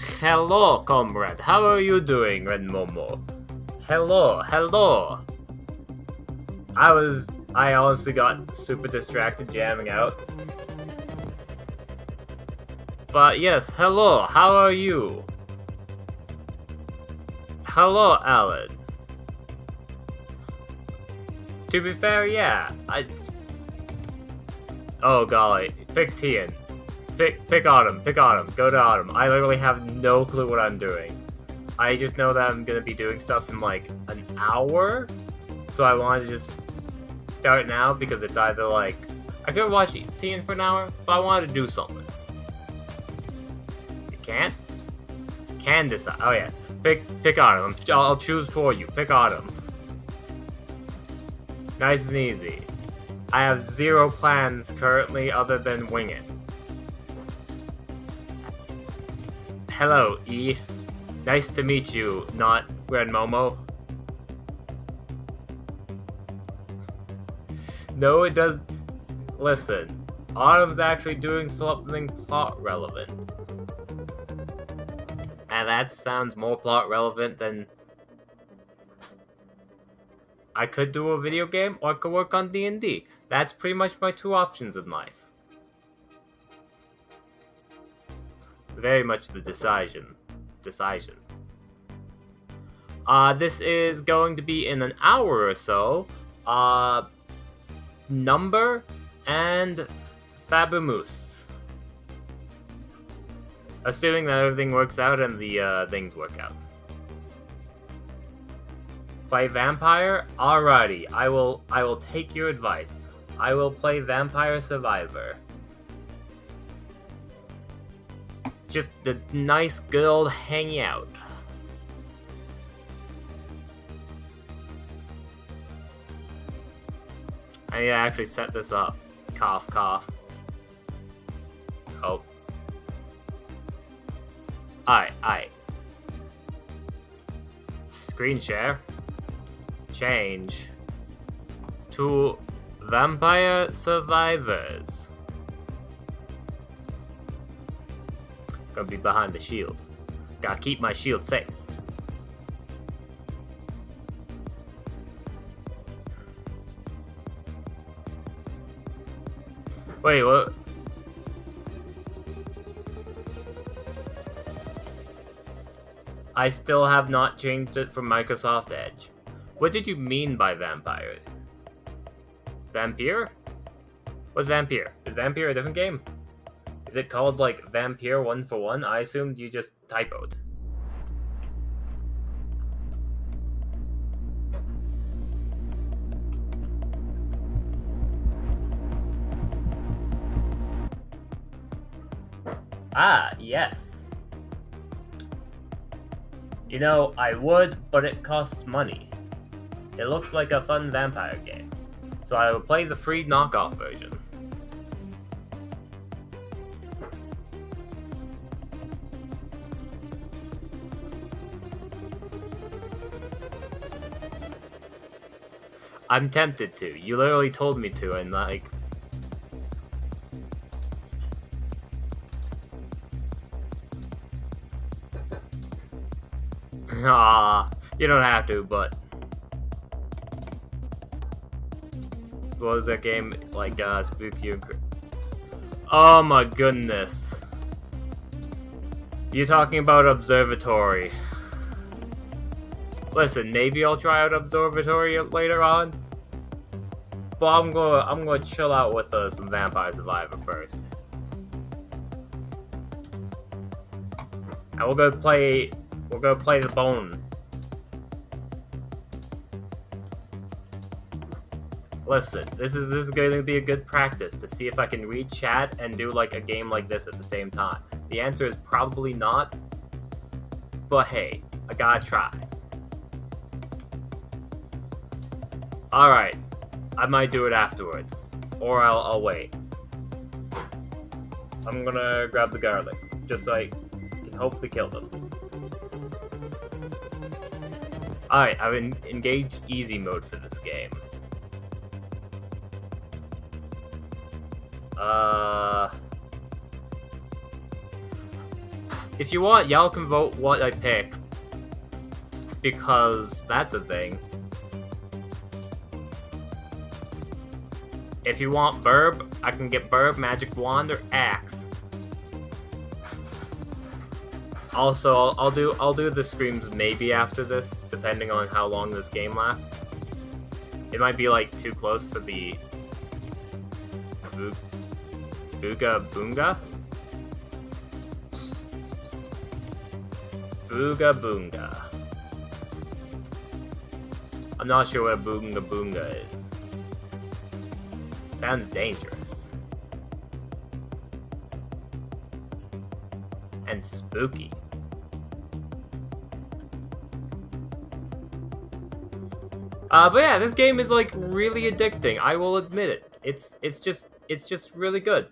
Hello, comrade. How are you doing, Red Momo? Hello. I honestly got super distracted jamming out. But yes, hello, how are you? Hello, Alan. To be fair, yeah, oh golly, pick Tian. Pick Autumn, go to Autumn. I literally have no clue what I'm doing. I just know that I'm gonna be doing stuff in like an hour, so I wanted to just start now because it's either like, I could watch Tian for an hour, but I wanted to do something. You can't? Can decide. Oh yes, pick Autumn. I'll choose for you. Pick Autumn. Nice and easy. I have zero plans currently other than wing it. Hello, E. Nice to meet you, not Red Momo. No, it does. Listen, Autumn's actually doing something plot relevant. And that sounds more plot relevant than... I could do a video game, or I could work on D&D. That's pretty much my two options in life. Very much the decision. This is going to be in an hour or so. Number and fabumoose. Assuming that everything works out and the things work out. Play vampire? Alrighty, I will take your advice. I will play Vampire Survivor. Just a nice, good old hanging out. I need to actually set this up. Cough, cough. Oh. Alright. Screen share. Change to Vampire Survivors. Gonna be behind the shield. Gotta keep my shield safe. Wait, what? I still have not changed it from Microsoft Edge. What did you mean by vampire? Vampire? What's Vampire? Is Vampire a different game? Is it called, like, Vampire 1 for 1? I assumed you just typoed. Ah, yes. You know, I would, but it costs money. It looks like a fun vampire game. So I will play the free knockoff version. I'm tempted to. You literally told me to, and like... Ah, you don't have to, but... What was that game? Like, Spooky... Oh my goodness. You're talking about Observatory. Listen, maybe I'll try out Observatory later on. But I'm gonna chill out with some Vampire Survivor first. And we're gonna play the bone. Listen, this is going to be a good practice to see if I can read chat and do like a game like this at the same time. The answer is probably not, but hey, I gotta try. Alright, I might do it afterwards, or I'll wait. I'm gonna grab the garlic, just so I can hopefully kill them. Alright, I've engaged easy mode for this game. If you want, y'all can vote what I pick. Because that's a thing. If you want Burb, I can get Burb, Magic Wand, or Axe. Also, I'll do the streams maybe after this, depending on how long this game lasts. It might be like too close for the Booga Boonga? Booga Boonga. I'm not sure what a Booga Boonga is. Sounds dangerous. And spooky. But yeah, this game is like really addicting. I will admit it. It's just really good.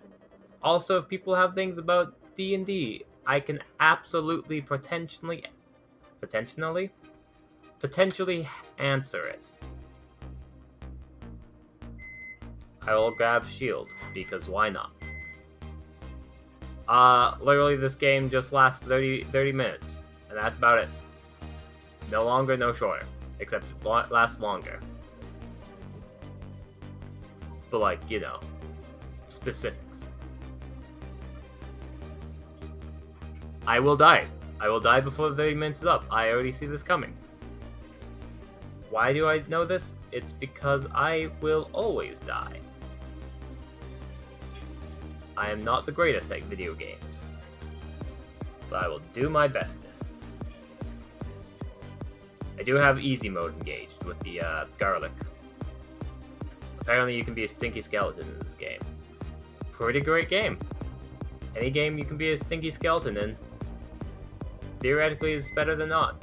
Also, if people have things about D&D, I can absolutely potentially answer it. I will grab shield because why not? Literally this game just lasts 30 minutes, and that's about it. No longer, no shorter. Except it lasts longer. But like, you know, specifics. I will die. I will die before the 30 minutes is up. I already see this coming. Why do I know this? It's because I will always die. I am not the greatest at video games. But I will do my bestest. I do have easy mode engaged with the garlic. Apparently you can be a stinky skeleton in this game. Pretty great game. Any game you can be a stinky skeleton in, theoretically is better than not.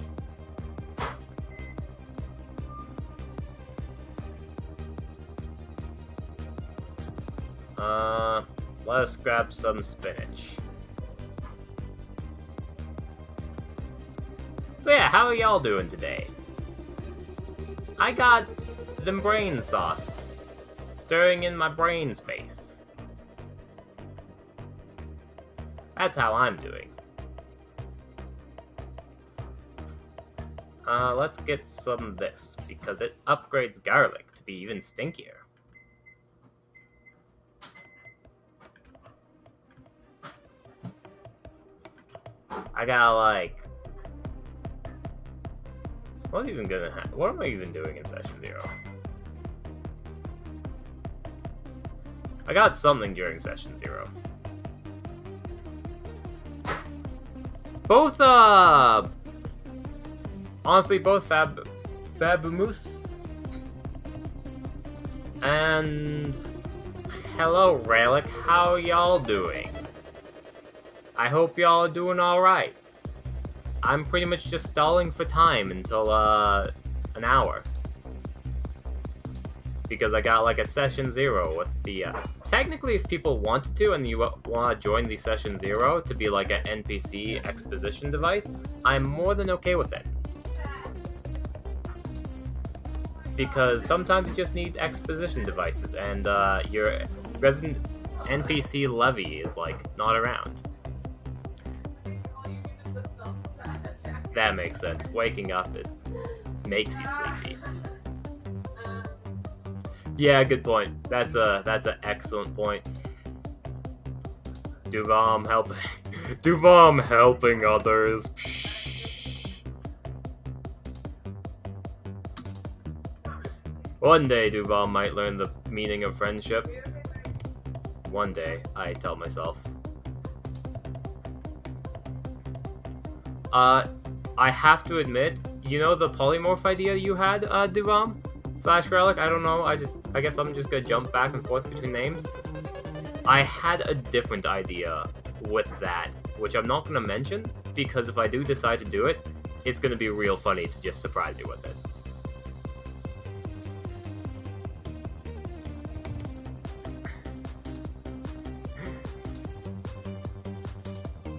Let us grab some spinach. But yeah, how are y'all doing today? I got them brain sauce stirring in my brain space. That's how I'm doing. Let's get some of this, because it upgrades garlic to be even stinkier. I gotta like... What am I even doing in session 0? I got something during session 0. Both, honestly, both fabumoose and hello, Relic. How y'all doing? I hope y'all are doing alright. I'm pretty much just stalling for time until, an hour. Because I got, like, a session 0 with the, Technically, if people wanted to, and you want to join the session 0 to be, like, an NPC exposition device, I'm more than okay with it. Because sometimes you just need exposition devices, and, your resident NPC levy is, like, not around. That makes sense. Waking up makes you sleepy. Yeah, good point. That's an excellent point. Duvam helping others. Psh. One day Duvam might learn the meaning of friendship. One day, I tell myself. I have to admit, you know the polymorph idea you had, Duvam? / Relic? I don't know, I guess I'm just gonna jump back and forth between names. I had a different idea with that, which I'm not gonna mention, because if I do decide to do it, it's gonna be real funny to just surprise you with it.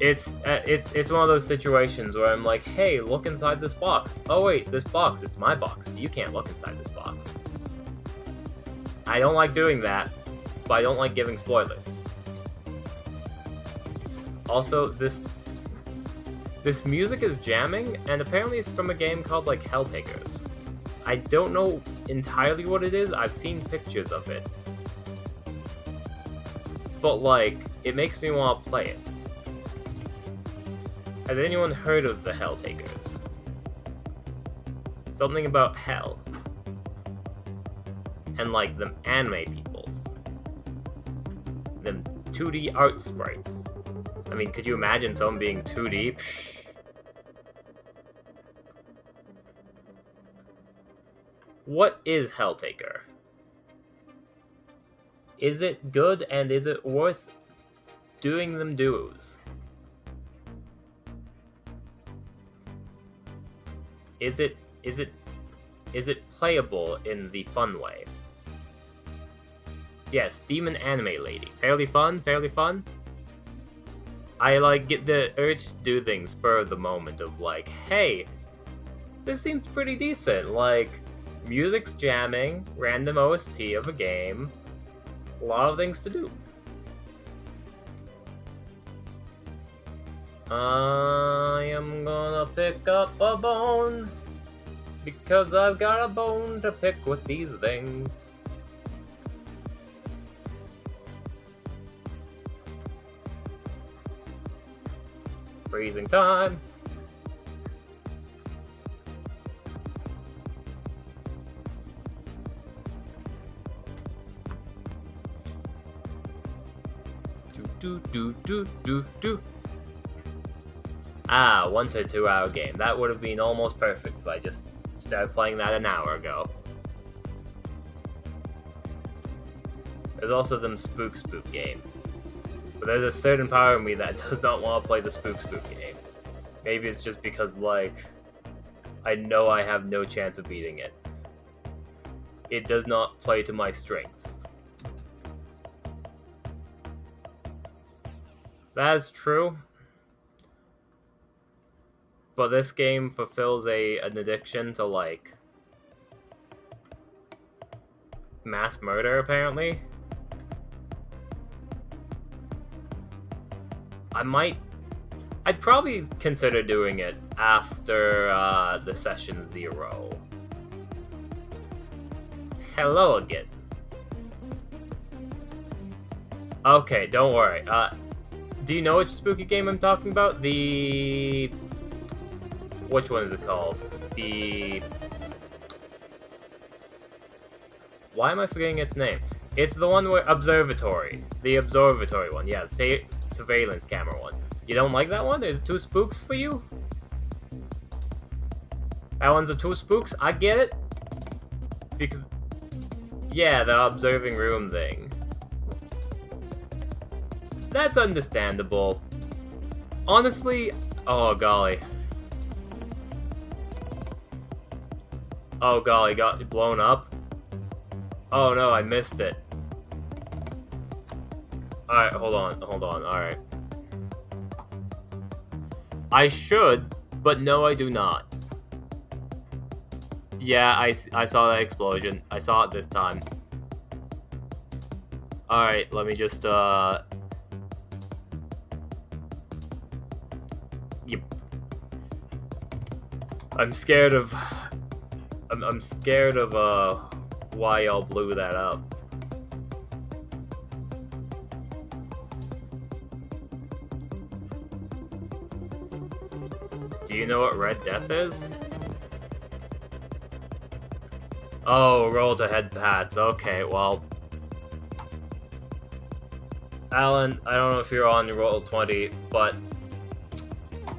It's one of those situations where I'm like, hey, look inside this box. Oh wait, this box, it's my box. You can't look inside this box. I don't like doing that, but I don't like giving spoilers. Also, this This music is jamming, and apparently it's from a game called, like, Helltakers. I don't know entirely what it is, I've seen pictures of it. But, like, it makes me want to play it. Has anyone heard of the Helltakers? Something about hell. And, like, them anime peoples. Them 2D art sprites. I mean, could you imagine someone being 2D? Psh. What is Helltaker? Is it good, and is it worth doing them duos? Is it playable in the fun way? Yes, Demon Anime Lady. Fairly fun, fairly fun. I, like, get the urge to do things spur of the moment of, like, hey, this seems pretty decent. Like, music's jamming, random OST of a game, a lot of things to do. I am gonna pick up a bone, because I've got a bone to pick with these things. Freezing time. Do. Ah, 1 to 2 hour game. That would have been almost perfect if I just started playing that an hour ago. There's also them Spook game. But there's a certain part of me that does not want to play the Spook game. Maybe it's just because, like, I know I have no chance of beating it. It does not play to my strengths. That is true. But this game fulfills an addiction to, like, mass murder, apparently. I'd probably consider doing it after the session 0. Hello again. Okay, don't worry. Do you know which spooky game I'm talking about? Which one is it called? Why am I forgetting its name? It's the one where Observatory. The Observatory one, yeah. Surveillance camera one. You don't like that one? Is it too spooks for you? That one's a too spooks? I get it. Because, yeah, the observing room thing. That's understandable. Honestly, oh golly. Oh golly, got blown up? Oh no, I missed it. Alright, hold on, alright. I should, but no I do not. Yeah, I saw that explosion. I saw it this time. Alright, let me just, Yep. I'm scared of why y'all blew that up. Do you know what Red Death is? Oh, roll to head pats. Okay, well. Alan, I don't know if you're on roll 20, but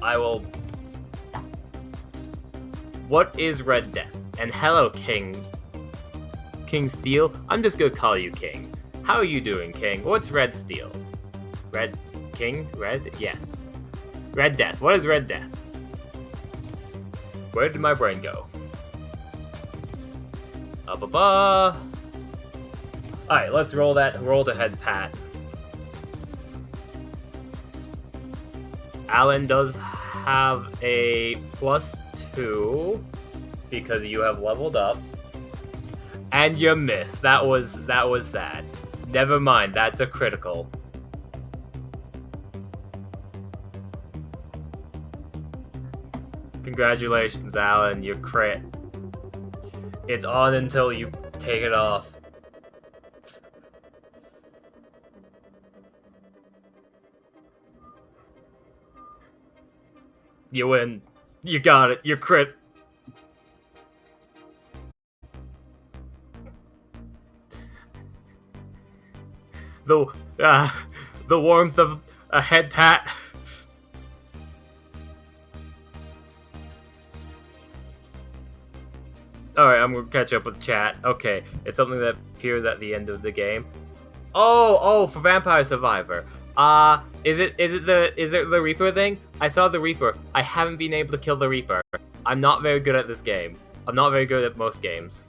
I will. What is Red Death? And hello, King Steel. I'm just gonna call you King. How are you doing, King? What's Red Steel? Red King? Red? Yes. Red Death. What is Red Death? Where did my brain go? Alright, let's roll to head pat. Alan does have a +2 because you have leveled up. And you missed. That was sad. Never mind, that's a critical. Congratulations, Alan, you crit. It's on until you take it off. You win. You got it. You crit. The warmth of a head pat. Alright, I'm gonna catch up with chat. Okay, it's something that appears at the end of the game. Oh, for Vampire Survivor. Is it the Reaper thing? I saw the Reaper. I haven't been able to kill the Reaper. I'm not very good at this game. I'm not very good at most games.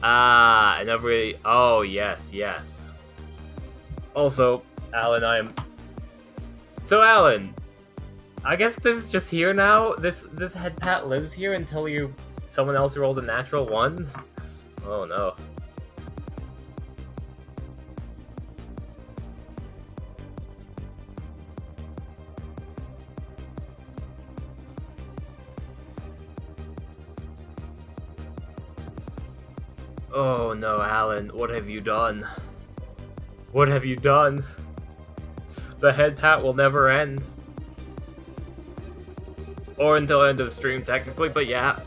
I never really... Oh, yes. Also, Alan, So, Alan, I guess this is just here now? This head pat lives here until someone else rolls a natural 1? Oh, no. Oh no, Alan, what have you done? What have you done? The head pat will never end. Or until end of the stream, technically, but yeah.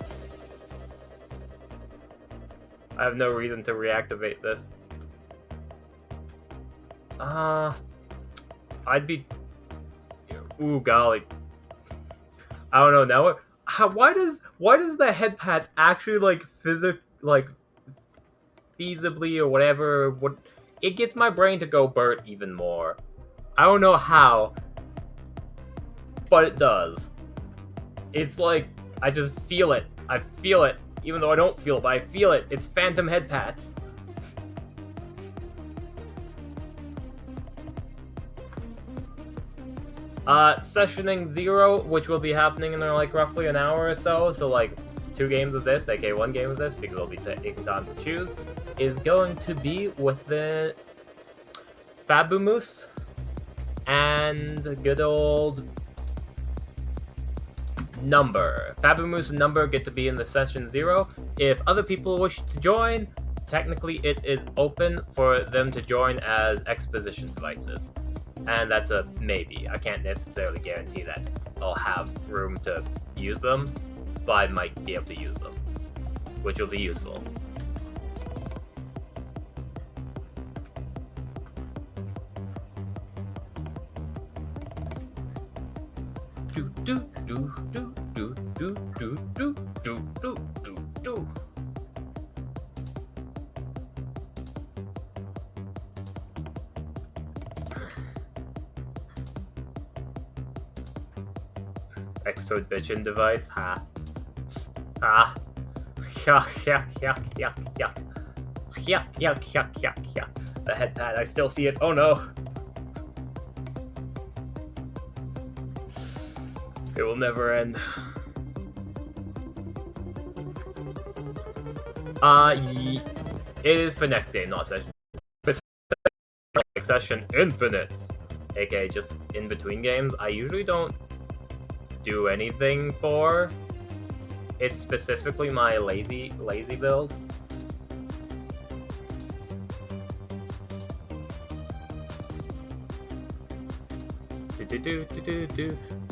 I have no reason to reactivate this. I'd be... Ooh, golly. I don't know, now... Why does the head pat actually, like, feasibly or whatever, it gets my brain to go Bert even more. I don't know how, but it does. It's like, I just feel it. I feel it, even though I don't feel it, but I feel it. It's phantom head pats. Sessioning 0, which will be happening in like roughly an hour or so, like 2 games of this, aka 1 game of this, because I'll be taking time to choose, is going to be with the fabumoose and good old Number. Fabumoose and Number get to be in the session 0. If other people wish to join, technically it is open for them to join as exposition devices. And that's a maybe. I can't necessarily guarantee that I'll have room to use them, but I might be able to use them, which will be useful. Expert bitchin' device, ha. Ah. Yuck, yuck, yuck, yuck, yuck. Yuck, yuck, yuck, yuck, yuck. The head pad, I still see it. Oh no. It will never end. It is for next game, not session. Session infinite, aka just in between games. I usually don't do anything for. It's specifically my lazy build.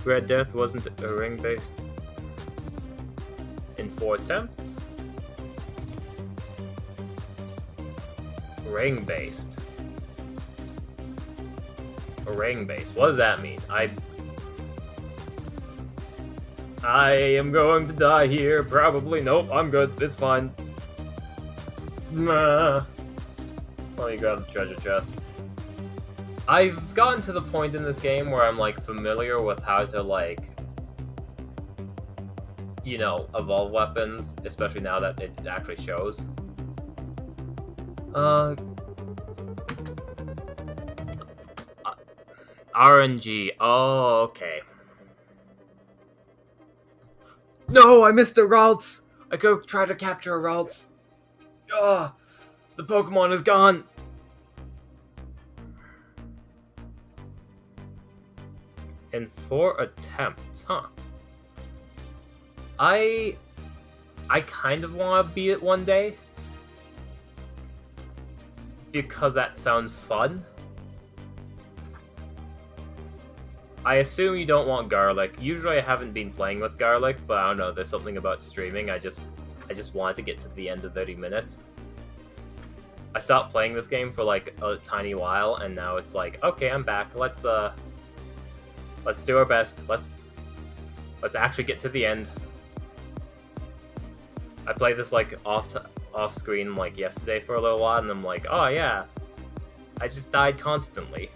Red Death wasn't a ring based in 4 attempts. Ring based. A ring based. What does that mean? I am going to die here, probably. Nope, I'm good. It's fine. Let me grab the treasure chest. I've gotten to the point in this game where I'm, like, familiar with how to, like, you know, evolve weapons, especially now that it actually shows. RNG. Oh, okay. No, I missed a Ralts! I go try to capture a Ralts. Ugh, the Pokemon is gone. In 4 attempts, huh? I kind of want to beat it one day. Because that sounds fun. I assume you don't want garlic. Usually I haven't been playing with garlic, but I don't know, there's something about streaming. I just wanted to get to the end of 30 minutes. I stopped playing this game for like a tiny while, and now it's like, okay, I'm back. Let's do our best. Let's actually get to the end. I played this like off screen like yesterday for a little while, and I'm like, oh yeah, I just died constantly.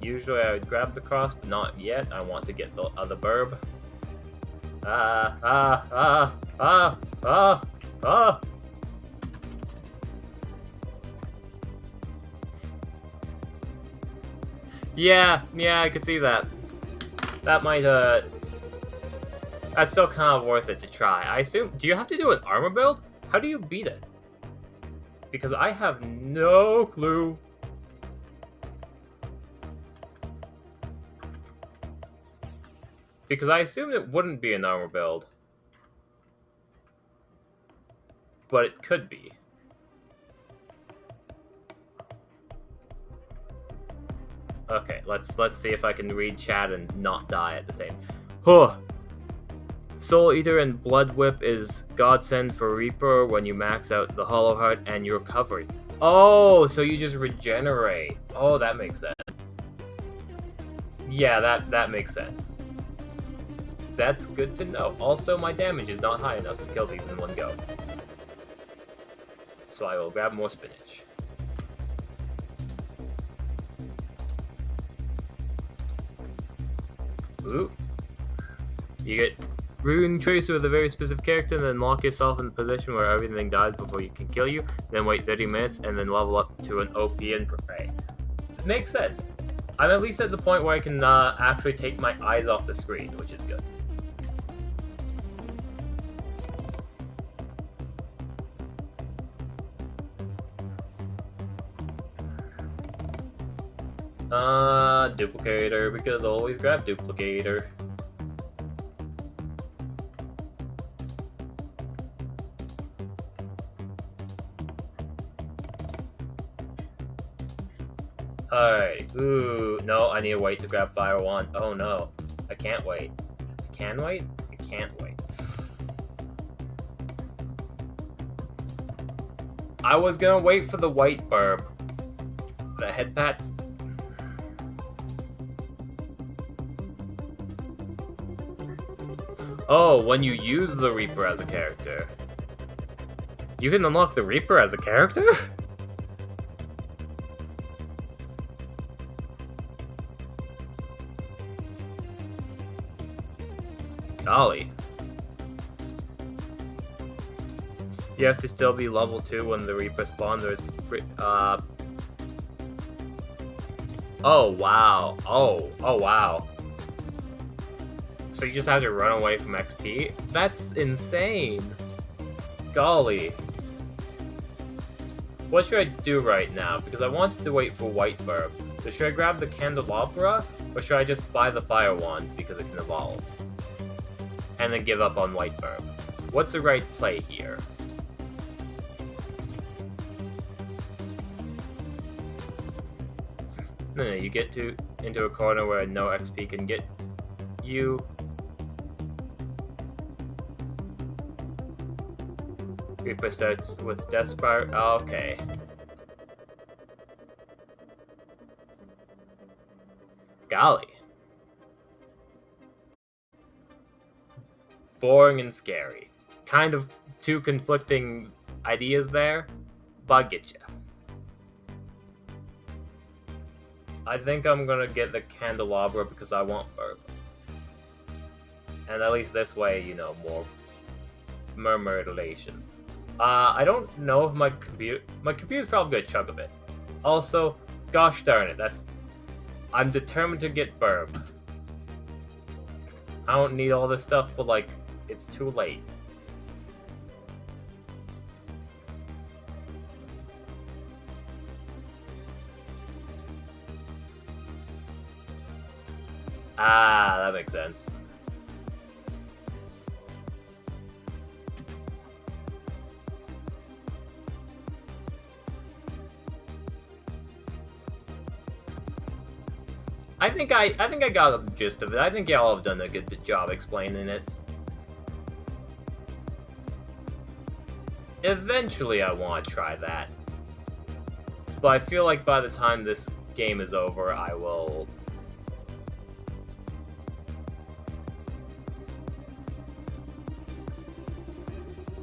Usually I would grab the cross, but not yet. I want to get the other burb. Yeah, I could see that. That might, that's still kind of worth it to try. I assume, do you have to do an armor build? How do you beat it? Because I have no clue. Because I assumed it wouldn't be an armor build. But it could be. Okay, let's see if I can read chat and not die at the same. Huh. Soul Eater and Blood Whip is godsend for Reaper when you max out the Hollow Heart and your recovery. Oh, so you just regenerate. Oh, that makes sense. Yeah, that makes sense. That's good to know. Also, my damage is not high enough to kill these in one go. So I will grab more spinach. Ooh. You get Rune Tracer with a very specific character, and then lock yourself in the position where everything dies before you can kill you, then wait 30 minutes, and then level up to an OP and pray. It makes sense. I'm at least at the point where I can actually take my eyes off the screen, which is good. Duplicator, because always grab duplicator. Alright, ooh, no, I need to wait to grab Fire Wand. Oh no, I can't wait. I can wait? I can't wait. I was gonna wait for the white burb. The head pats. Oh, when you use the Reaper as a character. You can unlock the Reaper as a character? Golly. You have to still be level 2 when the Reaper spawns. There's oh wow. Oh wow. So you just have to run away from XP? That's insane. Golly. What should I do right now? Because I wanted to wait for White Burb. So should I grab the Candelabra? Or should I just buy the Fire Wand because it can evolve? And then give up on White Burb? What's the right play here? No, you get into a corner where no XP can get you. Reaper starts with Desperate. Oh, okay. Golly. Boring and scary. Kind of two conflicting ideas there, but I get ya. I think I'm gonna get the Candelabra because I want Burb. And at least this way, you know, more relation. I don't know if my computer's probably gonna chug a bit. Also, gosh darn it, I'm determined to get Burb. I don't need all this stuff, but like, it's too late. Ah, that makes sense. I think I got the gist of it. I think y'all have done a good job explaining it. Eventually I want to try that. But I feel like by the time this game is over, I will...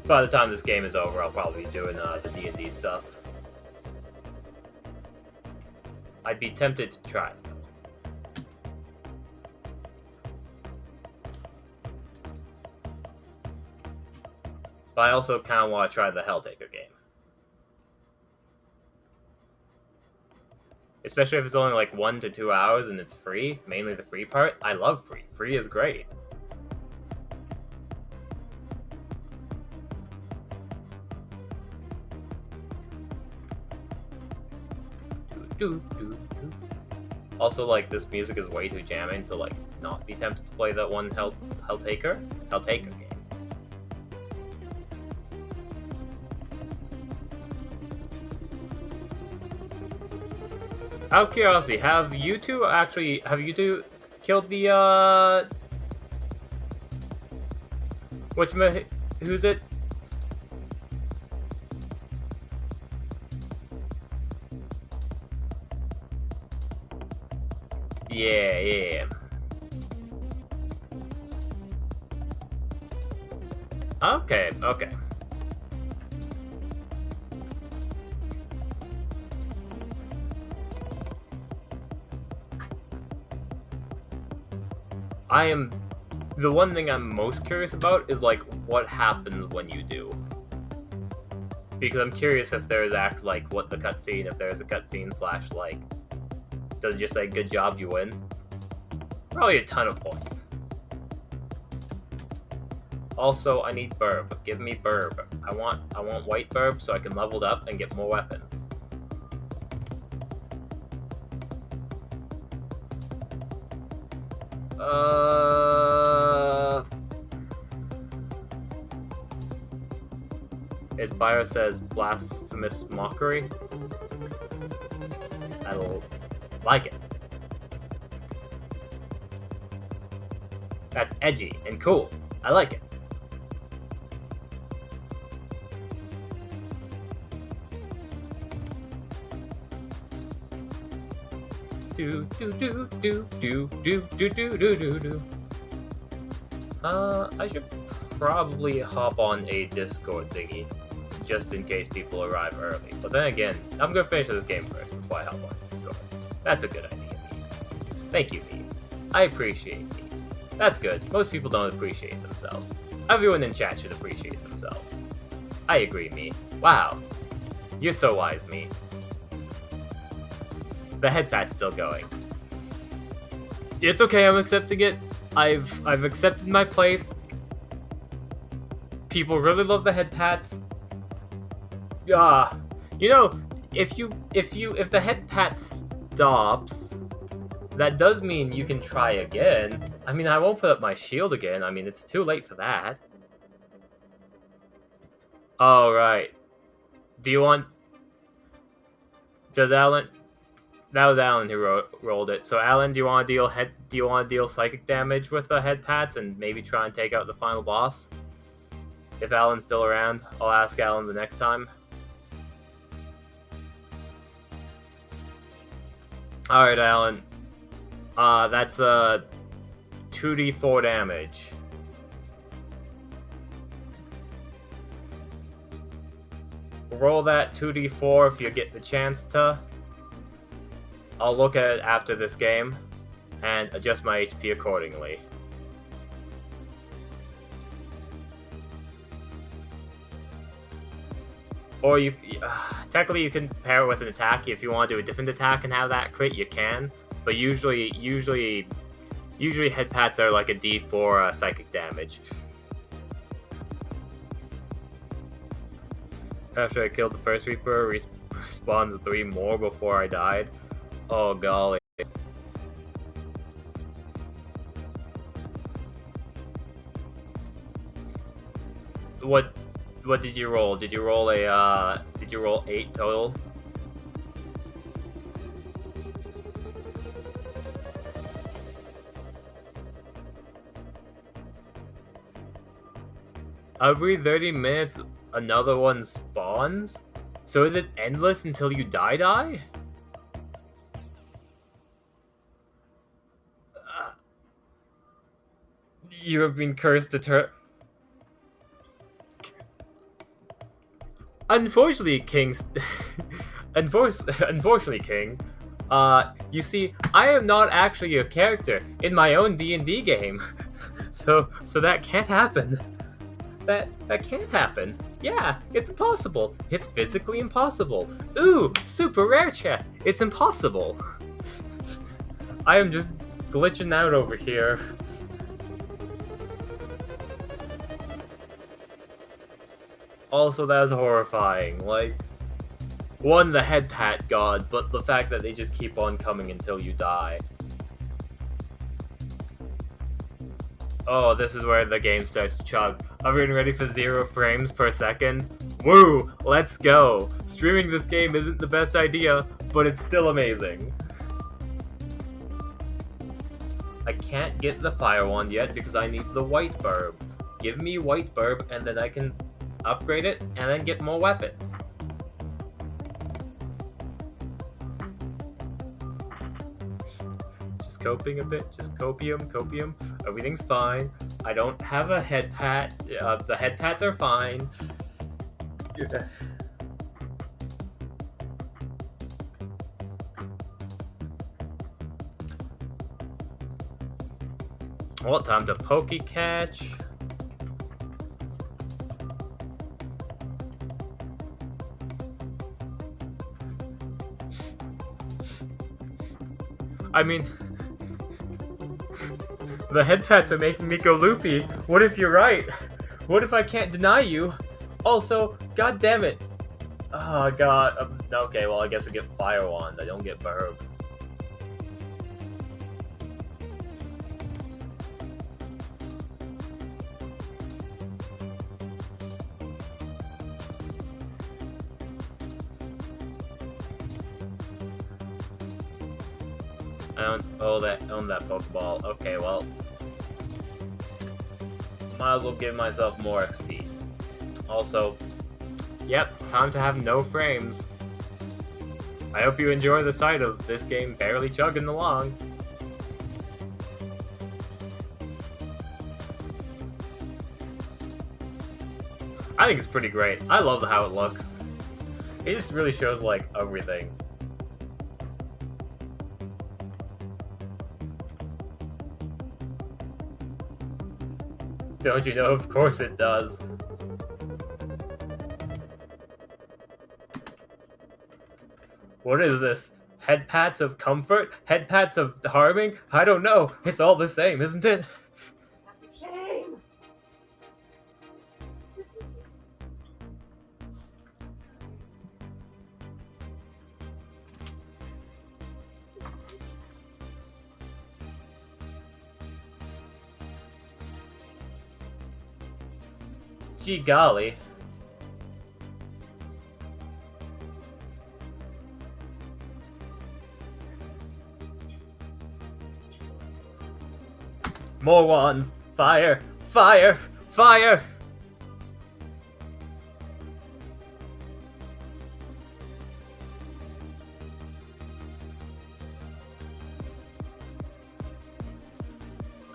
By the time this game is over, I'll probably be doing the D&D stuff. I'd be tempted to try it. But I also kind of want to try the Helltaker game. Especially if it's only like 1 to 2 hours and it's free, mainly the free part. I love free. Free is great. Also, like, this music is way too jamming to, like, not be tempted to play that one Helltaker game. Out of curiosity, have you two killed the, who's it? Yeah. Okay. The one thing I'm most curious about is, like, what happens when you do. Because I'm curious if there's actually, like, what the cutscene, if there's a cutscene / like, does it just say, good job, you win? Probably a ton of points. Also, I need burb. Give me burb. I want white burb so I can level it up and get more weapons. His bio says blasphemous mockery. I like it. That's edgy and cool. I like it. I should probably hop on a Discord thingy, just in case people arrive early. But then again, I'm gonna finish this game first before I hop on Discord. That's a good idea, me. Thank you, me. I appreciate me. That's good. Most people don't appreciate themselves. Everyone in chat should appreciate themselves. I agree, me. Wow. You're so wise, me. The headpad's still going. It's okay, I'm accepting it. I've accepted my place. People really love the headpats. You know, if the headpat stops, that does mean you can try again. I mean, I won't put up my shield again. I mean, it's too late for that. All right. Do you want? Does Alan? That was Alan who rolled it. So Alan, do you want to deal psychic damage with the headpats and maybe try and take out the final boss? If Alan's still around, I'll ask Alan the next time. Alright, Alan. That's 2d4 damage. Roll that 2d4 if you get the chance to. I'll look at it after this game and adjust my HP accordingly. Or technically you can pair it with an attack. If you want to do a different attack and have that crit, you can. But usually headpats are like a D4 psychic damage. After I killed the first Reaper, respawns 3 more before I died. Oh golly. What did you roll? Did you roll a did you roll 8 total? Every 30 minutes another one spawns? So is it endless until you die? You have been cursed to turn. Unfortunately, unfortunately, King. You see, I am not actually a character in my own D&D game, so that can't happen. That can't happen. Yeah, it's impossible. It's physically impossible. Ooh, super rare chest. It's impossible. I am just glitching out over here. Also, that was horrifying. Like, one, the head pat god, but the fact that they just keep on coming until you die. Oh, this is where the game starts to chug. Everyone ready for 0 frames per second? Woo! Let's go! Streaming this game isn't the best idea, but it's still amazing. I can't get the fire wand yet because I need the white burb. Give me white burb and then I can upgrade it and then get more weapons. Just coping a bit, just copium. Everything's fine. I don't have a head pat. The head pats are fine. Well, time to pokey catch. I mean, the head pats are making me go loopy. What if you're right? What if I can't deny you? Also, god damn it. Oh god. Okay, well I guess I get fire wand. I don't get burb. I don't own that Pokeball. Okay, well, might as well give myself more XP. Also, yep, time to have no frames. I hope you enjoy the sight of this game barely chugging along. I think it's pretty great. I love how it looks. It just really shows, like, everything. Don't you know? Of course it does. What is this? Head pats of comfort? Head pats of harming? I don't know. It's all the same, isn't it? That's a shame. Gee golly. More wands! Fire! Fire! Fire!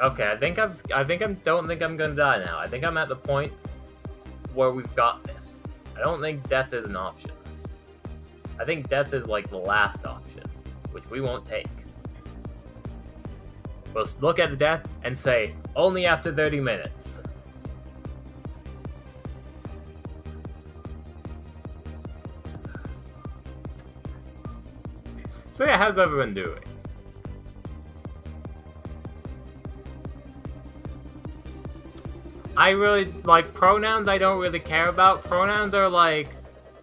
Okay, I don't think I'm gonna die now. I think I'm at the point where we've got this. I don't think death is an option. I think death is like the last option, which we won't take. We'll look at the death and say, only after 30 minutes. So yeah, how's everyone doing? I really, like, pronouns I don't really care about. Pronouns are like,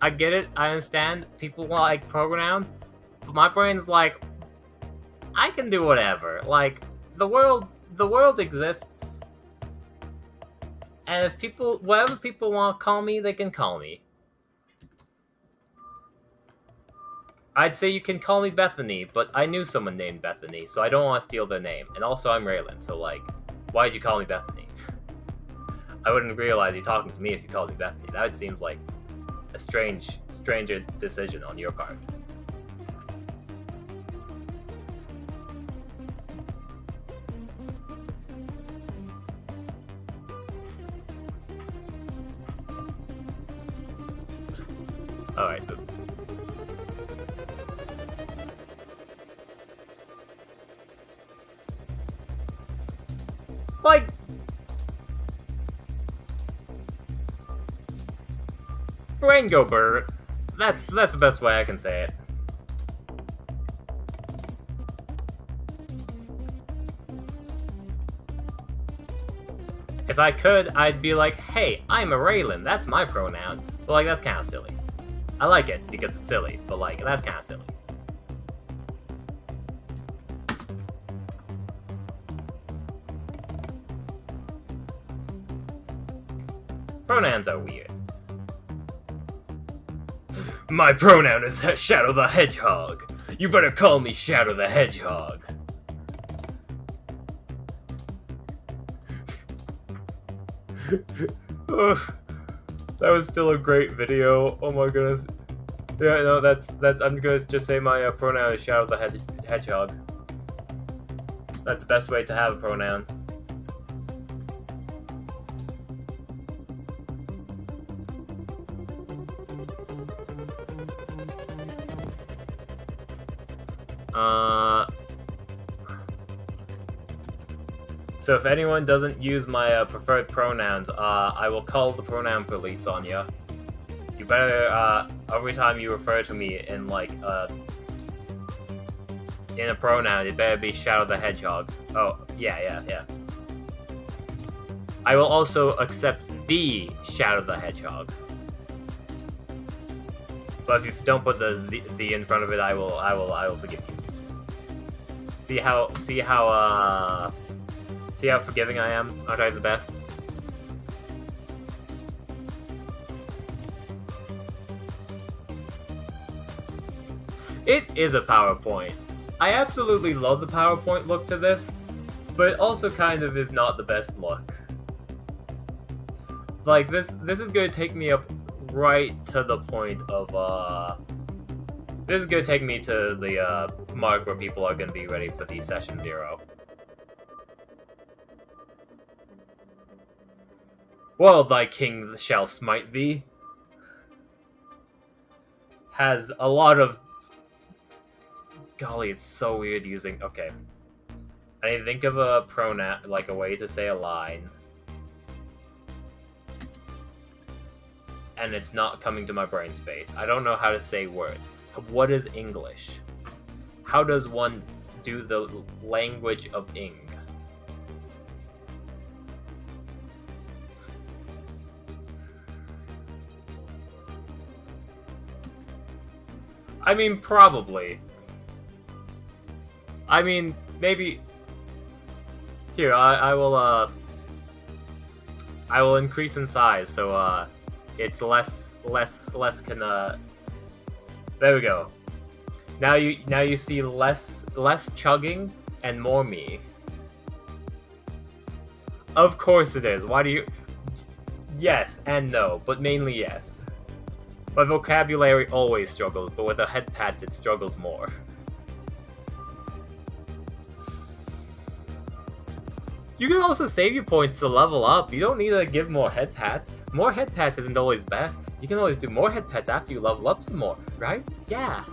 I get it, I understand, people like pronouns, but my brain's like, I can do whatever. Like, the world exists, And if people, whatever people want to call me, they can call me. I'd say you can call me Bethany, but I knew someone named Bethany, so I don't want to steal their name. And also, I'm Raylan, so like, why'd you call me Bethany? I wouldn't realize you talking to me if you called me Bethany. That seems like a stranger decision on your part. Alright. Like, brain go bird. That's the best way I can say it. If I could, I'd be like, hey, I'm a Raylan, that's my pronoun. But like, that's kind of silly. I like it because it's silly, but like, that's kind of silly. Pronouns are weird. My pronoun is Shadow the Hedgehog. You better call me Shadow the Hedgehog. That was still a great video. Oh my goodness. Yeah, no, that's. I'm gonna just say my pronoun is Shadow the Hedgehog. That's the best way to have a pronoun. So if anyone doesn't use my preferred pronouns, I will call the pronoun police on you. You better, every time you refer to me in, like, in a pronoun, it better be Shadow the Hedgehog. Oh, yeah. I will also accept the Shadow the Hedgehog. But if you don't put the in front of it, I will forgive you. See how forgiving I am? Aren't I the best? It is a PowerPoint. I absolutely love the PowerPoint look to this, but it also kind of is not the best look. Like, this is gonna take me up right to the point of, this is gonna take me to the, mark where people are gonna be ready for the Session 0. Well, thy king shall smite thee. Has a lot of... Golly, it's so weird using... Okay. I need to think of a pronoun, like a way to say a line. And it's not coming to my brain space. I don't know how to say words. What is English? How does one do the language of Ing? I mean, probably. I mean, maybe... Here, I will increase in size, so, it's less can, There we go. Now you see less chugging and more me. Of course it is. Why do you... Yes and no, but mainly yes. My vocabulary always struggles, but with the head pats it struggles more. You can also save your points to level up. You don't need to give more head pats. More head pats isn't always best. You can always do more head pats after you level up some more, right? Yeah.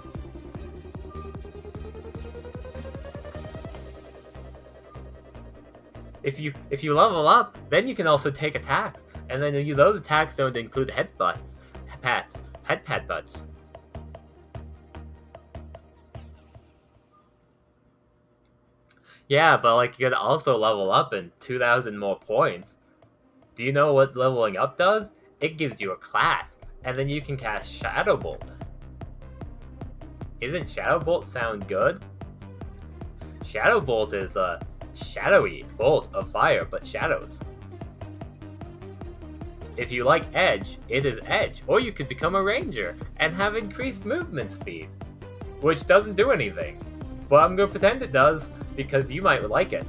If you level up, then you can also take attacks, and then those attacks don't include head pat butts. Yeah, but like you could also level up in 2,000 more points. Do you know what leveling up does? It gives you a class, and then you can cast Shadow Bolt. Isn't Shadow Bolt sound good? Shadow Bolt is a shadowy bolt of fire, but shadows. If you like Edge, it is Edge. Or you could become a Ranger and have increased movement speed, which doesn't do anything. But I'm going to pretend it does, because you might like it.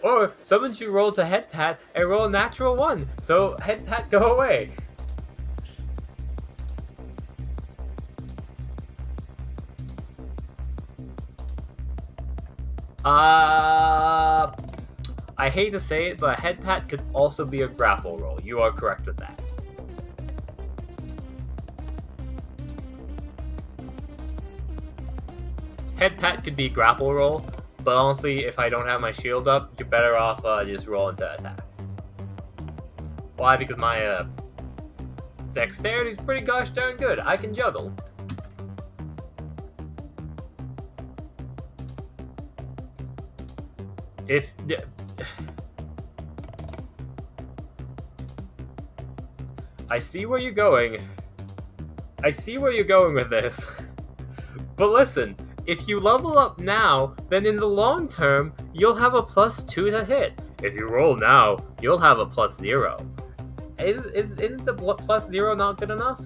Or someone should roll to Head Pat and roll a natural 1, so Head Pat go away. I hate to say it, but a Head Pat could also be a grapple roll. You are correct with that. Head Pat could be grapple roll, but honestly, if I don't have my shield up, you're better off just rolling to attack. Why? Because my dexterity is pretty gosh darn good. I can juggle. I see where you're going. I see where you're going with this. But listen, if you level up now, then in the long term, you'll have a +2 to hit. If you roll now, you'll have a +0. Isn't the +0 not good enough?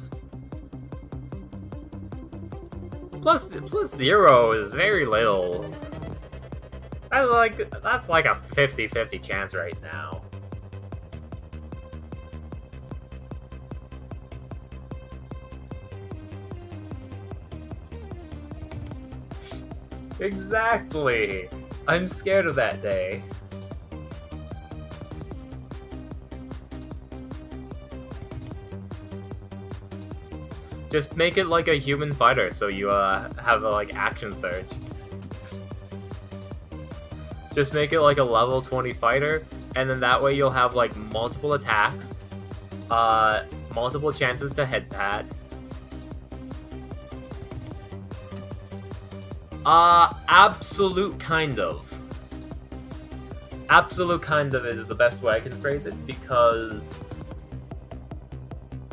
+0 is very little. That's like a 50-50 chance right now. Exactly! I'm scared of that day. Just make it like a human fighter, so you have a action surge. Just make it like a level 20 fighter, and then that way you'll have multiple attacks, multiple chances to Head Pat. Absolute kind of. Absolute kind of is the best way I can phrase it, because...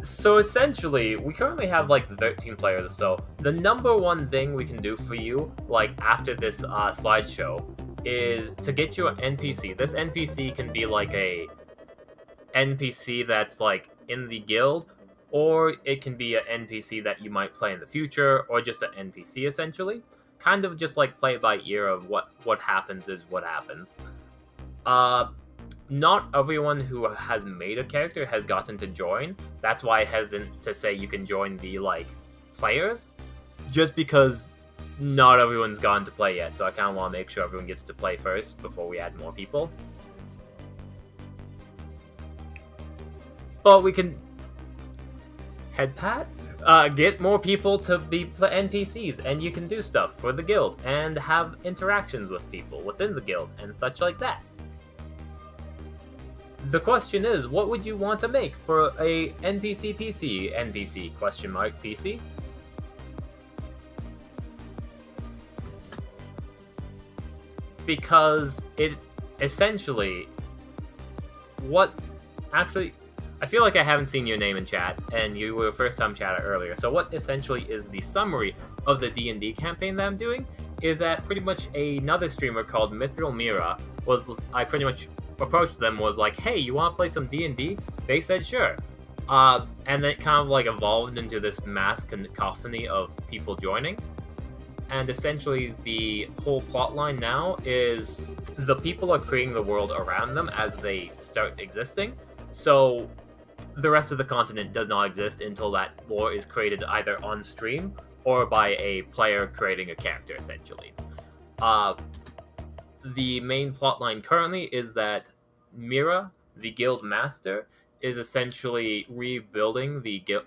So essentially, we currently have 13 players, so the number one thing we can do for you, after this slideshow, is to get you an NPC. This NPC can be a NPC that's in the guild, or it can be an NPC that you might play in the future, or just an NPC essentially. Kind of just play it by ear of what happens is what happens. Not everyone who has made a character has gotten to join. That's why I hesitant to say you can join the players, just because not everyone's gotten to play yet, so I kind of want to make sure everyone gets to play first before we add more people. But we can... Head Pat? Get more people to be NPCs, and you can do stuff for the guild, and have interactions with people within the guild, and such like that. The question is, what would you want to make for a NPC PC? NPC, ? PC? Because it essentially... I feel like I haven't seen your name in chat, and you were a first-time chatter earlier. So what essentially is the summary of the D&D campaign that I'm doing is that pretty much another streamer called Mithril Mira I pretty much approached them, was hey, you want to play some D&D? They said sure. And then it kind of evolved into this mass cacophony of people joining. And essentially the whole plotline now is the people are creating the world around them as they start existing. So the rest of the continent does not exist until that lore is created either on stream or by a player creating a character, essentially. The main plotline currently is that Mira, the guild master, is essentially rebuilding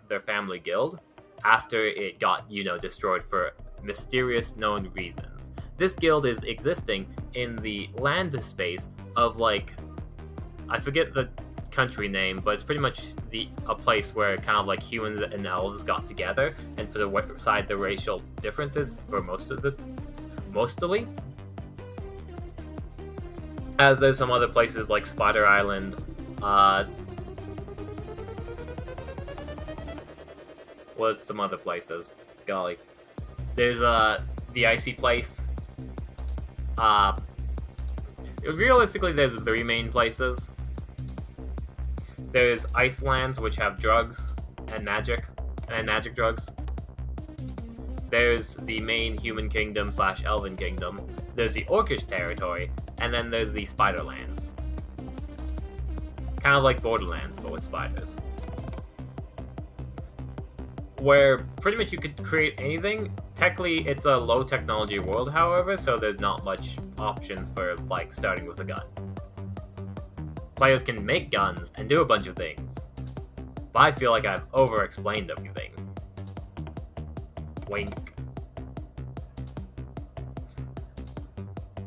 their family guild after it got, destroyed for mysterious known reasons. This guild is existing in the land space of I forget the country name, but it's pretty much a place where kind of humans and elves got together and put aside the racial differences for mostly. As there's some other places like Spider Island, what's some other places? Golly. There's the icy place. realistically, there's 3 main places. There's Icelands, which have drugs and magic drugs. There's the main human kingdom / elven kingdom. There's the Orcish territory, and then there's the Spiderlands. Kind of like Borderlands, but with spiders. Where pretty much you could create anything. Technically, it's a low technology world, however, so there's not much options for, like, starting with a gun. Players can make guns and do a bunch of things. But I feel like I've over-explained everything. Wink.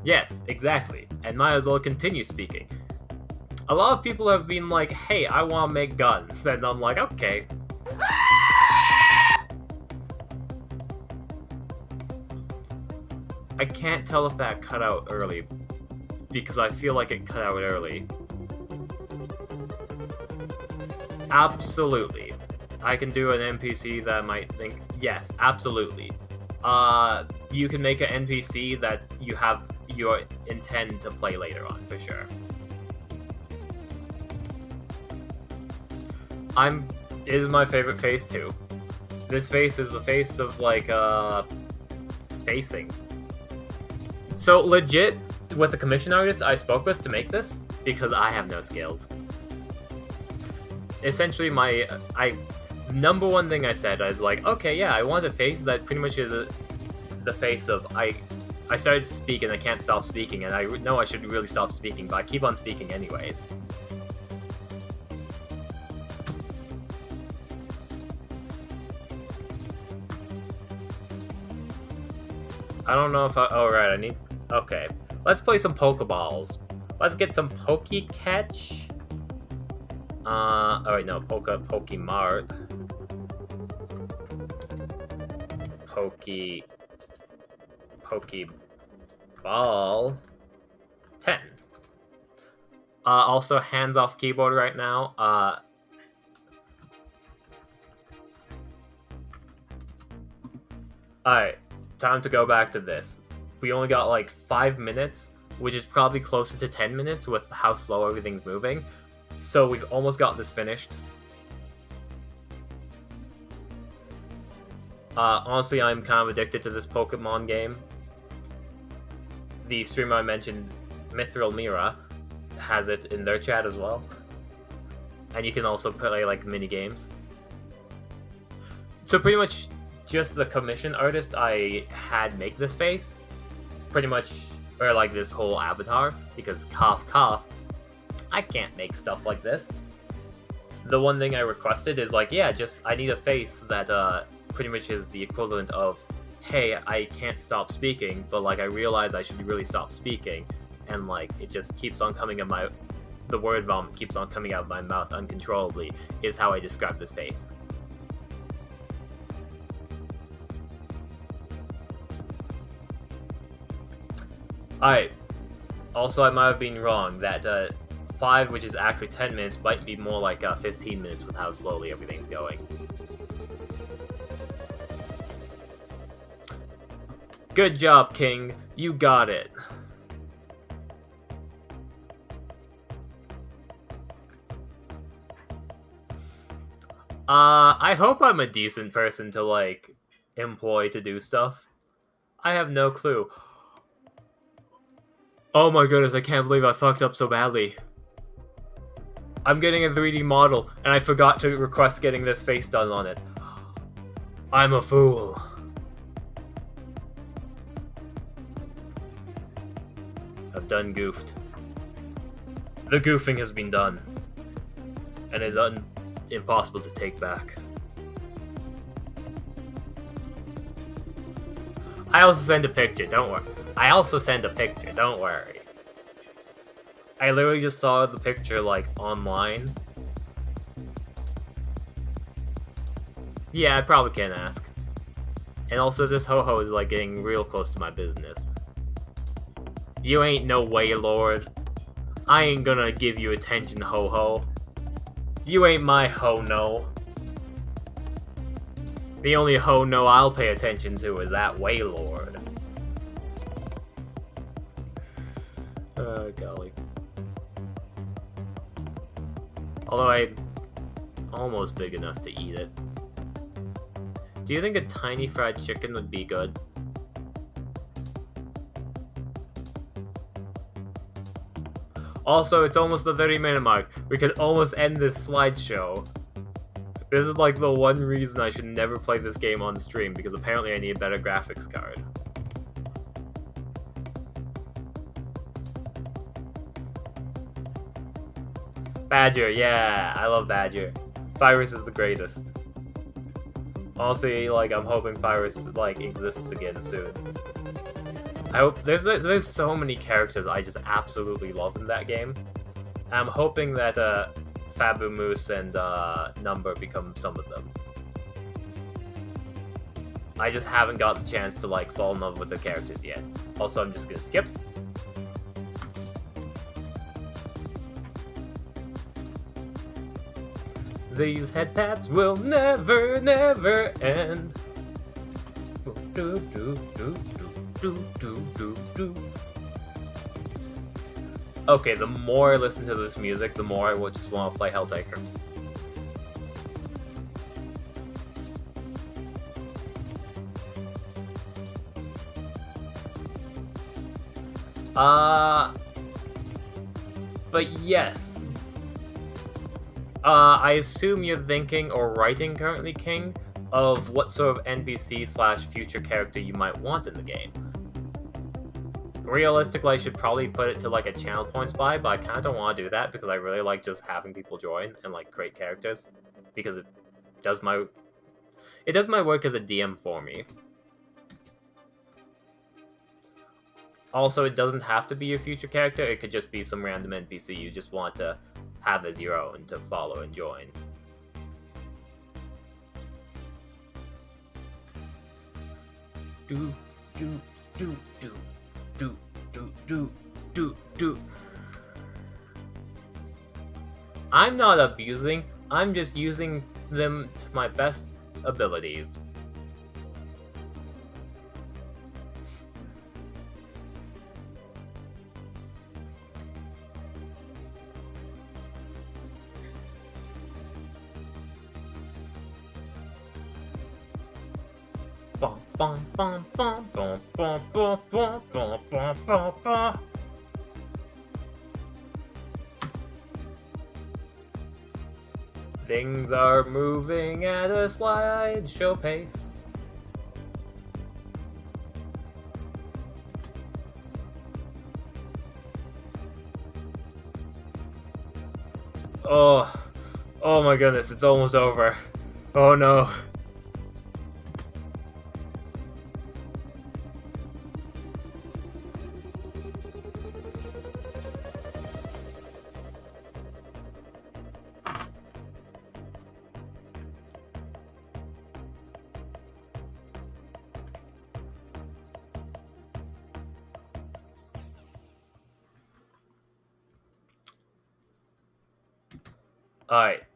Yes, exactly. And might as well continue speaking. A lot of people have been like, hey, I want to make guns. And I'm like, okay. I can't tell if that cut out early, because I feel like it cut out early. Absolutely. I can do an NPC that might think, yes, absolutely. You can make an NPC that you intend to play later on, for sure. It is my favorite face too. This face is the face of, like, facing. So, legit, with the commission artist I spoke with to make this, because I have no skills. Essentially, number one thing I said, I was like, okay, yeah, I want a face that pretty much is the face of, I started to speak and I can't stop speaking, and I know I should really stop speaking, but I keep on speaking anyways. I don't know if right, I need... Okay. Let's play some Pokeballs. Let's get some Poke-Catch. Alright, no, Pokemart. Pokeball 10. Also hands off keyboard right now. Alright, time to go back to this. We only got like 5 minutes, which is probably closer to 10 minutes with how slow everything's moving. So we've almost got this finished. Honestly, I'm kind of addicted to this Pokemon game. The streamer I mentioned, Mithril Mira, has it in their chat as well. And you can also play, like, mini games. So pretty much just the commission artist I had make this face, pretty much, or like this whole avatar, because cough cough, I can't make stuff like this. The one thing I requested is like, yeah, I need a face that pretty much is the equivalent of, hey, I can't stop speaking, but like I realize I should really stop speaking, and like it just keeps on coming out the word vomit keeps on coming out of my mouth uncontrollably, is how I describe this face. Alright, also I might have been wrong, that 5, which is actually 10 minutes, might be more like 15 minutes with how slowly everything's going. Good job, King. You got it. I hope I'm a decent person to, like, employ to do stuff. I have no clue. Oh my goodness, I can't believe I fucked up so badly. I'm getting a 3D model, and I forgot to request getting this face done on it. I'm a fool. I've done goofed. The goofing has been done, and is impossible to take back. I also sent a picture, don't worry. I literally just saw the picture, like, online. Yeah, I probably can't ask. And also, this ho-ho is, like, getting real close to my business. You ain't no Waylord. I ain't gonna give you attention, ho-ho. You ain't my ho-no. The only ho-no I'll pay attention to is that Waylord. Oh golly. Although I'm almost big enough to eat it. Do you think a tiny fried chicken would be good? Also, it's almost the 30-minute mark. We could almost end this slideshow. This is like the one reason I should never play this game on stream, because apparently I need a better graphics card. Badger, yeah, I love Badger. Virus is the greatest. Honestly, like, I'm hoping Virus, like, exists again soon. I hope there's so many characters I just absolutely love in that game. I'm hoping that fabumoose and Number become some of them. I just haven't got the chance to like fall in love with the characters yet. Also, I'm just gonna skip. These head tats will never, never end. Do, do, do, do, do, do, do. Okay, the more I listen to this music, the more I would just want to play Helltaker. But yes. I assume you're thinking or writing currently, King, of what sort of NPC/future character you might want in the game. Realistically, I should probably put it to like a channel points buy, but I kind of don't want to do that because I really like just having people join and like create characters, because it does my work as a DM for me. Also, it doesn't have to be your future character, it could just be some random NPC you just want to have as your own to follow and join. Do, do, do, do, do, do, do, do, do. I'm not abusing, I'm just using them to my best abilities. Things are moving at a slideshow pace. Oh my goodness, it's almost over. Oh no.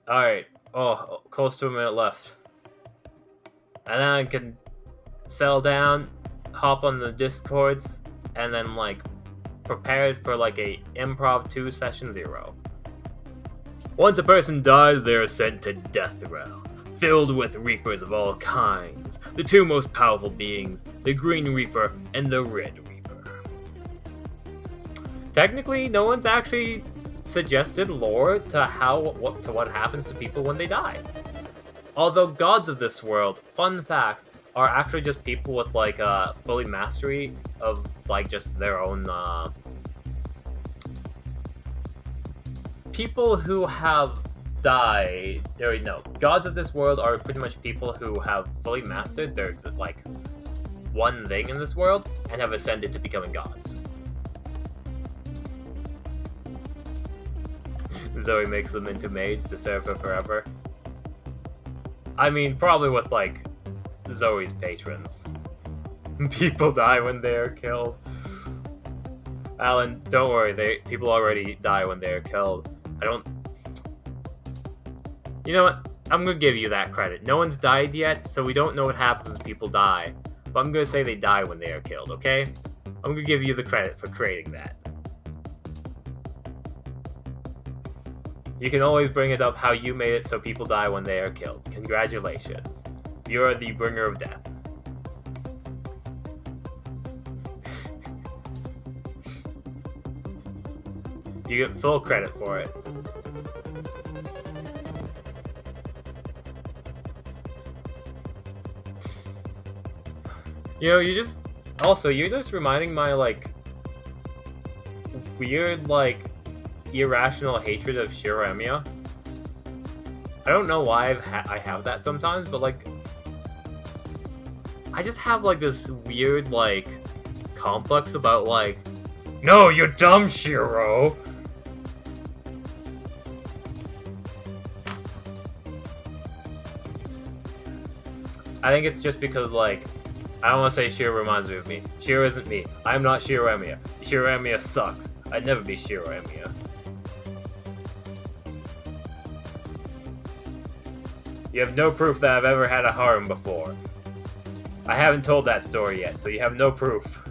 Alright. Oh, close to a minute left. And then I can settle down, hop on the Discords, and then, like, prepare it for, like, a Improv 2 Session 0. Once a person dies, they are sent to Death Realm, filled with Reapers of all kinds. The two most powerful beings, the Green Reaper and the Red Reaper. Technically, no one's actually suggested lore to what happens to people when they die. Although gods of this world, fun fact, are actually just people with like fully mastery of like just their own people who have died. No, gods of this world are pretty much people who have fully mastered their like one thing in this world and have ascended to becoming gods. Zoe makes them into maids to serve her forever. I mean, probably with, like, Zoe's patrons. People die when they are killed. Alan, don't worry, people already die when they are killed. You know what? I'm gonna give you that credit. No one's died yet, so we don't know what happens when people die. But I'm gonna say they die when they are killed, okay? I'm gonna give you the credit for creating that. You can always bring it up how you made it so people die when they are killed. Congratulations. You are the bringer of death. You get full credit for it. You know, you're just reminding my, like, weird, like, irrational hatred of Shiremiya. I don't know why I have that sometimes, but, like, I just have, like, this weird, like, complex about, like, no, you're dumb, Shiro! I think it's just because, like, I don't want to say Shiro reminds me of me. Shiro isn't me. I'm not Shiremiya. Shiremiya sucks. I'd never be Shiremiya. You have no proof that I've ever had a harem before. I haven't told that story yet, so you have no proof.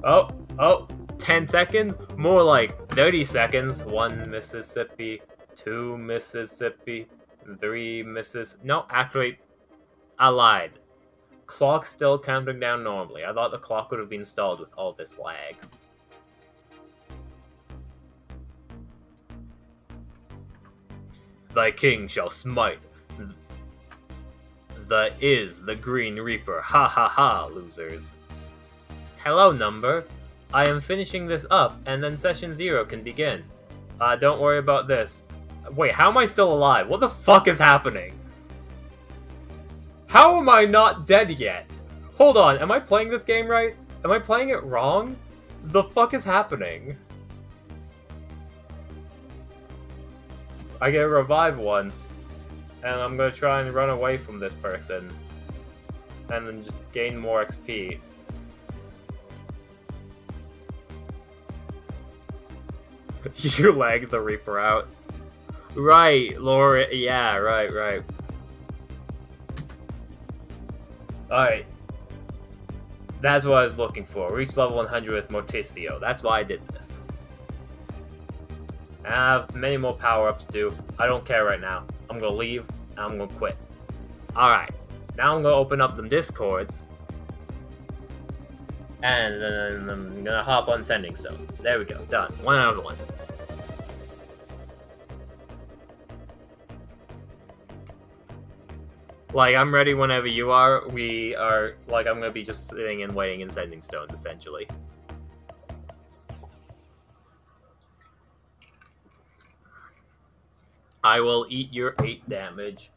Oh, 10 seconds? More like 30 seconds. 1 Mississippi, 2 Mississippi, 3 Mississippi. No, actually, I lied. Clock's still counting down normally. I thought the clock would have been stalled with all this lag. Thy king shall smite. The Green Reaper. Ha ha ha, losers. Hello, number. I am finishing this up, and then session 0 can begin. Don't worry about this. Wait, how am I still alive? What the fuck is happening? How am I not dead yet? Hold on, am I playing this game right? Am I playing it wrong? The fuck is happening? I get revived once, and I'm gonna try and run away from this person, and then just gain more XP. You lagged the Reaper out. Right, Laura. Yeah, right. Alright. That's what I was looking for. Reach level 100 with Morticio. That's why I did this. I have many more power-ups to do. I don't care right now. I'm gonna leave, and I'm gonna quit. Alright. Now I'm gonna open up them Discords. And then I'm gonna hop on Sending Stones. There we go. Done. 1 out of 1. Like, I'm ready whenever you are. We are, like, I'm gonna be just sitting and waiting in Sending Stones, essentially. I will eat your 8 damage.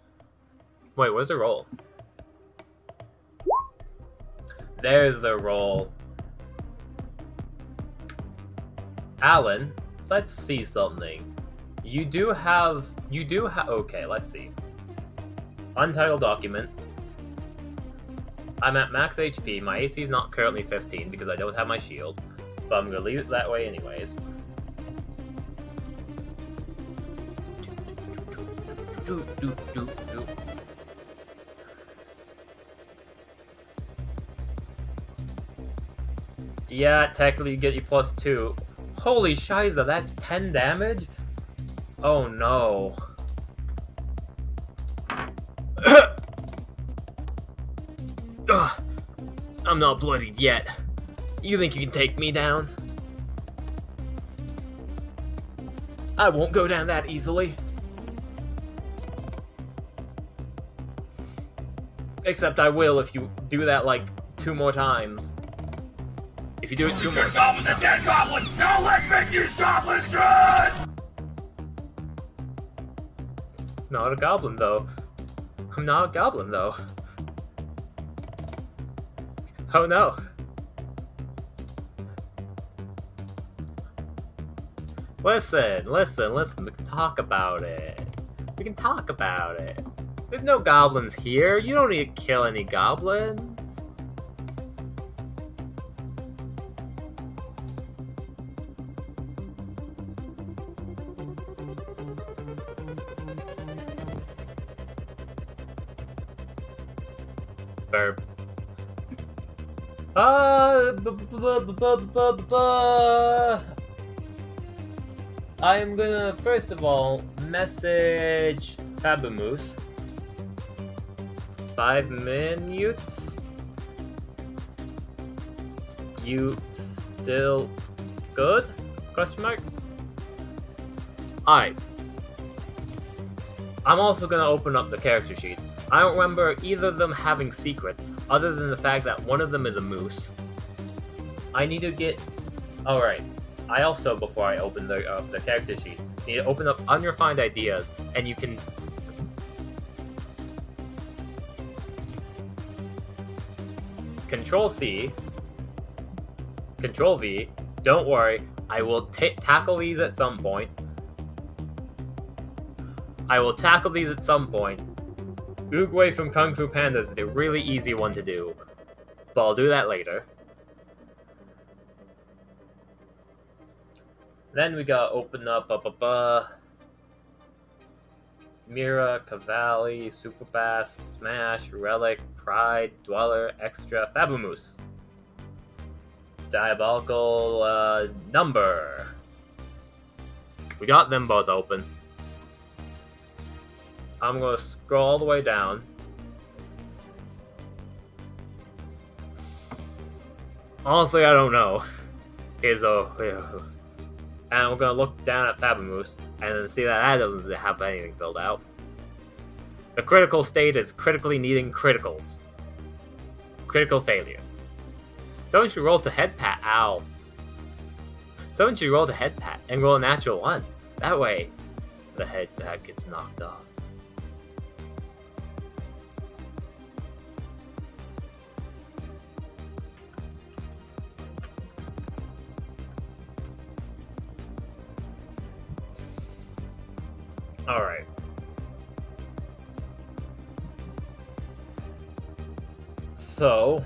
Wait, where's the roll? There's the roll. Alan, let's see something. You do have, okay, let's see. Untitled document. I'm at max HP. My AC is not currently 15 because I don't have my shield, but I'm gonna leave it that way anyways. Yeah, technically you get you +2. Holy shiza, that's 10 damage? Oh no. I'm not bloodied yet. You think you can take me down? I won't go down that easily. Except I will if you do that like 2 more times. If you do it 2 more times. Goblin, the dead goblin! Now let's make these goblins good! Not a goblin though. I'm not a goblin though. Oh no. Listen, we can talk about it. We can talk about it. There's no goblins here. You don't need to kill any goblins. Burp. I am gonna first of all message fabumoose. 5 minutes. You still good? Question mark. Alright. I'm also gonna open up the character sheets. I don't remember either of them having secrets, other than the fact that one of them is a moose. I need to get... Alright. I also, before I open the character sheet, need to open up unrefined ideas, and you can... Control-C, Control-V, don't worry, I will tackle these at some point. Oogway from Kung Fu Panda is the really easy one to do, but I'll do that later. Then we gotta open up Mira, Cavalli, Superbass, Smash, Relic, Pride, Dweller, Extra, fabumoose. Diabolical number. We got them both open. I'm gonna scroll all the way down. Honestly, I don't know. And we're gonna look down at fabumoose and then see that doesn't have anything filled out. The critical state is critically needing criticals. Critical failures. Someone should roll to head pat. Ow. Someone should roll to head pat and roll a natural 1. That way, the head pat gets knocked off. Alright. So,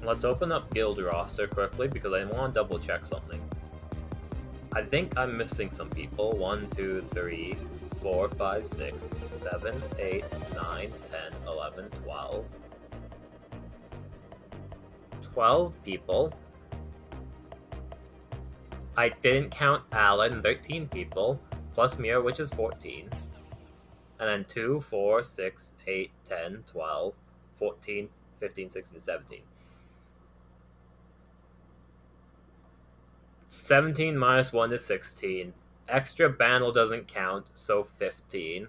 let's open up guild roster quickly because I want to double check something. I think I'm missing some people. 1, 2, 3, 4, 5, 6, 7, 8, 9, 10, 11, 12. 12 people. I didn't count Alan, 13 people, plus Mira, which is 14. And then 2, 4, 6, 8, 10, 12, 14, 15, 16, 17. 17 minus 1 is 16. Extra Banel doesn't count, so 15.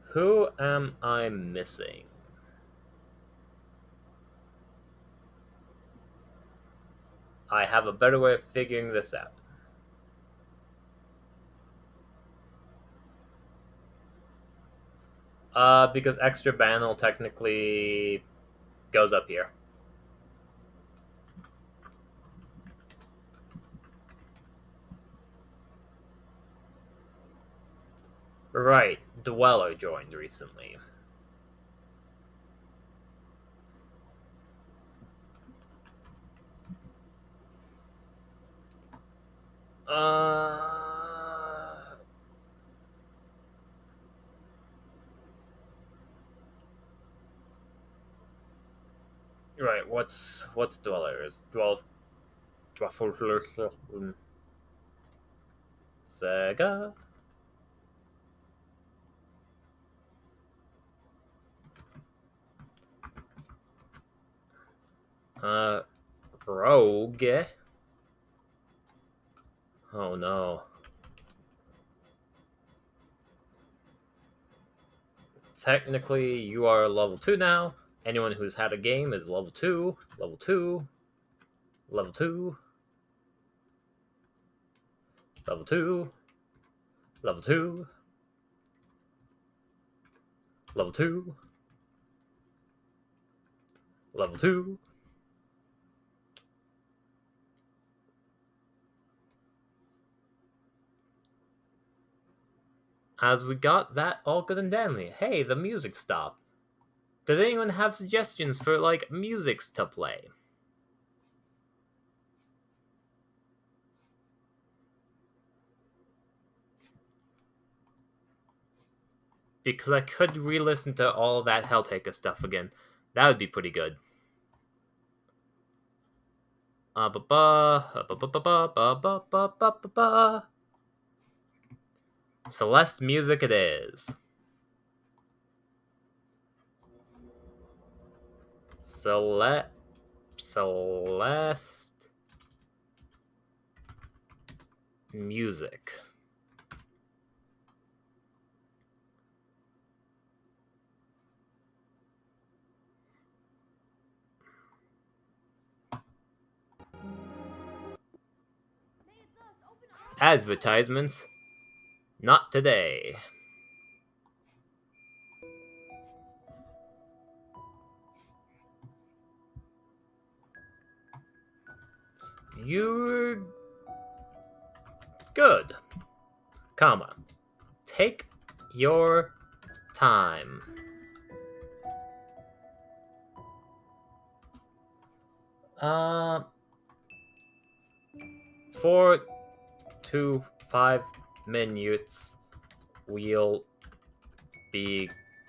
Who am I missing? I have a better way of figuring this out. Because extra Banel technically goes up here. Right, Dweller joined recently. Right, what's Dweller's? Sega? Rogue? Oh no. Technically, you are level 2 now. Anyone who's had a game is level 2, level 2, level 2, level 2, level 2, level 2, level 2. As we got that all good and dandy, hey, the music stopped. Does anyone have suggestions for, like, musics to play? because I could re-listen to all that Helltaker stuff again. That would be pretty good. Celeste music it is. Celeste music. Advertisements. Not today. You're good. Comma. Take your time. 4 to 5 minutes will be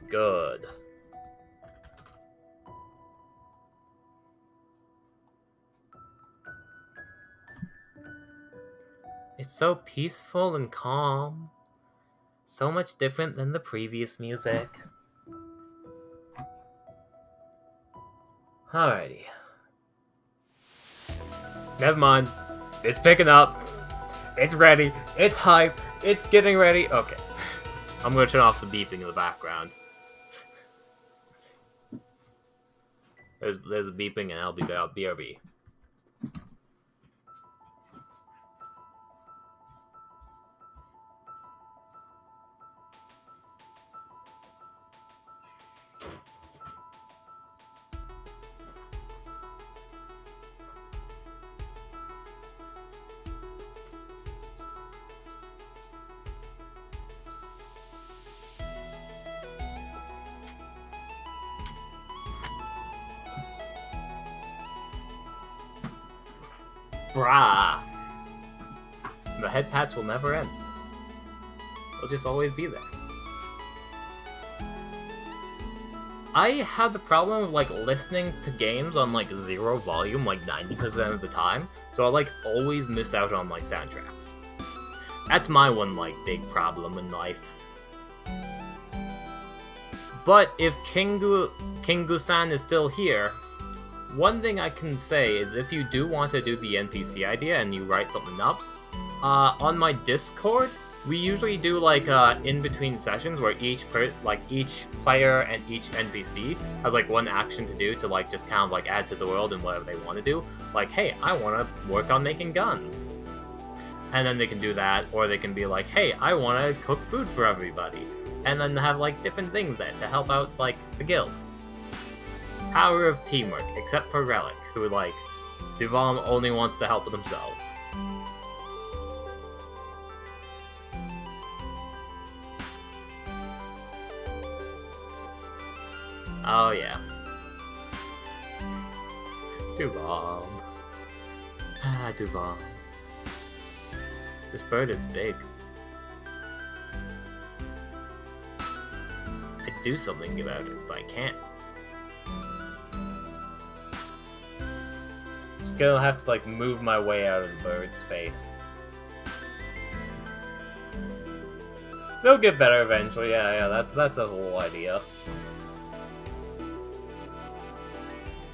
good. It's so peaceful and calm. So much different than the previous music. Alrighty. Never mind. It's picking up. It's ready. It's hype. It's getting ready. Okay. I'm gonna turn off the beeping in the background. There's a beeping and I'll be there. BRB. Brah. The head pats will never end. They'll just always be there. I have the problem of like listening to games on like 0 volume like 90% of the time, so I like always miss out on like soundtracks. That's my one like big problem in life. But if Kingu-san is still here, one thing I can say is if you do want to do the NPC idea and you write something up, on my Discord, we usually do like in-between sessions where each player and each NPC has like one action to do to like just kind of like add to the world and whatever they want to do. Like, hey, I want to work on making guns. And then they can do that, or they can be like, hey, I want to cook food for everybody. And then have like different things there to help out like the guild. Power of teamwork, except for Relic, who, like, Duval only wants to help themselves. Oh, yeah. Duval. Ah, Duval. This bird is big. I'd do something about it, but I can't. Just gonna have to like move my way out of the bird's face. They'll get better eventually. Yeah, that's the whole idea.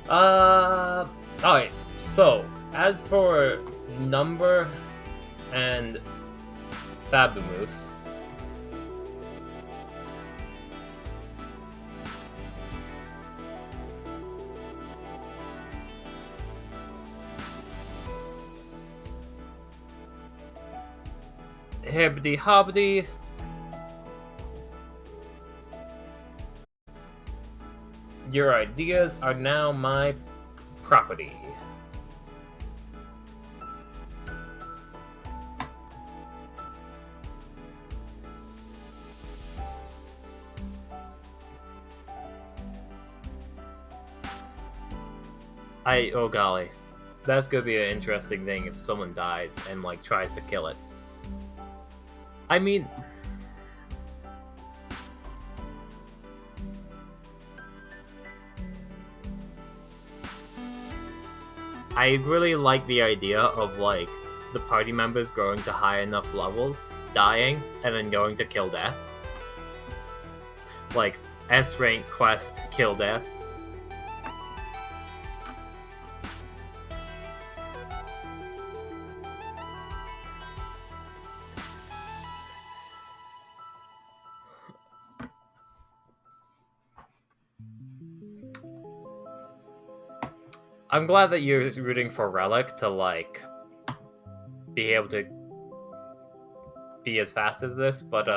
Alright, so as for Number and Fabumoose, hibbity hobbity. Your ideas are now my property. Oh golly. That's gonna be an interesting thing if someone dies and like tries to kill it. I mean, I really like the idea of, like, the party members growing to high enough levels, dying, and then going to kill death. Like, S-rank quest, kill death. I'm glad that you're rooting for Relic to, like, be able to be as fast as this, but,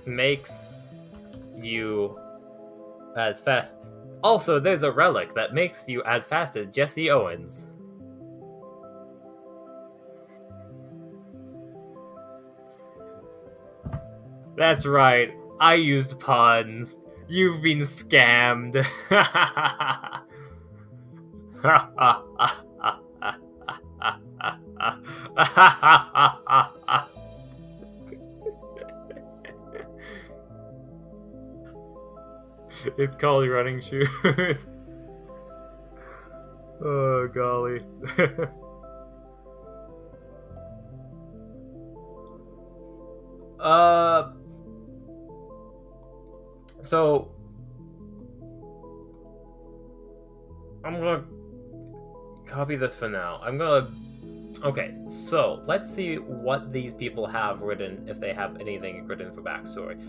makes you as fast. Also, there's a relic that makes you as fast as Jesse Owens. That's right, I used puns. You've been scammed. It's called running shoes. Oh, golly. So I'm gonna copy this for now. Okay, so let's see what these people have written, if they have anything written for backstory.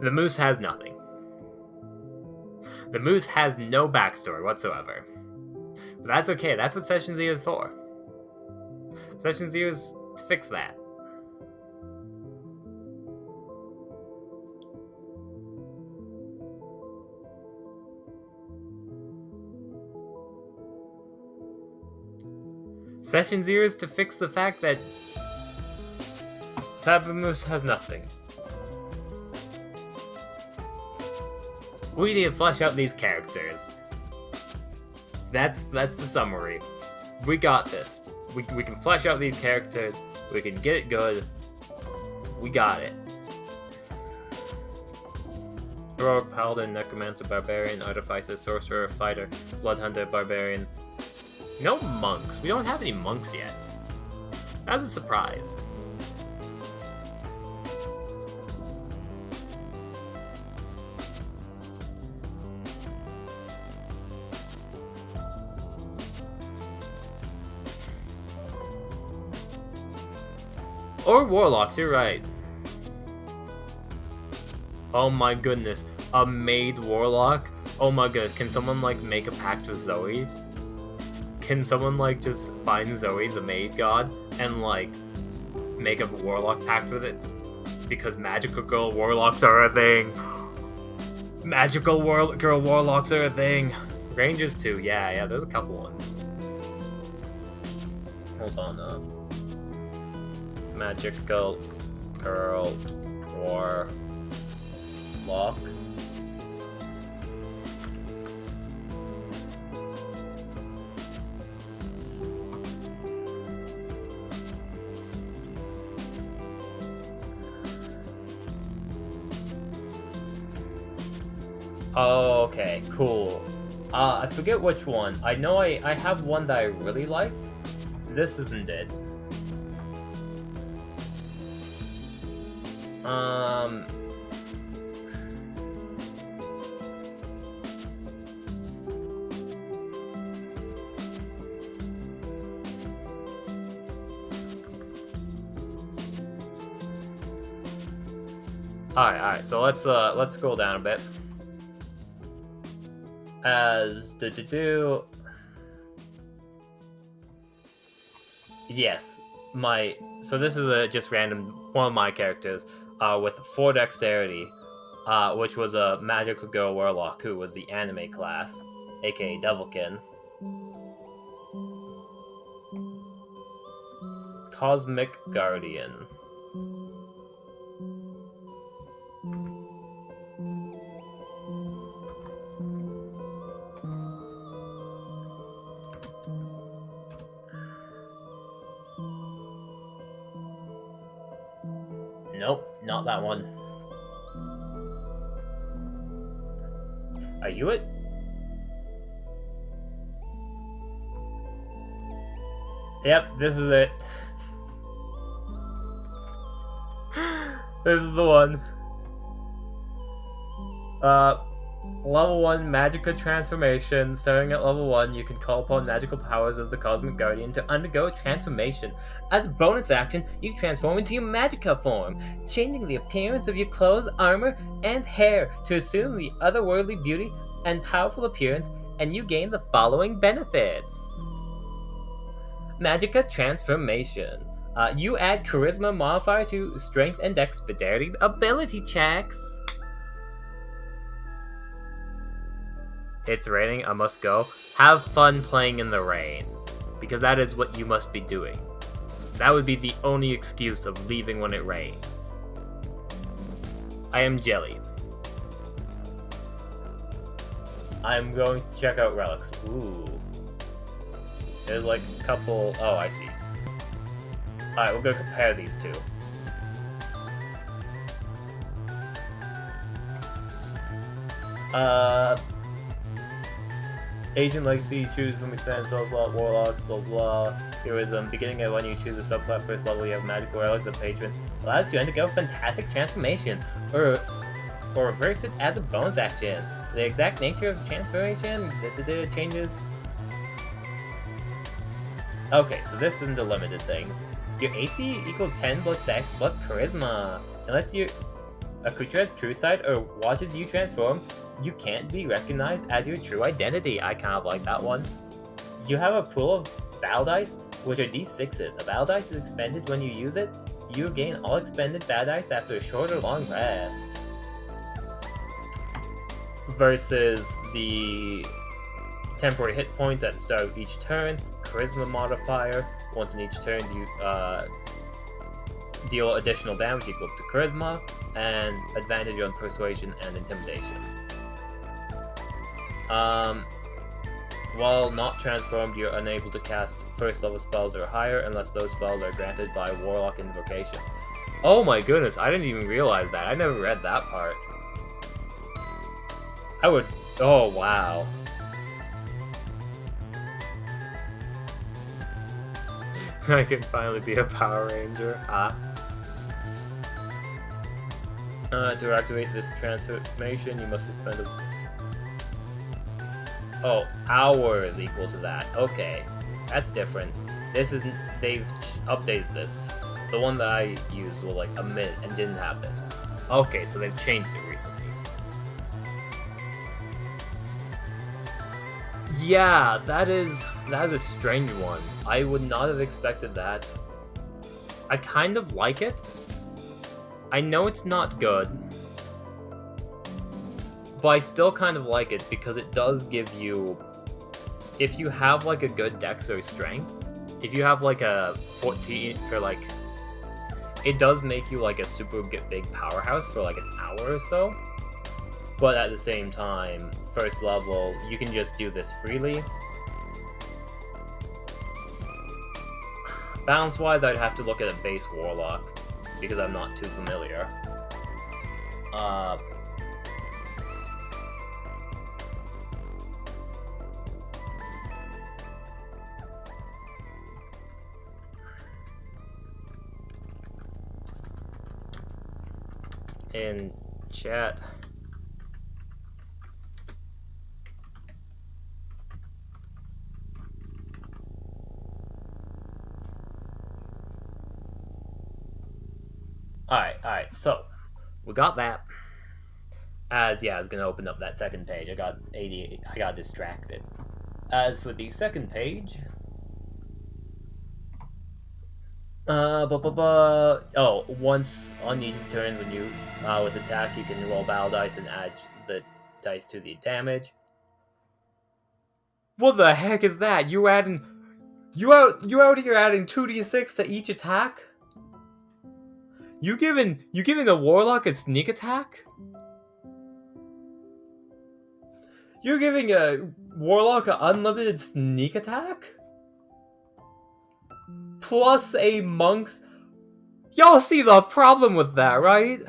The moose has nothing. The moose has no backstory whatsoever. But that's okay, that's what Session 0 is for. Session 0 is to fix that. Session 0 is to fix the fact that fabumoose has nothing. We need to flesh out these characters. That's the summary. We got this. We can flesh out these characters. We can get it good. We got it. Heroic Paladin, Necromancer, Barbarian, Artificer, Sorcerer, Fighter, Bloodhunter, Barbarian. No monks. We don't have any monks yet. That was a surprise. Or warlocks, you're right. Oh my goodness, a maid warlock? Oh my goodness, can someone like make a pact with Zoe? Can someone like just find Zoe, the maid god, and like make a warlock pact with it? Because magical girl warlocks are a thing. Magical girl warlocks are a thing. Rangers too, yeah, there's a couple ones. Hold on, magical girl warlock. Oh, okay, cool. I forget which one. I know I have one that I really liked. This isn't it. Alright, so let's scroll down a bit. Yes, so this is just random, one of my characters, with 4 dexterity, which was a magical girl warlock who was the anime class, aka Devilkin. Cosmic Guardian. Nope, not that one. Are you it? Yep, this is it. This is the one. Level 1 Magica Transformation. Starting at level 1, you can call upon magical powers of the Cosmic Guardian to undergo a transformation. As a bonus action, you transform into your Magica form, changing the appearance of your clothes, armor, and hair to assume the otherworldly beauty and powerful appearance, and you gain the following benefits. Magica Transformation. You add Charisma modifier to Strength and Dexterity ability checks. It's raining, I must go. Have fun playing in the rain, because that is what you must be doing. That would be the only excuse of leaving when it rains. I am Jelly. I'm going to check out relics. Ooh. There's like a couple... Oh, I see. Alright, we're going to compare these two. Agent Legacy, choose from expand spell slot, warlocks, blah blah. Heroism, beginning at when you choose a subclass first level, you have magical relic, the patron. Allows you to undergo fantastic transformation, or reverse it as a bonus action. The exact nature of the transformation changes. Okay, so this isn't a limited thing. Your AC equals 10 plus Dex plus Charisma. Unless your creature has true sight or watches you transform, you can't be recognized as your true identity. I kind of like that one. You have a pool of battle dice, which are d6s. A battle dice is expended when you use it. You gain all expended battle dice after a short or long rest. Versus the temporary hit points at the start of each turn. Charisma modifier. Once in each turn, you deal additional damage equal to Charisma, and advantage on Persuasion and Intimidation. While not transformed, you're unable to cast first level spells or higher unless those spells are granted by Warlock Invocation. Oh my goodness, I didn't even realize that. I never read that part. I would... Oh, wow. I can finally be a Power Ranger. To activate this transformation, you must spend hours equal to that. Okay, that's different. This isn't... They've updated this. The one that I used was like a minute and didn't have this. Okay, so they've changed it recently. Yeah, that is a strange one. I would not have expected that. I kind of like it. I know it's not good, but I still kind of like it because it does give you, if you have like a good dex or strength, if you have like a 14 or like, it does make you like a super big powerhouse for like an hour or so. But at the same time, first level, you can just do this freely. Balance-wise, I'd have to look at a base Warlock, because I'm not too familiar. In chat... Alright, so, we got that. I was gonna open up that second page. I got distracted. As for the second page... Oh, once on each turn when you with attack, you can roll battle dice and add the dice to the damage. What the heck is that? You out here adding 2d6 to each attack? You giving the warlock a sneak attack? You're giving a warlock an unlimited sneak attack? Plus a monk's... Y'all see the problem with that, right?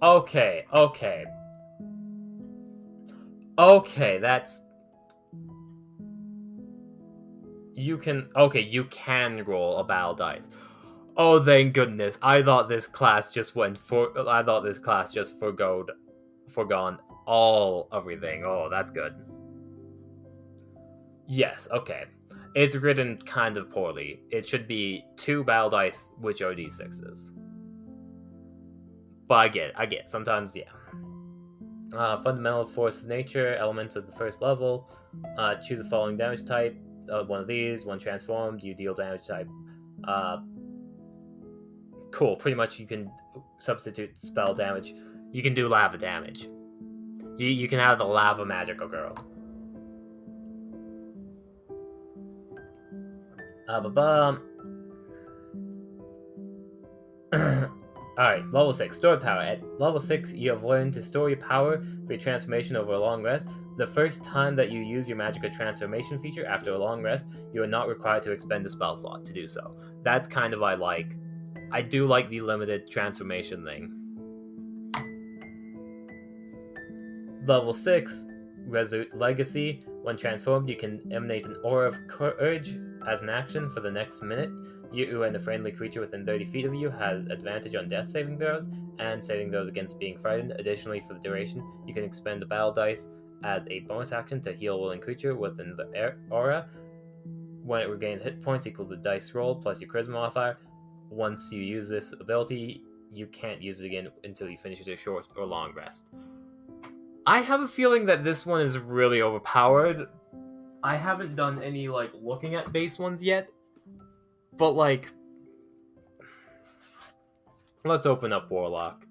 Okay, that's... You can roll a battle dice. Oh, thank goodness. I thought this class just forgone everything. Oh, that's good. Yes, okay. It's written kind of poorly. It should be 2 battle dice, which are d6s. But I get it. Sometimes, yeah. Fundamental force of nature, elements of the first level. Choose the following damage type. One of these, one transformed, you deal damage type. Cool, pretty much you can substitute spell damage. You can do lava damage. You can have the lava magical girl. Alright, level 6, stored power. At level 6, you have learned to store your power for your transformation over a long rest. The first time that you use your magical transformation feature after a long rest, you are not required to expend a spell slot to do so. That's kind of what I like. I do like the limited transformation thing. Level 6, Resolute Legacy. When transformed, you can emanate an aura of courage as an action for the next minute. You and a friendly creature within 30 feet of you has advantage on death saving throws and saving throws against being frightened. Additionally, for the duration, you can expend a battle dice as a bonus action to heal a willing creature within the aura. When it regains hit points equal to the dice roll plus your charisma modifier. Once you use this ability, you can't use it again until you finish a short or long rest. I have a feeling that this one is really overpowered. I haven't done any, looking at base ones yet. But, let's open up Warlock.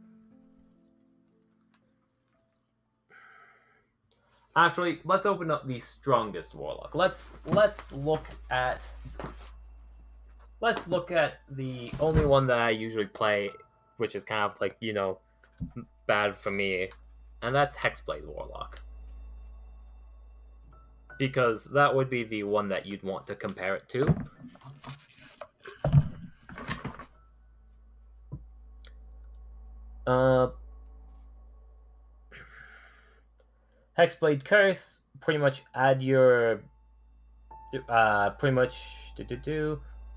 Actually, let's open up the strongest Warlock. Let's look at the only one that I usually play, which is kind of bad for me, and that's Hex Blade Warlock. Because that would be the one that you'd want to compare it to. Hexblade Curse, pretty much add your...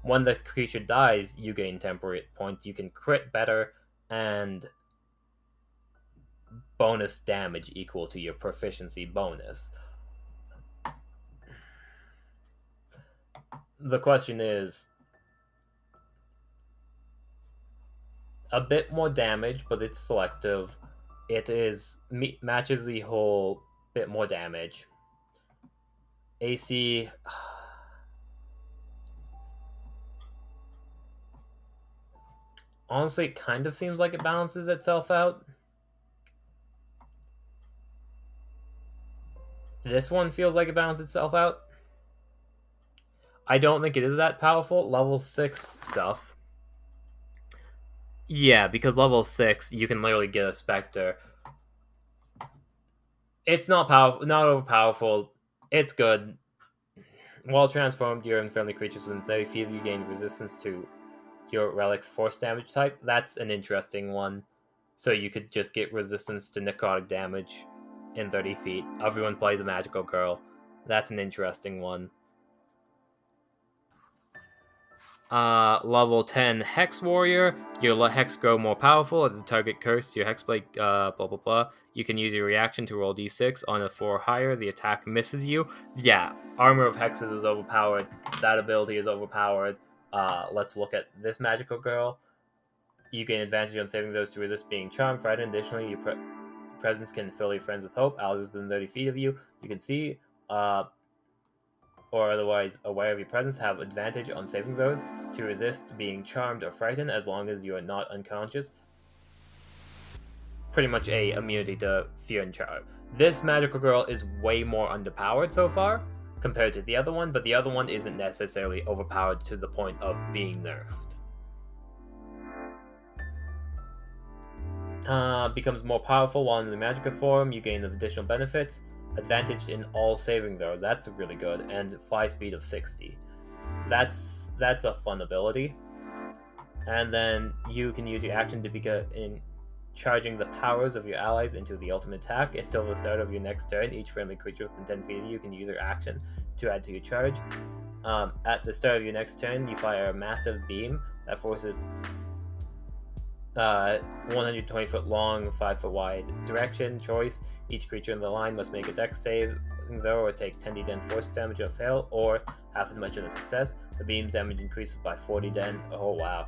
when the creature dies, you gain temporary points. You can crit better, and bonus damage equal to your proficiency bonus. The question is... a bit more damage, but it's selective. It matches the whole bit more damage. AC... honestly, it kind of seems like it balances itself out. This one feels like it balances itself out. I don't think it is that powerful. Level 6 stuff. Yeah, because level 6, you can literally get a Spectre. It's not overpowerful. It's good. While transformed, your unfriendly creatures within 30 feet of you gain resistance to your relic's force damage type. That's an interesting one. So you could just get resistance to necrotic damage in 30 feet. Everyone plays a magical girl. That's an interesting one. Level 10 Hex Warrior. Your Hex grow more powerful as the target cursed your Hexblade, blah blah blah. You can use your reaction to roll d6. On a 4 or higher, the attack misses you. Yeah, Armor of Hexes is overpowered. That ability is overpowered. Let's look at this magical girl. You gain advantage on saving those to resist being charmed. Frightened. Additionally, your presence can fill your friends with hope. Allies within 30 feet of you. You can see, or otherwise aware of your presence have advantage on saving throws to resist being charmed or frightened as long as you are not unconscious. Pretty much a immunity to fear and charm. This magical girl is way more underpowered so far compared to the other one, but the other one isn't necessarily overpowered to the point of being nerfed. Becomes more powerful while in the magical form. You gain additional benefits. Advantage in all saving throws. That's really good. And fly speed of 60. That's a fun ability. And then you can use your action to begin in charging the powers of your allies into the ultimate attack until the start of your next turn. Each friendly creature within 10 feet of you can use your action to add to your charge. At the start of your next turn, you fire a massive beam that forces 120 foot long, 5 foot wide direction choice. Each creature in the line must make a dex save throw or take 10d10 force damage on a fail, or half as much on a success. The beam's damage increases by 40d10. Oh wow.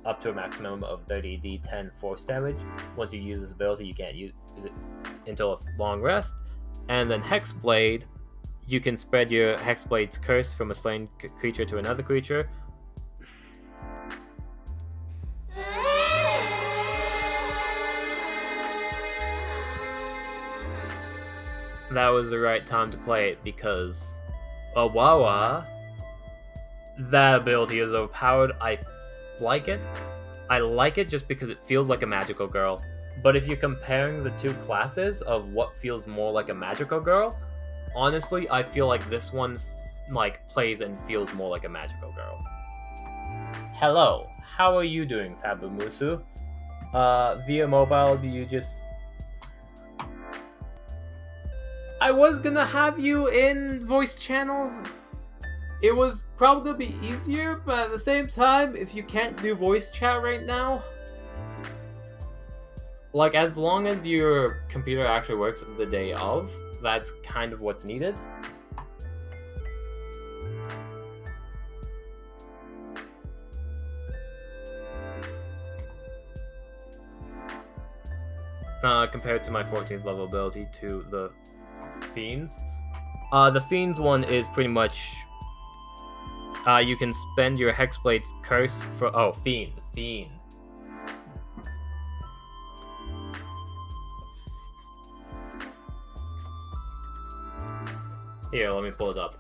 Up to a maximum of 30d10 force damage. Once you use this ability, you can't use it until a long rest. And then Hex Blade, you can spread your Hex Blade's curse from a slain creature to another creature. That was the right time to play it because Awawa, that ability is overpowered. I like it. I like it just because it feels like a magical girl. But if you're comparing the two classes of what feels more like a magical girl, honestly, I feel like this one plays and feels more like a magical girl. Hello, how are you doing, fabumoose? Via mobile, do you just... I was gonna have you in voice channel. It was probably gonna be easier, but at the same time, if you can't do voice chat right now, like, as long as your computer actually works the day of, that's kind of what's needed. Compared to my 14th level ability to the Fiends. The Fiends one is pretty much... you can spend your Hexblade's curse for... Oh, Fiend. Here, let me pull it up.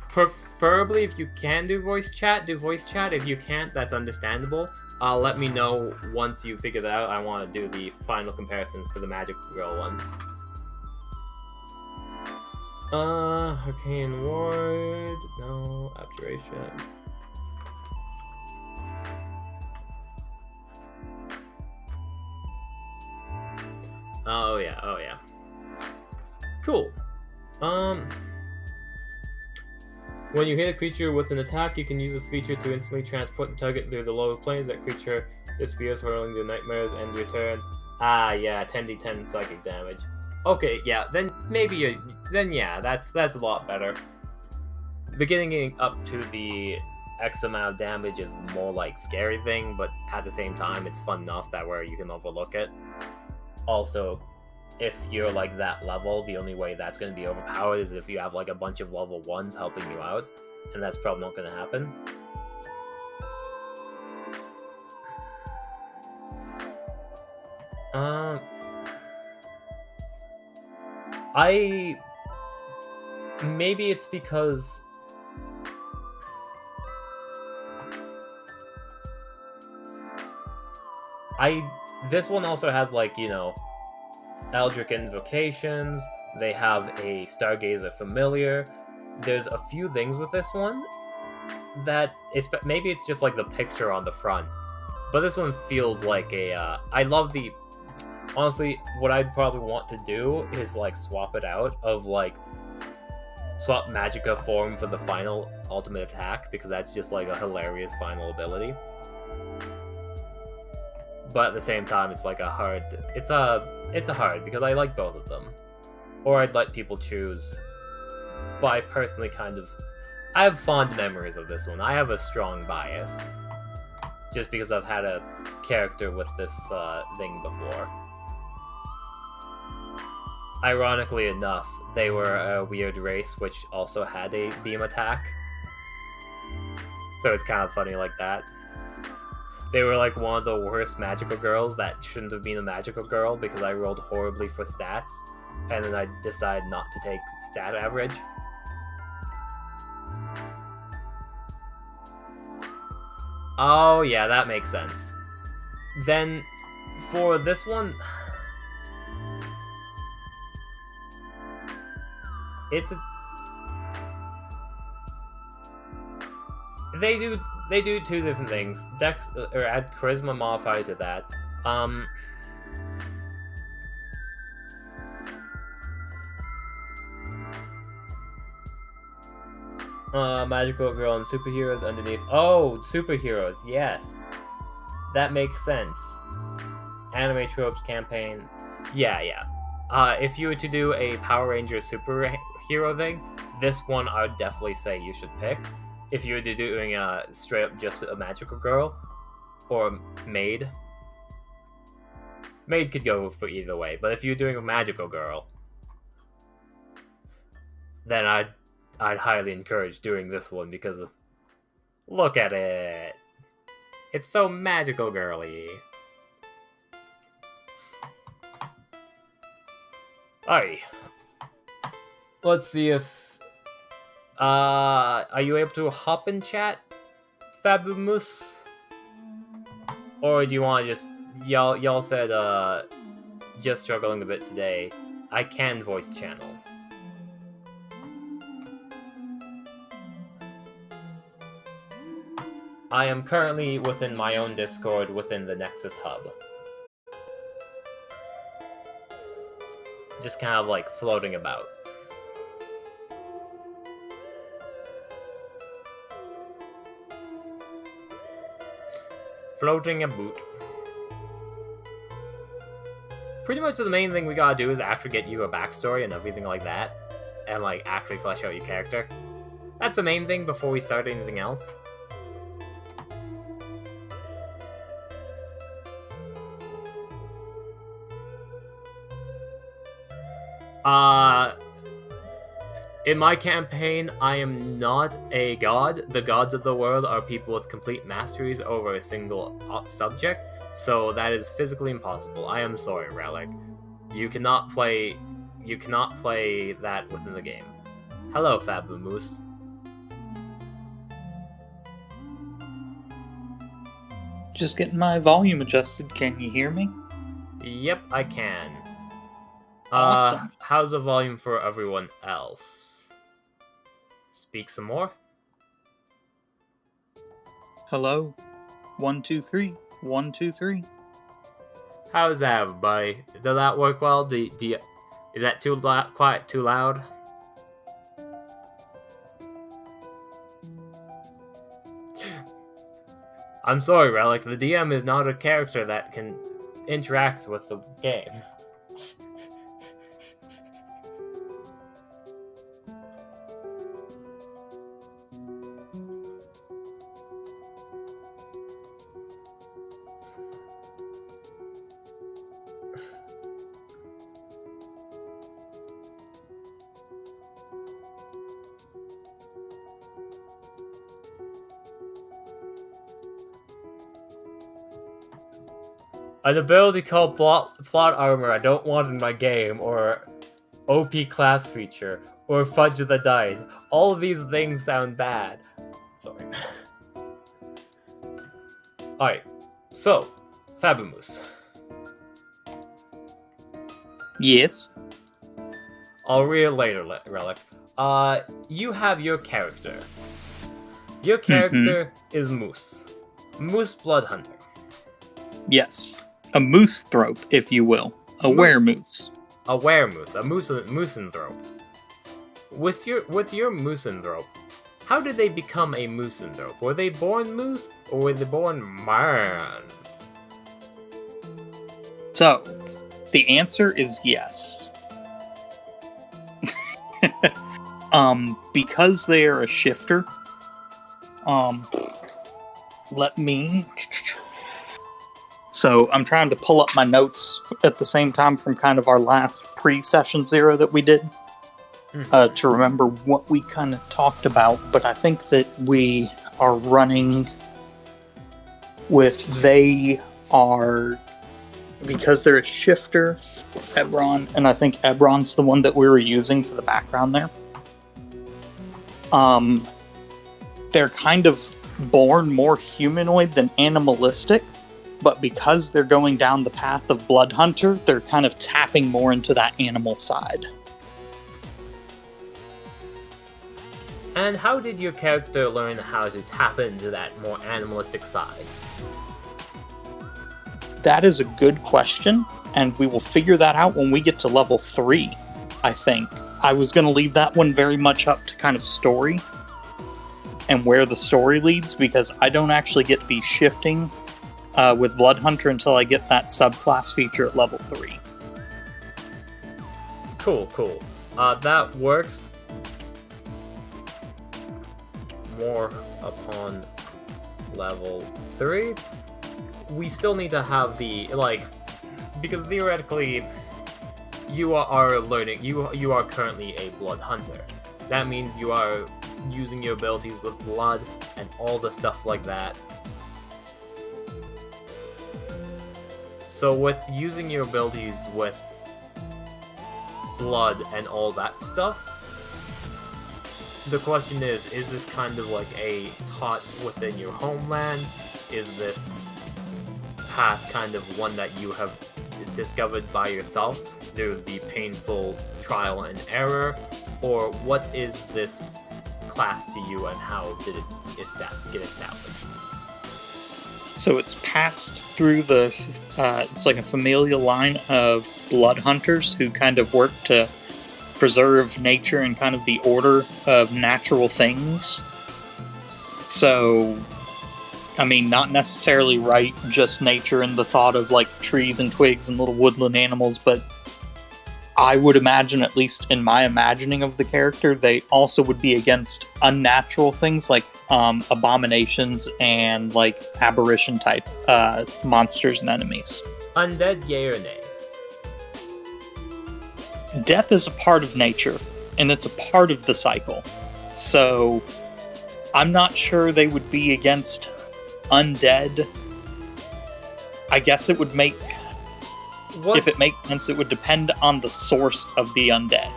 Preferably, if you can do voice chat, do voice chat. If you can't, that's understandable. Let me know once you figure that out. I want to do the final comparisons for the Magic Girl ones. Arcane Ward, no, Abjuration. Oh yeah. Cool. When you hit a creature with an attack, you can use this feature to instantly transport the target through the lower planes. That creature disappears, hurling their nightmares, and return. Yeah, 10d10 psychic damage. Okay, yeah, then maybe that's a lot better. The getting up to the X amount of damage is more like scary thing, but at the same time, it's fun enough that where you can overlook it. Also, if you're like that level, the only way that's going to be overpowered is if you have like a bunch of level 1s helping you out, and that's probably not going to happen. Maybe it's because this one also has, like, you know, Eldritch Invocations, they have a Stargazer Familiar. There's a few things with this one that maybe it's just like the picture on the front, but this one feels like a I love the... Honestly, what I'd probably want to do is like swap it out of like swap Magicka form for the final ultimate attack, because that's just like a hilarious final ability. But at the same time, it's like a hard... It's a hard, because I like both of them. Or I'd let people choose. But I personally I have fond memories of this one. I have a strong bias. Just because I've had a character with this thing before. ironically enough, they were a weird race which also had a beam attack. So it's kind of funny like that. They were like one of the worst magical girls that shouldn't have been a magical girl because I rolled horribly for stats, and then I decided not to take stat average. Oh yeah, that makes sense. Then, for this one, it's a... They do two different things. Dex, or add charisma modifier to that. Magical girl and superheroes underneath. Oh, superheroes, yes. That makes sense. Anime tropes campaign. Yeah. If you were to do a Power Rangers superhero thing, this one I would definitely say you should pick. If you were to doing straight up just a magical girl, or maid. Maid could go for either way, but if you're doing a magical girl, then I'd highly encourage doing this one because of... Look at it! It's so magical girly. Alright. Let's see if... are you able to hop in chat, fabumoose? Or do you want to just... Y'all said, just struggling a bit today. I can voice channel. I am currently within my own Discord within the Nexus Hub. Just kind of like floating about. Floating about. Pretty much the main thing we gotta do is actually get you a backstory and everything like that. And like actually flesh out your character. That's the main thing before we start anything else. In my campaign, I am not a god. The gods of the world are people with complete masteries over a single subject, so that is physically impossible. I am sorry, Relic. You cannot play that within the game. Hello, fabumoose. Just getting my volume adjusted. Can you hear me? Yep, I can. Awesome. How's the volume for everyone else? Speak some more. Hello. 1, 2, 3. 1, 2, 3. How's that, everybody? Does that work well? Is that too quiet? Too loud? I'm sorry, Relic. The DM is not a character that can interact with the game. An ability called plot armor I don't want in my game, or OP class feature, or fudge the dice. All of these things sound bad. Sorry. Alright, so, fabumoose. Yes. I'll read it later, Relic. You have your character. Your character is Moose. Moose Blood Hunter. Yes. A moose thrope, if you will. A weremoose. A weremoose. A moosenthrope. With your moosenthrope, how did they become a moosenthrope? Were they born moose, or were they born man? So, the answer is yes. Because they are a shifter, let me... So, I'm trying to pull up my notes at the same time from kind of our last pre-session 0 that we did to remember what we kind of talked about, but I think that we are running with because they're a shifter, Ebron, and I think Ebron's the one that we were using for the background there. They're kind of born more humanoid than animalistic, but because they're going down the path of Blood Hunter, they're kind of tapping more into that animal side. And how did your character learn how to tap into that more animalistic side? That is a good question, and we will figure that out when we get to level 3, I think. I was going to leave that one very much up to kind of story and where the story leads, because I don't actually get to be shifting with Blood Hunter until I get that subclass feature at level 3. Cool. That works more upon level 3. We still need to have the, because theoretically, you are learning, you are currently a Blood Hunter. That means you are using your abilities with blood and all the stuff like that. So with using your abilities with blood and all that stuff, the question is this kind of like a taught within your homeland? Is this path kind of one that you have discovered by yourself through the painful trial and error? Or what is this class to you, and how did it get established? So it's passed through it's like a familial line of blood hunters who kind of work to preserve nature and kind of the order of natural things. So, I mean, not necessarily right just nature in the thought of like trees and twigs and little woodland animals, but I would imagine, at least in my imagining of the character, they also would be against unnatural things like abominations and like aberration type monsters and enemies. Undead, yay or nay? Death is a part of nature, and it's a part of the cycle. So I'm not sure they would be against undead. I guess it would make... If it makes sense, it would depend on the source of the undead.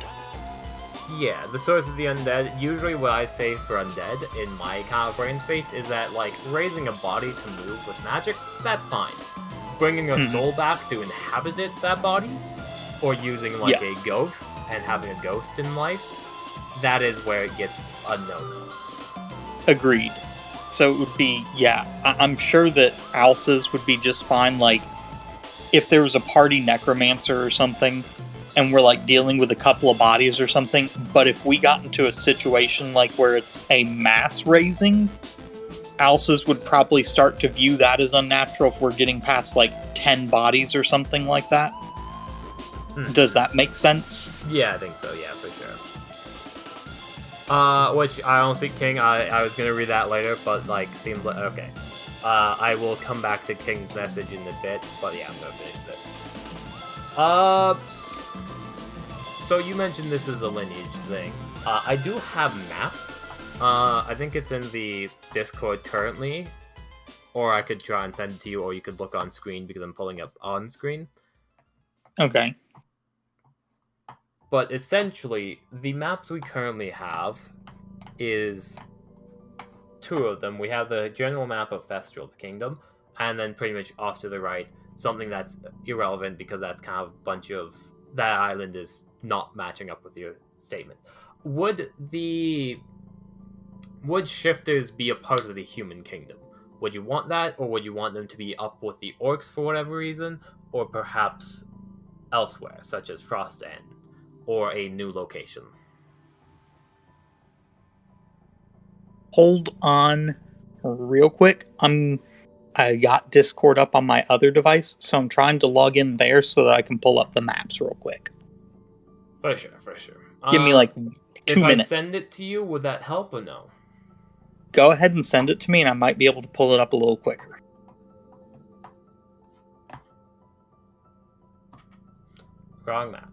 Yeah, the source of the undead. Usually what I say for undead in my kind of brain space is that, like, raising a body to move with magic, that's fine. Bringing a soul back to inhabit that body, or using, like, a ghost and having a ghost in life, that is where it gets a no-no. Agreed. So it would be, I'm sure that Alsa's would be just fine, like, if there was a party necromancer or something, and we're like dealing with a couple of bodies or something, but if we got into a situation like where it's a mass raising, Alsa's would probably start to view that as unnatural if we're getting past like 10 bodies or something like that. Does that make sense? Yeah, I think so, yeah, for sure. Which I honestly, King, I was gonna read that later, but like, seems like, okay. I will come back to King's message in a bit, but yeah, I'm gonna finish this. So you mentioned this is a lineage thing. I do have maps. I think it's in the Discord currently, or I could try and send it to you, or you could look on screen because I'm pulling up on screen. Okay. But essentially, the maps we currently have is... 2 of them. We have the general map of Festral, the kingdom, and then pretty much off to the right, something that's irrelevant because that's kind of a bunch of... That island is not matching up with your statement. Would shifters be a part of the human kingdom? Would you want that, or would you want them to be up with the orcs for whatever reason, or perhaps elsewhere, such as Frost End, or a new location? Hold on real quick. I got Discord up on my other device, so I'm trying to log in there so that I can pull up the maps real quick. For sure. Give me like 2 minutes. If I send it to you, would that help or no? Go ahead and send it to me, and I might be able to pull it up a little quicker. Wrong map.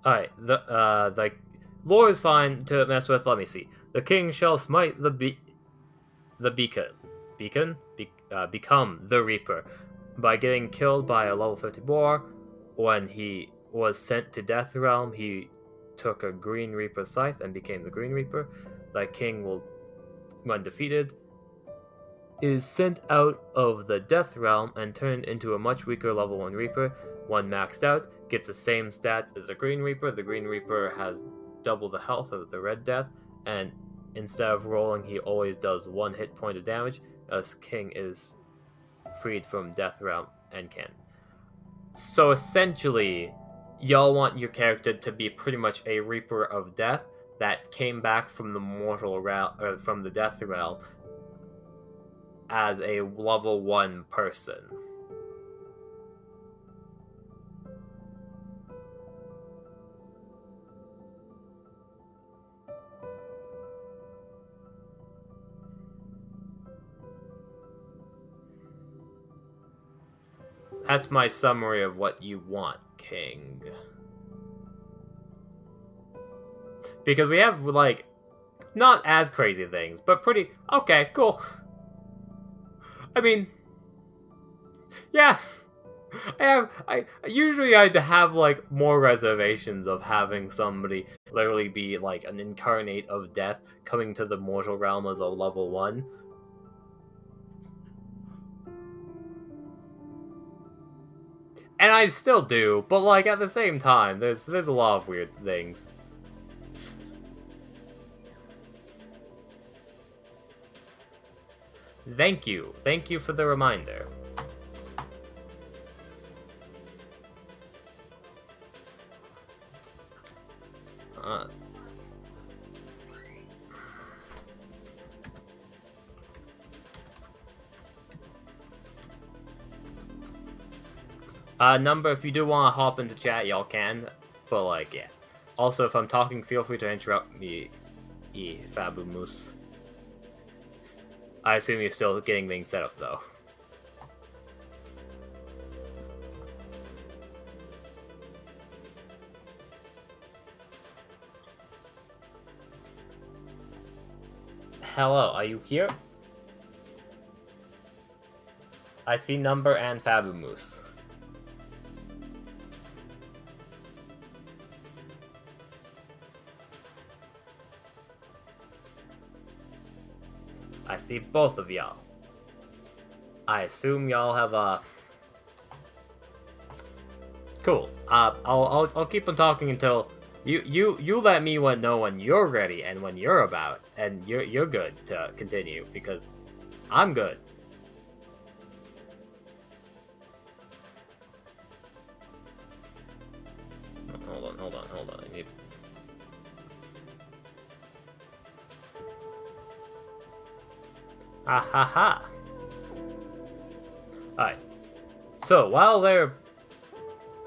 Alright, the lore is fine to mess with. Let me see. The king shall smite the become the Reaper by getting killed by a level 50 boar. When he was sent to Death Realm, he took a Green Reaper scythe and became the Green Reaper. The king will, when defeated, is sent out of the Death Realm and turned into a much weaker level 1 Reaper. When maxed out, gets the same stats as the Green Reaper. The Green Reaper has double the health of the Red Death, and instead of rolling, he always does 1 hit point of damage, as King is freed from Death Realm and can. So essentially, y'all want your character to be pretty much a Reaper of Death that came back from the mortal realm, or from the Death Realm, as a level 1 person. That's my summary of what you want, King. Because we have, like, not as crazy things, but pretty... Okay, cool. I mean... Yeah. I usually I'd have, like, more reservations of having somebody literally be, like, an incarnate of death coming to the mortal realm as a level 1. And I still do, but, like, at the same time, there's a lot of weird things. Thank you. Thank you for the reminder. Number, if you do want to hop into chat, y'all can. But, like, yeah. Also, if I'm talking, feel free to interrupt me, fabumoose. I assume you're still getting things set up, though. Hello, are you here? I see Number and fabumoose. I see both of y'all. I assume y'all have Cool. I'll keep on talking until you let me know when you're ready and when you're about, and you're good to continue, because I'm good. Hold on. I need... Ha ha ha. Alright. So, while they're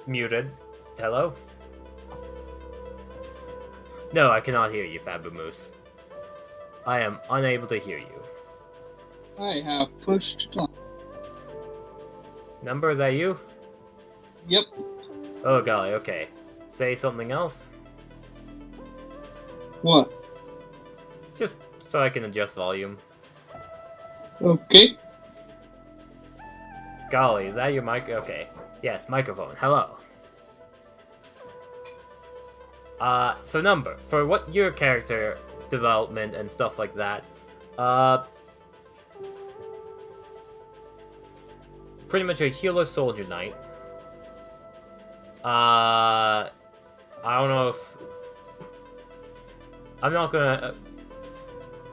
muted... Hello? No, I cannot hear you, fabumoose. I am unable to hear you. I have pushed play. Number, is that you? Yep. Oh golly, okay. Say something else? What? Just so I can adjust volume. Okay. Golly, is that your mic? Okay. Yes, microphone. Hello. So Number, for what your character development and stuff like that, pretty much a healer soldier knight. I don't know if... I'm not gonna...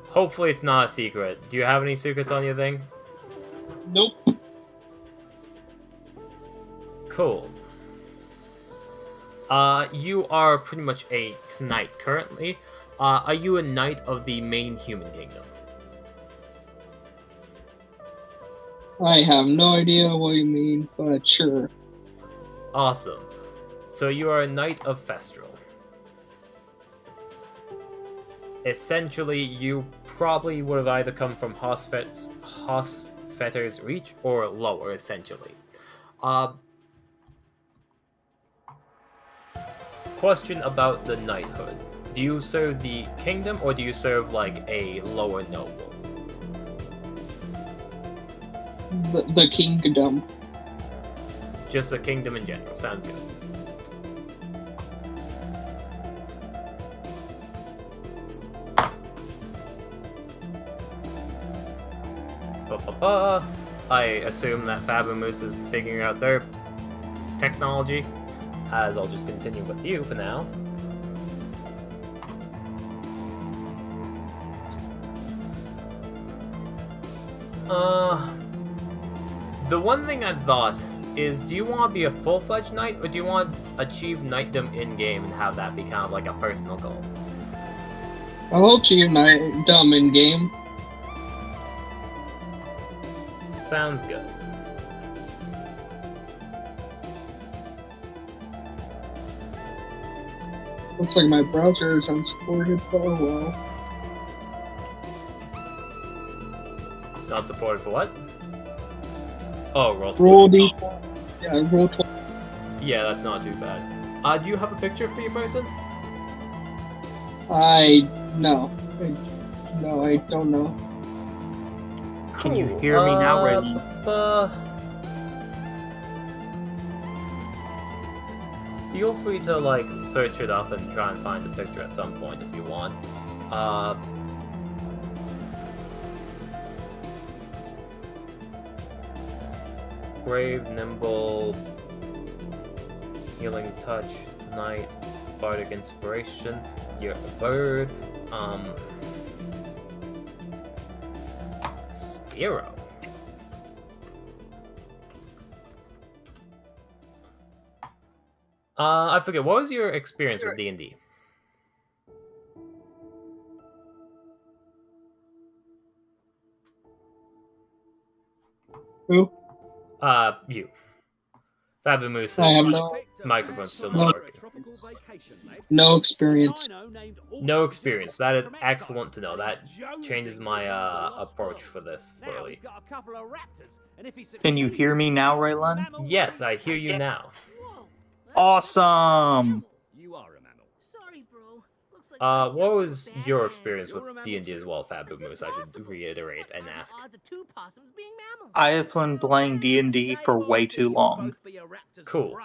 Hopefully it's not a secret. Do you have any secrets on your thing? Nope. Cool. You are pretty much a knight currently. Are you a knight of the main human kingdom? I have no idea what you mean, but sure. Awesome. So you are a knight of Festral. Essentially, you probably would have either come from Hosfetter's Reach or lower, essentially. Question about the knighthood. Do you serve the kingdom, or do you serve, like, a lower noble? The kingdom. Just the kingdom in general. Sounds good. I assume that fabumoose is figuring out their technology, as I'll just continue with you for now. The one thing I thought is, do you want to be a full-fledged knight, or do you want to achieve knightdom in-game and have that be kind of like a personal goal? I'll achieve knightdom in game. Sounds good. Looks like my browser is unsupported, but oh well. Not supported for what? Oh, roll 20. Roll d4. Yeah, roll 20. Yeah, that's not too bad. Do you have a picture for your person? No, I don't know. Can you hear me now, Reggie? Feel free to, like, search it up and try and find the picture at some point if you want. Brave, nimble, healing touch, knight, bardic inspiration, you're a bird, Spiro. I forget, what was your experience with D&D? Who? You. Fabumoose. I have no Microphone's still not working. experience. No experience. That is excellent to know. That changes my approach for this fully. Can you hear me now, Raylan? Yes, I hear you now. Awesome! You are a mammal. Sorry, bro. What was your experience with D&D as well, Fabumoose? I should reiterate and ask. I have been playing D&D for way too long. Cool.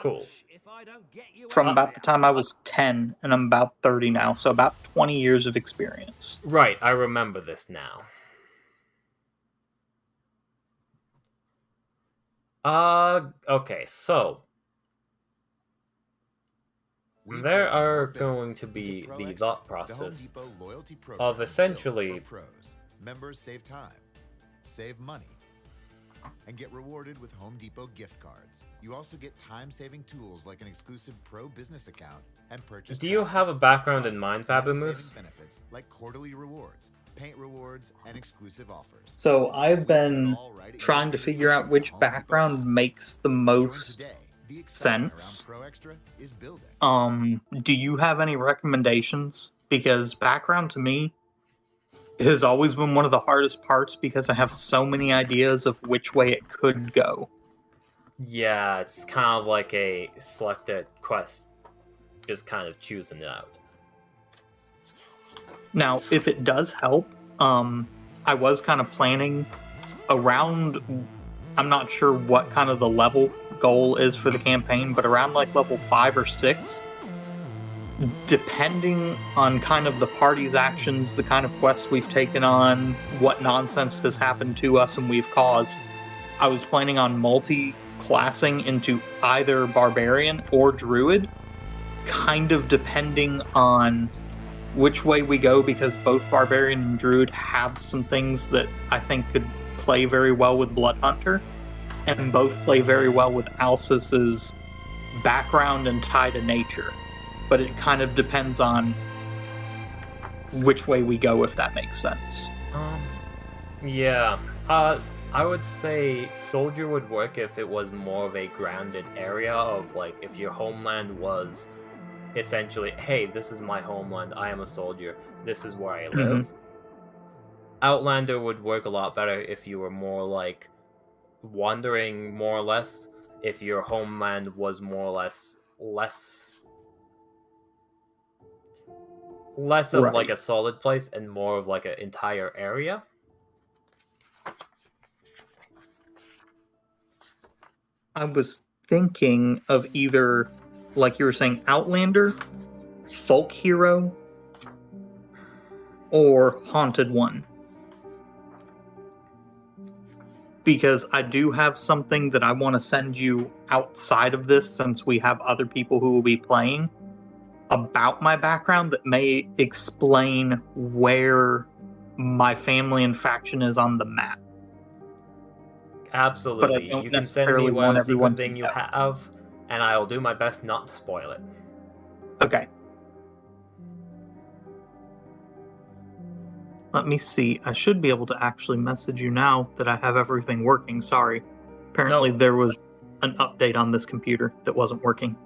From about the time I was 10, and I'm about 30 now, so about 20 years of experience. Right, I remember this now. Okay, so there are going to be the thought process of essentially members save time, save money, and get rewarded with Home Depot gift cards. You also get time-saving tools like an exclusive pro business account and purchase. Do you have a background in mind, Fabumoose? Benefits like quarterly rewards, paint rewards, and exclusive offers. So I've been trying to figure out which background makes the most sense. Do you have any recommendations? Because background to me has always been one of the hardest parts because I have so many ideas of which way it could go. Yeah, it's kind of like a selected quest, just kind of choosing it out. Now, if it does help, I was kind of planning around, I'm not sure what kind of the level goal is for the campaign, but around like level 5 or 6, depending on kind of the party's actions, the kind of quests we've taken on, what nonsense has happened to us and we've caused, I was planning on multi-classing into either Barbarian or Druid, kind of depending on which way we go, because both Barbarian and Druid have some things that I think could play very well with Bloodhunter, and both play very well with Alcis's background and tie to nature, but it kind of depends on which way we go, if that makes sense. Yeah. I would say soldier would work if it was more of a grounded area of, like, if your homeland was essentially, hey, this is my homeland, I am a soldier, this is where I live. Outlander would work a lot better if you were more like wandering, more or less, if your homeland was more or less less of Right. like a solid place and more of like an entire area. I was thinking of either, like you were saying, Outlander, Folk Hero, or Haunted One. Because I do have something that I want to send you outside of this, since we have other people who will be playing, about my background that may explain where my family and faction is on the map. Absolutely. But I don't You can send me necessarily want whatever everyone secret to thing you know. have, and I'll do my best not to spoil it. Okay. Let me see. I should be able to actually message you now that I have everything working. Sorry. Apparently there was an update on this computer that wasn't working.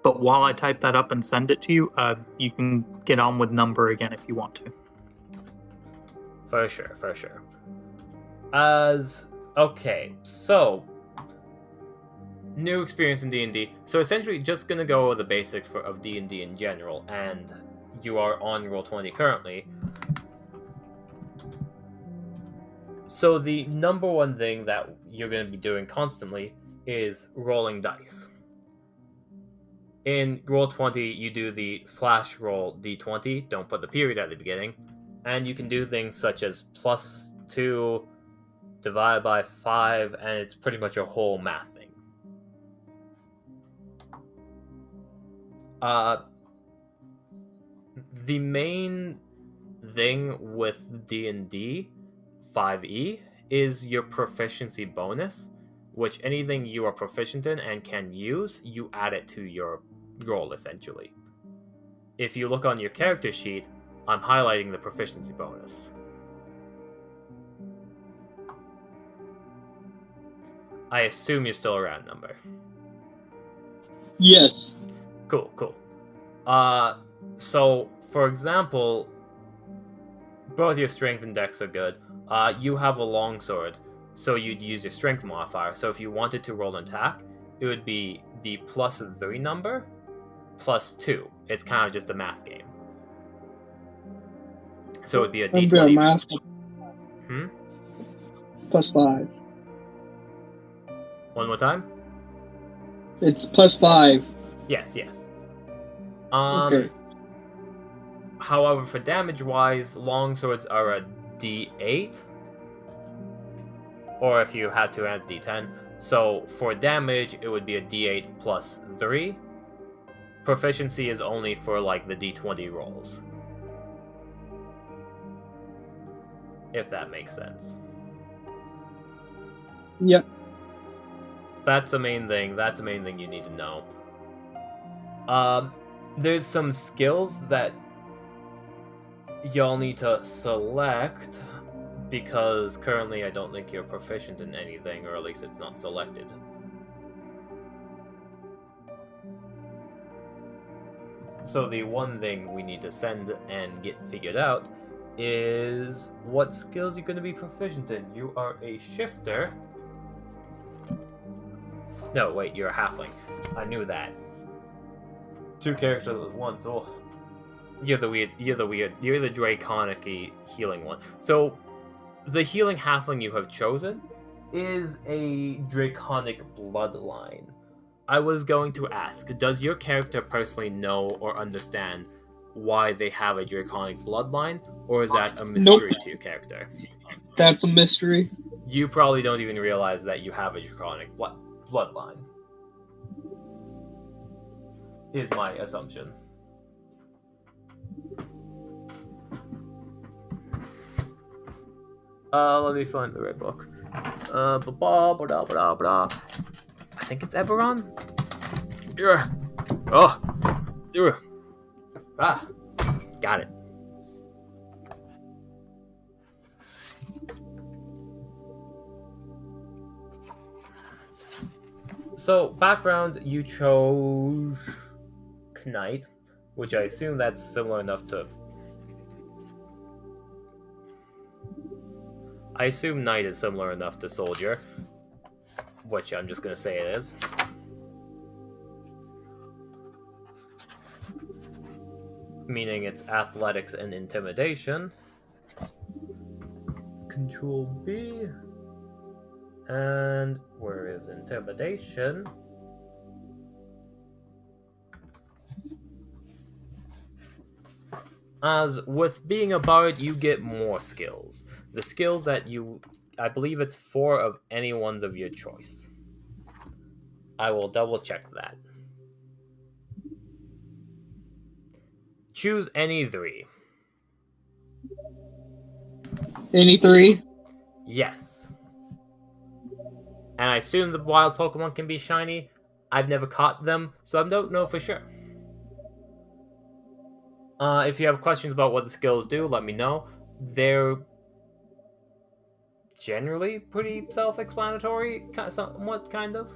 But while I type that up and send it to you, you can get on with number again if you want to. For sure, for sure. Okay, so new experience in D&D. So essentially just going to go over the basics of D&D in general, and you are on Roll20 currently. So the number one thing that you're going to be doing constantly is rolling dice. In Roll20, you do the /roll d20, don't put the period at the beginning, and you can do things such as +2, divided by 5, and it's pretty much a whole math thing. The main thing with D&D 5e is your proficiency bonus, which anything you are proficient in and can use, you add it to your roll, essentially. If you look on your character sheet, I'm highlighting the proficiency bonus. I assume you're still around, number. Yes. Cool. So, for example, both your strength and dex are good. You have a longsword, so you'd use your strength modifier. So if you wanted to roll an attack, it would be the +3 number, +2. It's kind of just a math game. So it'd be a That'd be a d20. master. +5. One more time? It's +5. Yes. Okay. However, for damage-wise, longswords are a d8. Or if you have to, it's d10. So for damage, it would be a d8 +3. Proficiency is only for, like, the d20 rolls. If that makes sense. Yep. That's the main thing. That's the main thing you need to know. There's some skills that y'all need to select, because currently I don't think you're proficient in anything, or at least it's not selected. So the one thing we need to send and get figured out is what skills you're going to be proficient in. You are a shifter. No, wait, you're a halfling. I knew that. Two characters at once. Oh, you're the draconic healing one. So the healing halfling you have chosen is a draconic bloodline. I was going to ask, does your character personally know or understand why they have a draconic bloodline, or is that a mystery to your character? That's a mystery. You probably don't even realize that you have a draconic bloodline, is my assumption. Let me find the right book. I think it's Eberron. Yeah. Oh. Yeah. Ah. Got it. So, background, you chose Knight, which I assume that's similar enough to... I assume Knight is similar enough to Soldier, which I'm just going to say it is. Meaning it's Athletics and Intimidation. Control B. And where is Intimidation? As with being a bard, you get more skills. The skills that you... I believe it's 4 of any ones of your choice. I will double check that. Choose any 3. Any 3? Yes. And I assume the wild Pokemon can be shiny. I've never caught them, so I don't know for sure. If you have questions about what the skills do, let me know. They're generally pretty self-explanatory, somewhat, kind of.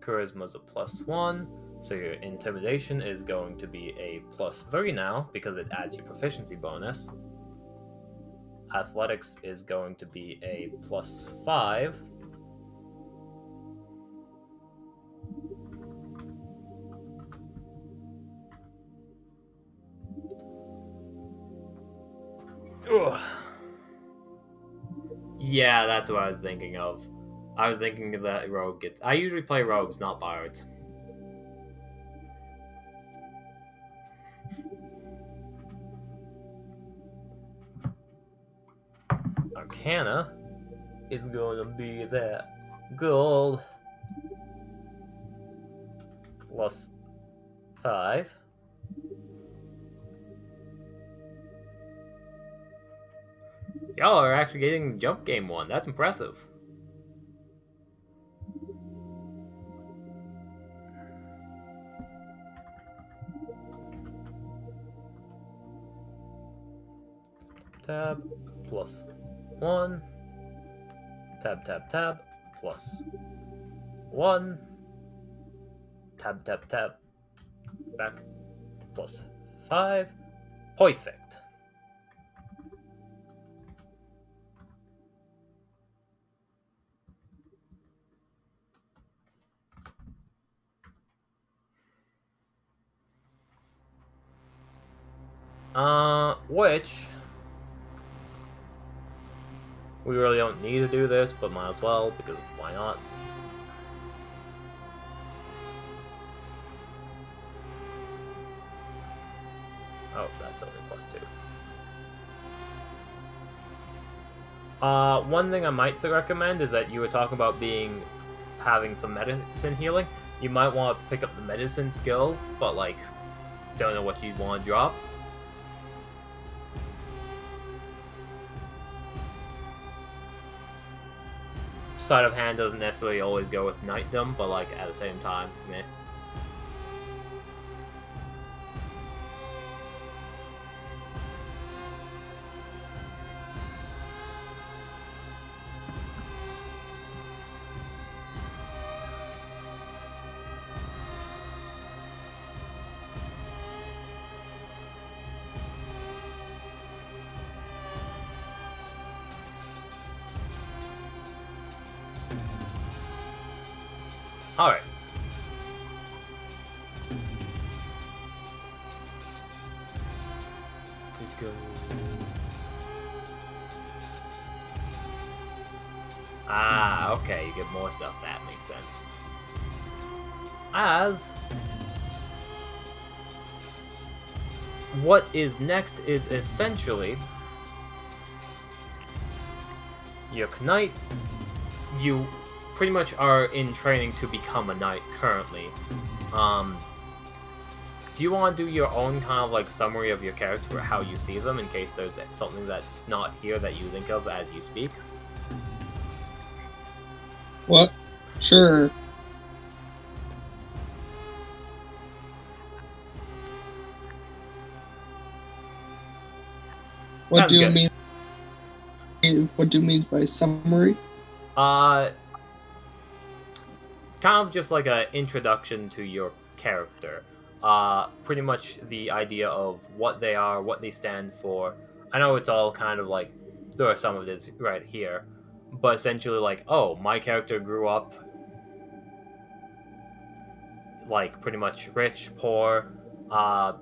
Charisma's a +1, so your Intimidation is going to be a +3 now, because it adds your Proficiency bonus. Athletics is going to be a +5. Ugh. Yeah, that's what I was thinking of. I was thinking that Rogue gets... I usually play Rogues, not Bards. Arcana is going to be that gold +5. Y'all are actually getting jump game 1. That's impressive. Tab +1. Tab tab tab +1. Tab tab tab. Back +5. Perfect. Which we really don't need to do this, but might as well, because why not? Oh, that's only +2. One thing I might recommend is that you were talking about having some medicine healing. You might want to pick up the medicine skill, but like, don't know what you want to drop. Sleight of hand doesn't necessarily always go with knightdom, but like at the same time, meh. Alright. Just go. Ah, okay, you get more stuff. That makes sense. As what is next is essentially your knight. You pretty much are in training to become a knight currently. do you want to do your own kind of like summary of your character or how you see them in case there's something that's not here that you think of as you speak? What? Sure. What Sounds do you good. mean? What do you mean by summary? Kind of just like an introduction to your character. Pretty much the idea of what they are, what they stand for. I know it's all kind of like, there are some of this right here, but essentially like, oh, my character grew up like pretty much rich, poor, kind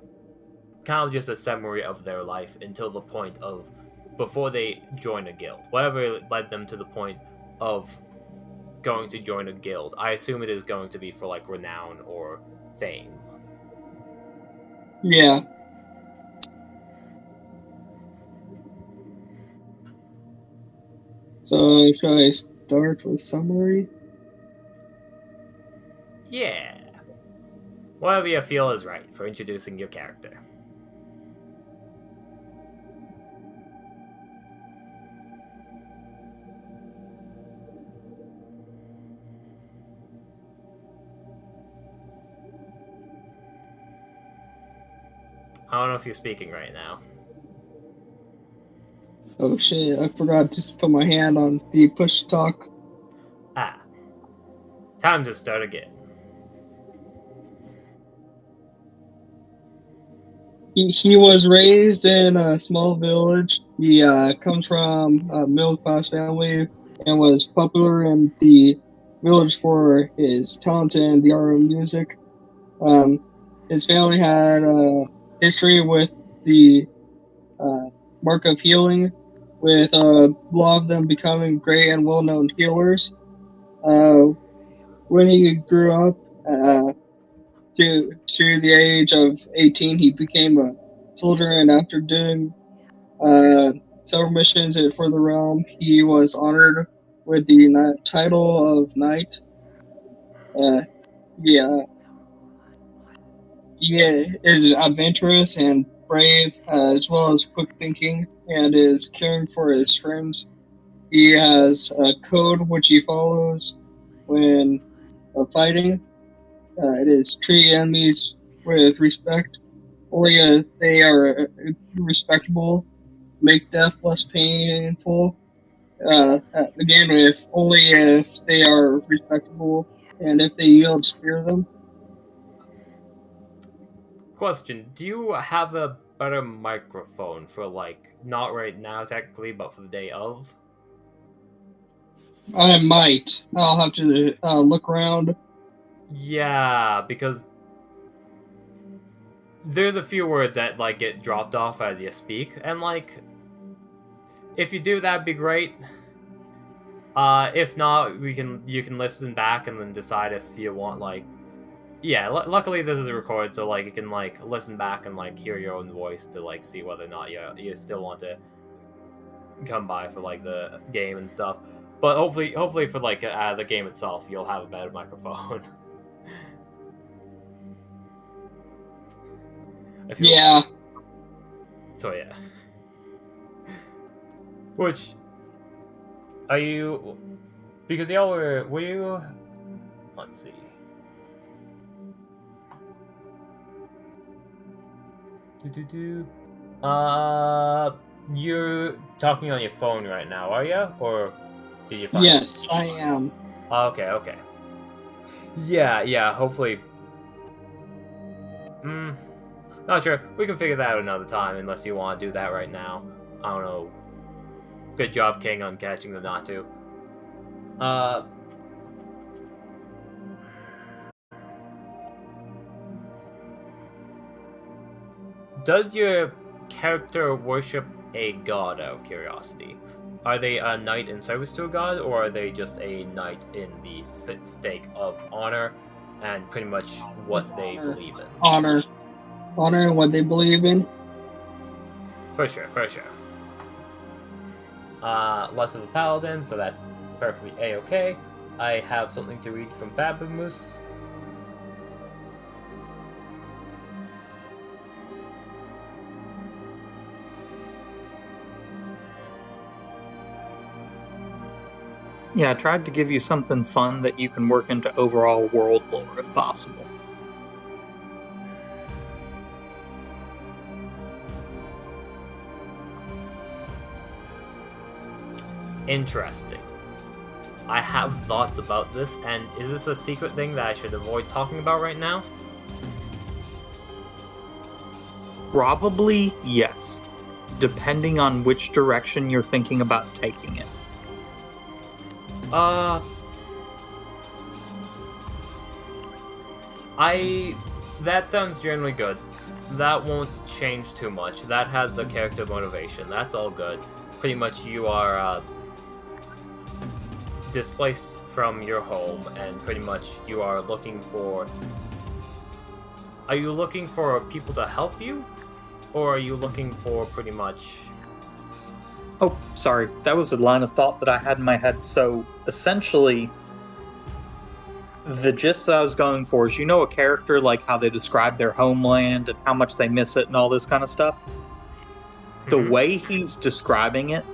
of just a summary of their life until the point of before they join a guild. Whatever led them to the point of going to join a guild. I assume it is going to be for like renown or fame. Yeah. So should I start with summary? Yeah. Whatever you feel is right for introducing your character. I don't know if you're speaking right now. Oh shit! I forgot to put my hand on the push talk. Ah. Time to start again. He was raised in a small village. He comes from a middle-class family and was popular in the village for his talent in the art of music. His family had a history with the Mark of Healing, with a lot of them becoming great and well-known healers. When he grew up, to the age of 18, he became a soldier, and after doing several missions for the realm, he was honored with the title of Knight. Yeah, he is adventurous and brave, as well as quick thinking, and is caring for his friends. He has a code which he follows when fighting. It is treat enemies with respect. Only if they are respectable, make death less painful. Again, if only if they are respectable, and if they yield, spare them. Question, do you have a better microphone for like, not right now technically, but for the day of? I might. I'll have to look around. Yeah, because there's a few words that like get dropped off as you speak, and like, if you do, that'd be great. If not, you can listen back and then decide if you want like, yeah. Luckily, this is recorded, so like you can like listen back and like hear your own voice to like see whether or not you still want to come by for like the game and stuff. But hopefully for like the game itself, you'll have a better microphone. Yeah. So yeah. Which are you? Because y'all were you? Let's see. You're talking on your phone right now, are you? Or did you find? Yes, I am. Okay. Yeah. Hopefully. Not sure. We can figure that out another time, unless you want to do that right now. I don't know. Good job, King, on catching the not to. Does your character worship a god, out of curiosity? Are they a knight in service to a god, or are they just a knight in the stake of honor and pretty much what they believe in? Honor and what they believe in. For sure. Less of a paladin, so that's perfectly a-okay. I have something to read from fabumoose. Yeah, I tried to give you something fun that you can work into overall world lore if possible. Interesting. I have thoughts about this, and is this a secret thing that I should avoid talking about right now? Probably yes, depending on which direction you're thinking about taking it. That sounds generally good. That won't change too much. That has the character motivation. That's all good. Pretty much you are, displaced from your home, and pretty much you are looking for... Are you looking for people to help you? Or are you looking for pretty much... Oh, sorry. That was a line of thought that I had in my head. So, essentially, the gist that I was going for is, you know, a character, like how they describe their homeland and how much they miss it and all this kind of stuff? The way he's describing it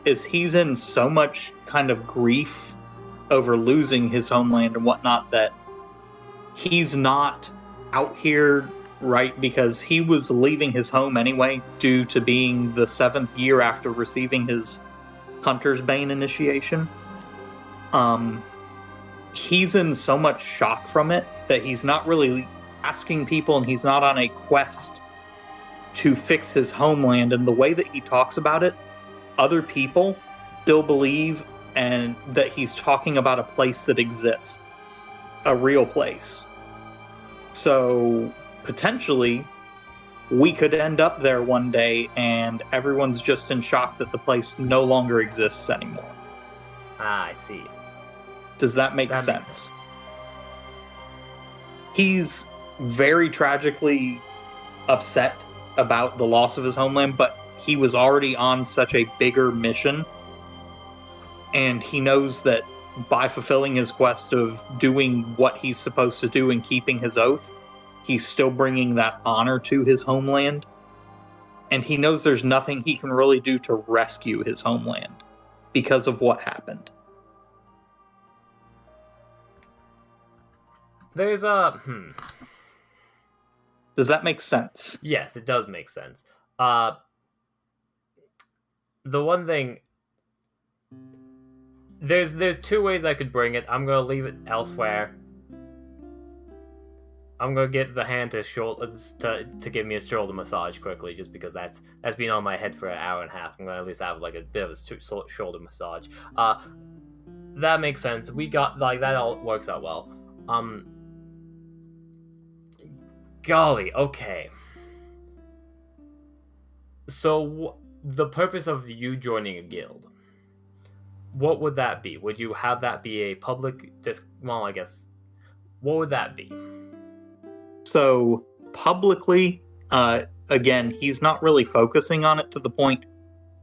is he's in so much kind of grief over losing his homeland and whatnot that he's not out here, right? Because he was leaving his home anyway due to being the 7th year after receiving his Hunter's Bane initiation. He's in so much shock from it that he's not really asking people, and he's not on a quest to fix his homeland. And the way that he talks about it, other people still believe and that he's talking about a place that exists, a real place. So potentially we could end up there one day and everyone's just in shock that the place no longer exists anymore. Ah, I see. Does that make sense? He's very tragically upset about the loss of his homeland, but he was already on such a bigger mission, and he knows that by fulfilling his quest of doing what he's supposed to do and keeping his oath, he's still bringing that honor to his homeland, and he knows there's nothing he can really do to rescue his homeland because of what happened. There's a... Does that make sense? Yes, it does make sense. The one thing... There's two ways I could bring it. I'm going to leave it elsewhere. I'm going to get the hand to give me a shoulder massage quickly, just because that's been on my head for an hour and a half. I'm going to at least have like a bit of a shoulder massage. That makes sense. We got, like, that all works out well. Golly, okay. So, the purpose of you joining a guild, what would that be? Would you have that be a public well, I guess, what would that be? So, publicly, again, he's not really focusing on it to the point.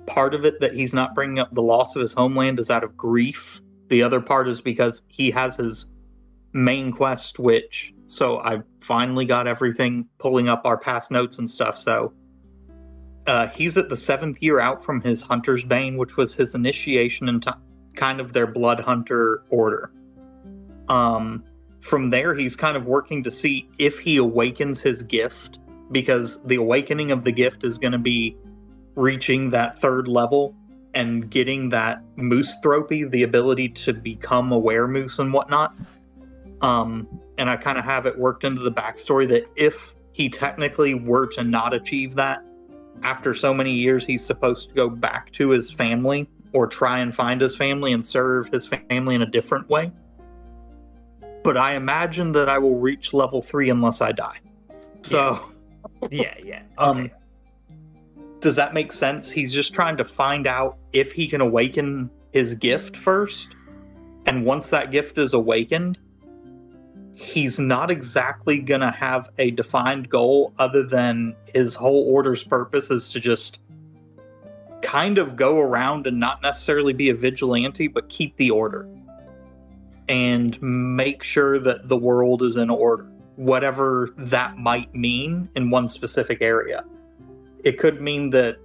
Part of it that he's not bringing up the loss of his homeland is out of grief. The other part is because he has his main quest, which... So I finally got everything, pulling up our past notes and stuff. So he's at the 7th year out from his Hunter's Bane, which was his initiation into kind of their Blood Hunter order. From there, he's kind of working to see if he awakens his gift, because the awakening of the gift is going to be reaching that 3rd level and getting that moose thropy, the ability to become a weremoose and whatnot. And I kind of have it worked into the backstory that if he technically were to not achieve that, after so many years, he's supposed to go back to his family or try and find his family and serve his family in a different way. But I imagine that I will reach level 3 unless I die. So... Yeah. Okay. Does that make sense? He's just trying to find out if he can awaken his gift first. And once that gift is awakened, he's not exactly going to have a defined goal other than his whole order's purpose is to just kind of go around and not necessarily be a vigilante, but keep the order and make sure that the world is in order, whatever that might mean in one specific area. It could mean that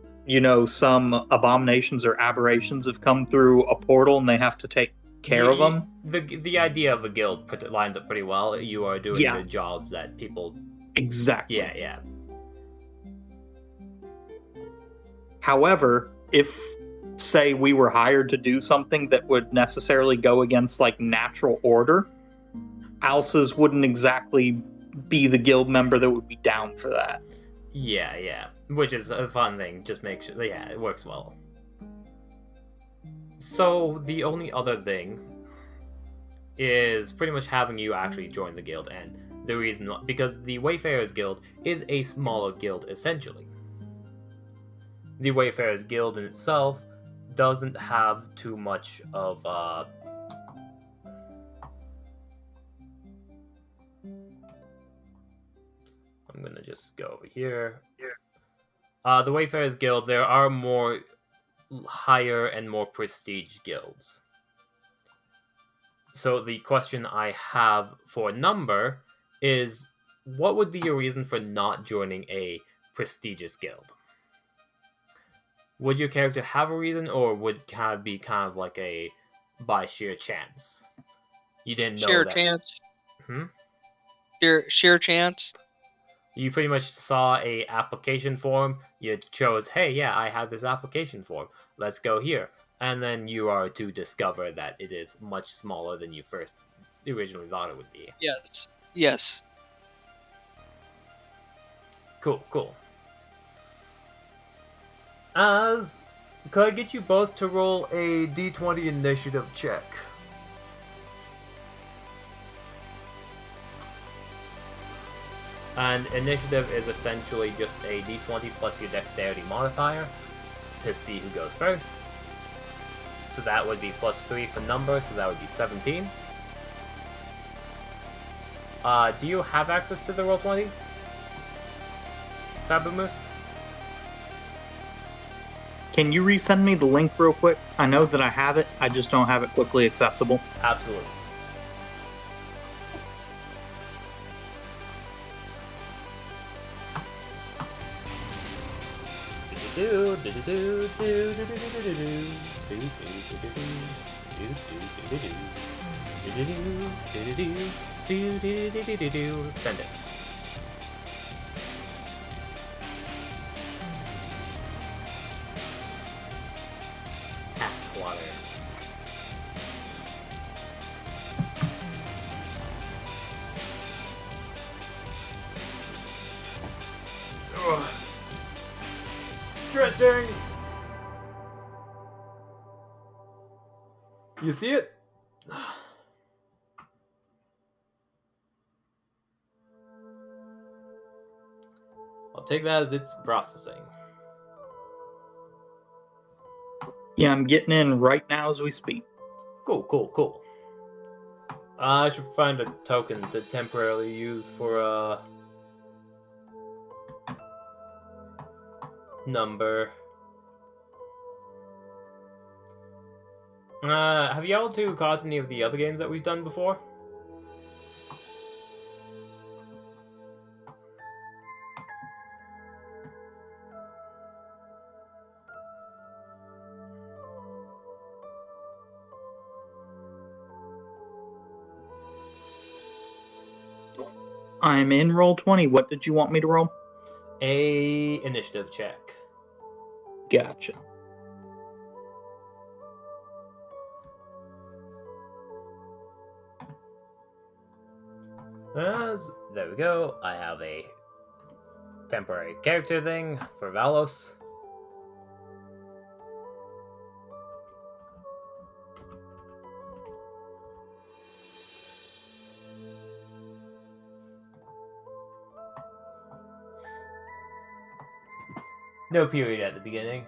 some abominations or aberrations have come through a portal and they have to take care of them. The idea of a guild lines up pretty well. You are doing the jobs that people... Exactly. Yeah. However, if, say, we were hired to do something that would necessarily go against, like, natural order, Alsa's wouldn't exactly be the guild member that would be down for that. Yeah. Which is a fun thing. Just make sure... Yeah, it works well. So, the only other thing is pretty much having you actually join the guild, and the reason... Because the Wayfarers Guild is a smaller guild, essentially. The Wayfarers Guild in itself doesn't have too much of I'm gonna just go over here. The Wayfarers Guild, there are more higher and more prestige guilds. So the question I have for Number is, what would be your reason for not joining a prestigious guild? Would your character have a reason, or would it be kind of like a by sheer chance? You didn't know sheer that. Chance. Hmm? Sheer chance. You pretty much saw a application form. You chose, hey, yeah, I have this application form. Let's go here. And then you are to discover that it is much smaller than you first originally thought it would be. Yes. Cool. Could I get you both to roll a d20 initiative check? And initiative is essentially just a d20 plus your dexterity modifier to see who goes first. So that would be +3 for Number, so that would be 17. Do you have access to the Roll20? Fabumoose? Can you resend me the link real quick? I know that I have it, I just don't have it quickly accessible. Absolutely. Send it. Water. Ugh. Stretching. You see it? I'll take that as it's processing. Yeah, I'm getting in right now as we speak. Cool. I should find a token to temporarily use for Number. Have y'all two caught any of the other games that we've done before? I'm in Roll20. What did you want me to roll? A initiative check. Gotcha. There we go. I have a temporary character thing for Valos. No period at the beginning.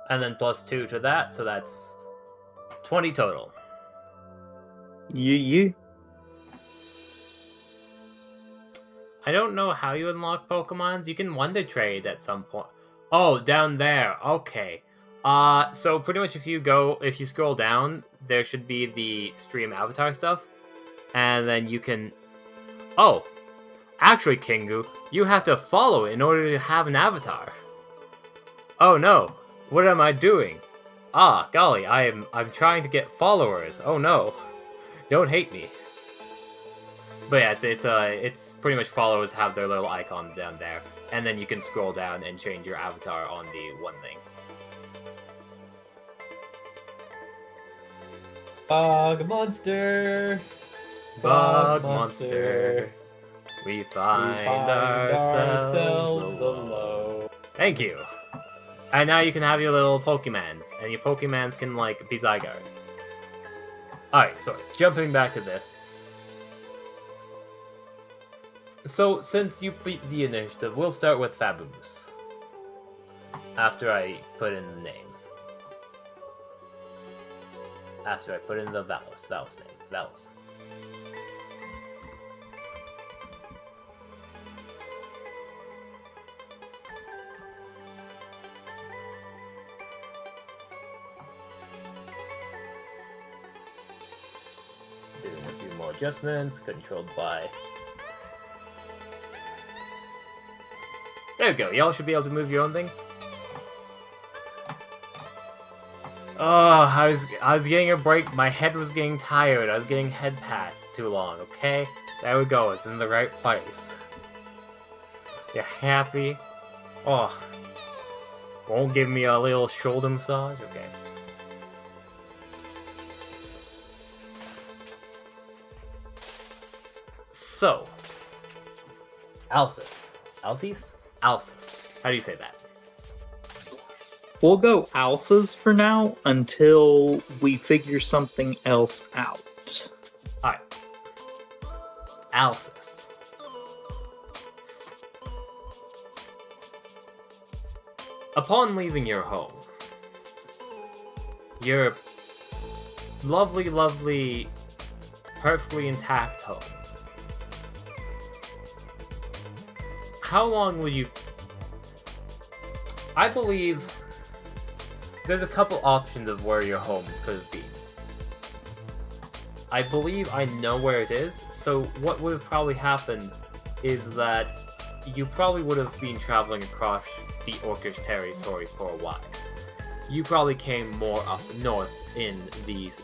And then +2 to that, so that's 20 total. You. I don't know how you unlock Pokemons. You can Wonder Trade at some point. Oh, down there. Okay. So pretty much if you scroll down, there should be the stream avatar stuff, and then you can... Oh! Actually, Kingu, you have to follow in order to have an avatar. Oh no! What am I doing? Ah, golly, I'm trying to get followers. Oh no! Don't hate me. But yeah, it's pretty much followers have their little icons down there, and then you can scroll down and change your avatar on the one thing. Bug monster! Bug monster. We find ourselves alone. Thank you. And now you can have your little Pokemons, and your Pokemons can, like, be Zygarde. Alright, so, jumping back to this. So, since you beat the initiative, we'll start with fabumoose. After I put in the name. After I put in the Valos name. Valos. Doing a few more adjustments, controlled by... There we go, y'all should be able to move your own thing. Oh, I was getting a break. My head was getting tired. I was getting head pats too long, okay? There we go, it's in the right place. You're happy? Oh. Won't give me a little shoulder massage? Okay. So. Alcis. Alcis? Alcis. How do you say that? We'll go Alsa's for now until we figure something else out. Alright. Alcis. Upon leaving your home, your lovely, lovely, perfectly intact home, how long will you... I believe there's a couple options of where your home could be. I believe I know where it is, so what would have probably happened is that you probably would have been traveling across the Orcish territory for a while. You probably came more up north in these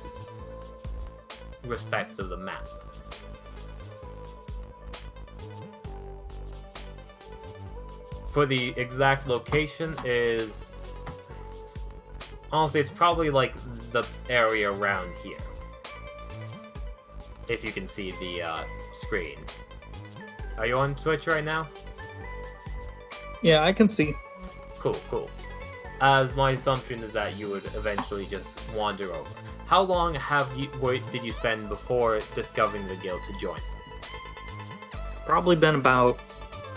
respects of the map. For the exact location is... Honestly, it's probably like the area around here. If you can see the screen. Are you on Twitch right now? Yeah, I can see. Cool, cool. As my assumption is that you would eventually just wander over. How long did you spend before discovering the guild to join? Probably been about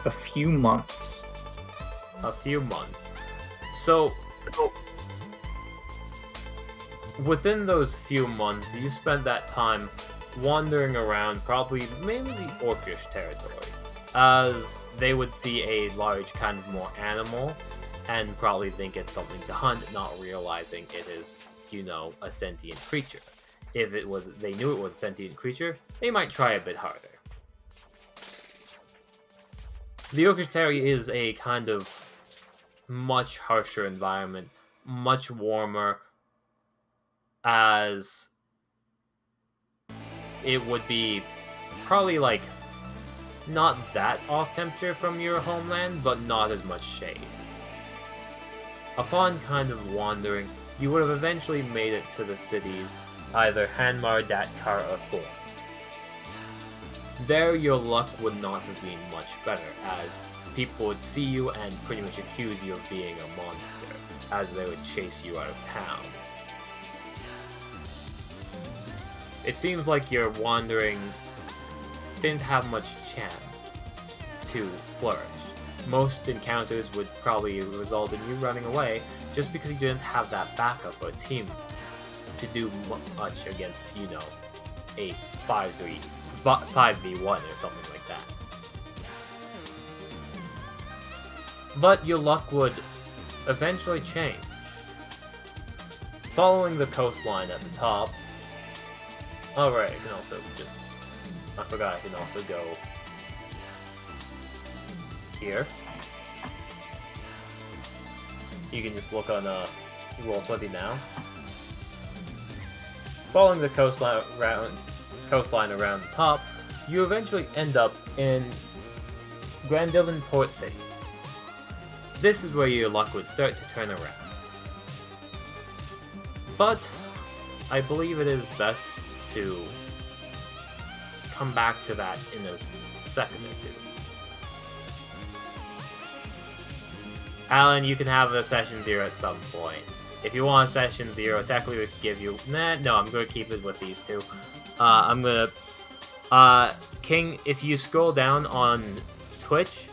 a few months. A few months. So, within those few months, you spent that time wandering around probably mainly the Orcish territory, as they would see a large kind of more animal and probably think it's something to hunt, not realizing it is, you know, a sentient creature. If they knew it was a sentient creature, they might try a bit harder. The Orcish territory is a kind of much harsher environment, much warmer, as it would be probably like not that off temperature from your homeland, but not as much shade. Upon kind of wandering, you would have eventually made it to the cities, either Hanmar, Datkar, or Thorn. There your luck would not have been much better, as people would see you and pretty much accuse you of being a monster, as they would chase you out of town. It seems like your wandering didn't have much chance to flourish. Most encounters would probably result in you running away just because you didn't have that backup or team to do much against, you know, a 5v1 or something like that. But your luck would eventually change. Following the coastline at the top. Oh right, you can also just... I forgot, I can also go... here. You can just look on Roll20 now. Following the coastline around the top, you eventually end up in Grandillon Port City. This is where your luck would start to turn around. But I believe it is best to come back to that in a second or two. Alan, you can have a session 0 at some point. If you want session 0, technically we could give you... no, I'm going to keep it with these two. I'm going to... King, if you scroll down on Twitch,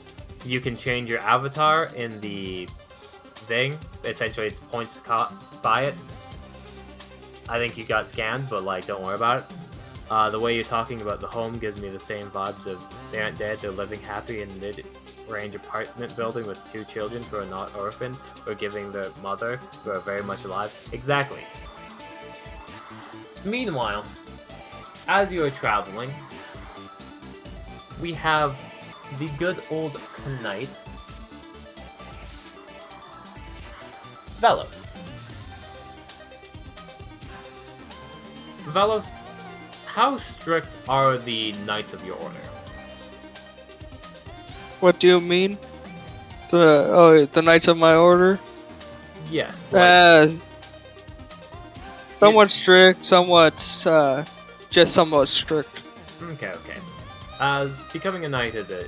you can change your avatar in the thing. Essentially, it's points by it. I think you got scanned, but, like, don't worry about it. The way you're talking about the home gives me the same vibes of they aren't dead, they're living happy in mid-range apartment building with 2 children who are not orphaned, or giving their mother, who are very much alive. Exactly. Meanwhile, as you are traveling, we have the good old knight, Velos. Velos, how strict are the Knights of your order? What do you mean? The Knights of my order? Yes. Somewhat strict, somewhat, just somewhat strict. Okay. As becoming a knight is a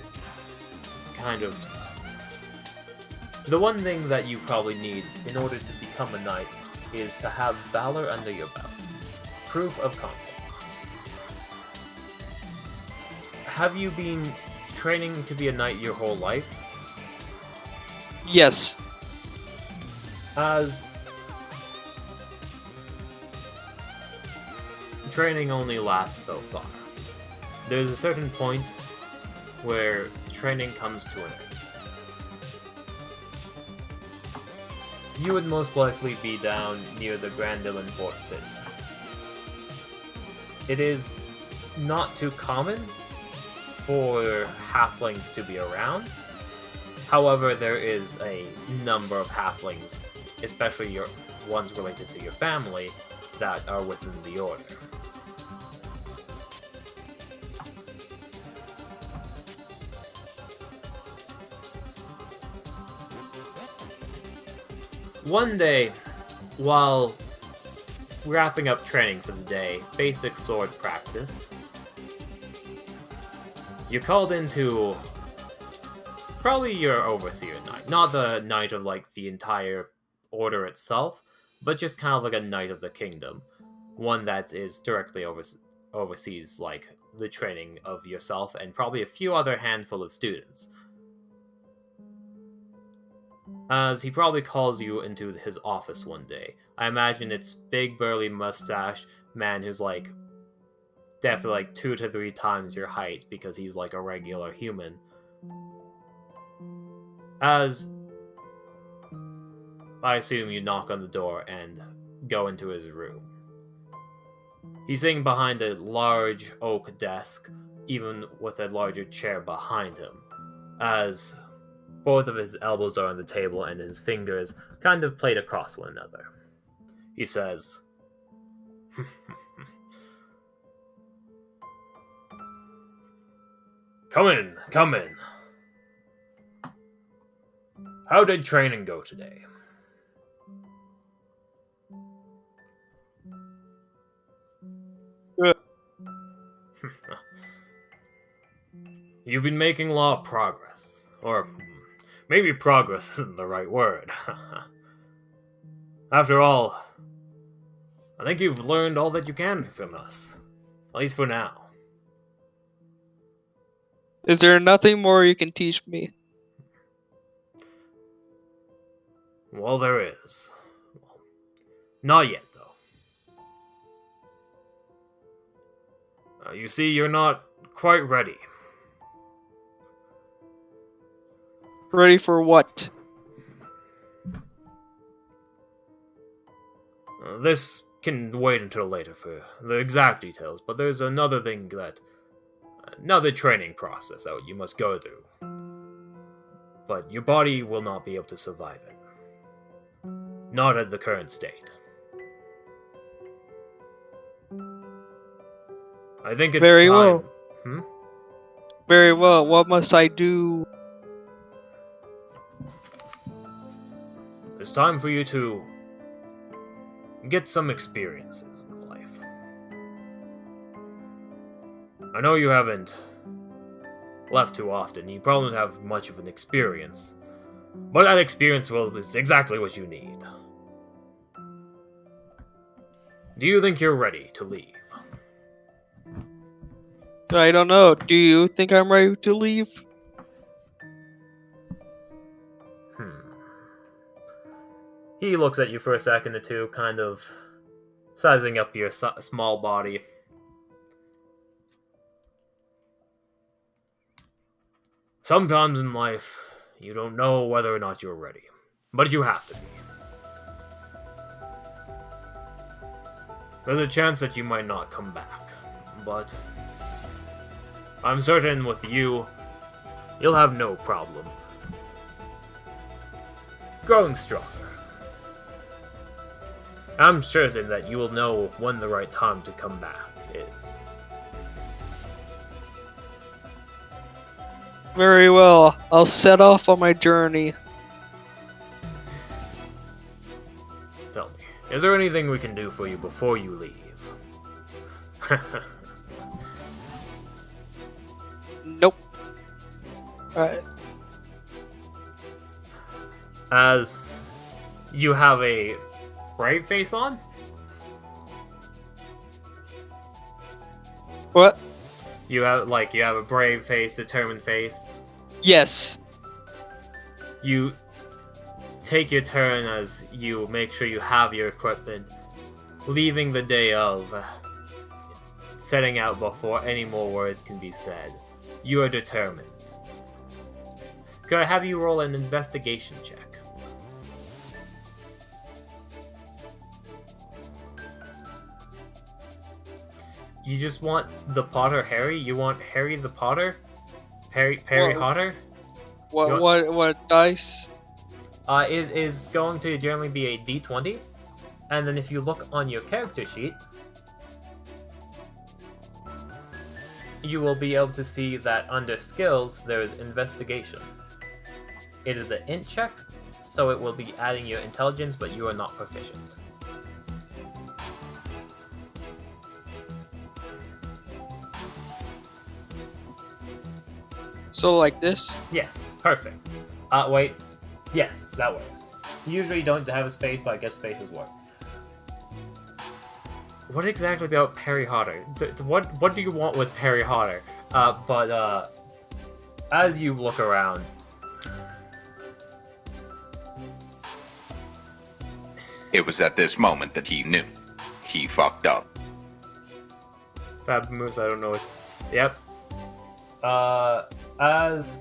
kind of... The one thing that you probably need in order to become a knight is to have valor under your belt. Proof of concept. Have you been training to be a knight your whole life? Yes. As training only lasts so far. There's a certain point where training comes to an end. You would most likely be down near the Grandillon Port City. It is not too common for halflings to be around. However, there is a number of halflings, especially your ones related to your family, that are within the order. One day, while wrapping up training for the day, basic sword practice, you're called into probably your overseer knight. Not the knight of, like, the entire order itself, but just kind of like a knight of the kingdom. One that is directly oversees, like, the training of yourself and probably a few other handful of students. As he probably calls you into his office one day. I imagine it's big, burly mustache man who's, like, definitely, like, 2 to 3 times your height because he's, like, a regular human. As I assume you knock on the door and go into his room. He's sitting behind a large oak desk, even with a larger chair behind him, as both of his elbows are on the table and his fingers kind of played across one another. He says, Come in. How did training go today? You've been making a lot of progress. Or maybe progress isn't the right word. After all, I think you've learned all that you can from us. At least for now. Is there nothing more you can teach me? Well, there is. Not yet, though. You see, you're not quite ready. Ready for what? This can wait until later for the exact details, but there's another thing that... another training process that you must go through. But your body will not be able to survive it. Not at the current state. I think it's Very time... well. Hmm? Very well. What must I do? It's time for you to get some experiences with life. I know you haven't left too often, you probably don't have much of an experience, but that experience is exactly what you need. Do you think you're ready to leave? I don't know. Do you think I'm ready to leave? He looks at you for a second or two, kind of sizing up your small body. Sometimes in life, you don't know whether or not you're ready, but you have to be. There's a chance that you might not come back, but I'm certain with you, you'll have no problem growing stronger. I'm certain that you will know when the right time to come back is. Very well. I'll set off on my journey. Tell me, is there anything we can do for you before you leave? Nope. As you have a brave face on? What? You have a brave face, determined face. Yes. You take your turn as you make sure you have your equipment, leaving the day of, setting out before any more words can be said. You are determined. Could I have you roll an investigation check? You just want the Potter Harry? You want Harry the Potter? Harry Potter? What dice? It is going to generally be a D20, and then if you look on your character sheet, you will be able to see that under skills there is investigation. It is an int check, so it will be adding your intelligence, but you are not proficient. So like this? Yes, perfect. Wait. Yes, that works. You usually don't have a space, but I guess spaces work. What exactly about Perry Hotter? What do you want with Perry Hotter? As you look around, it was at this moment that he knew. He fucked up. fabumoose, I don't know. Yep. As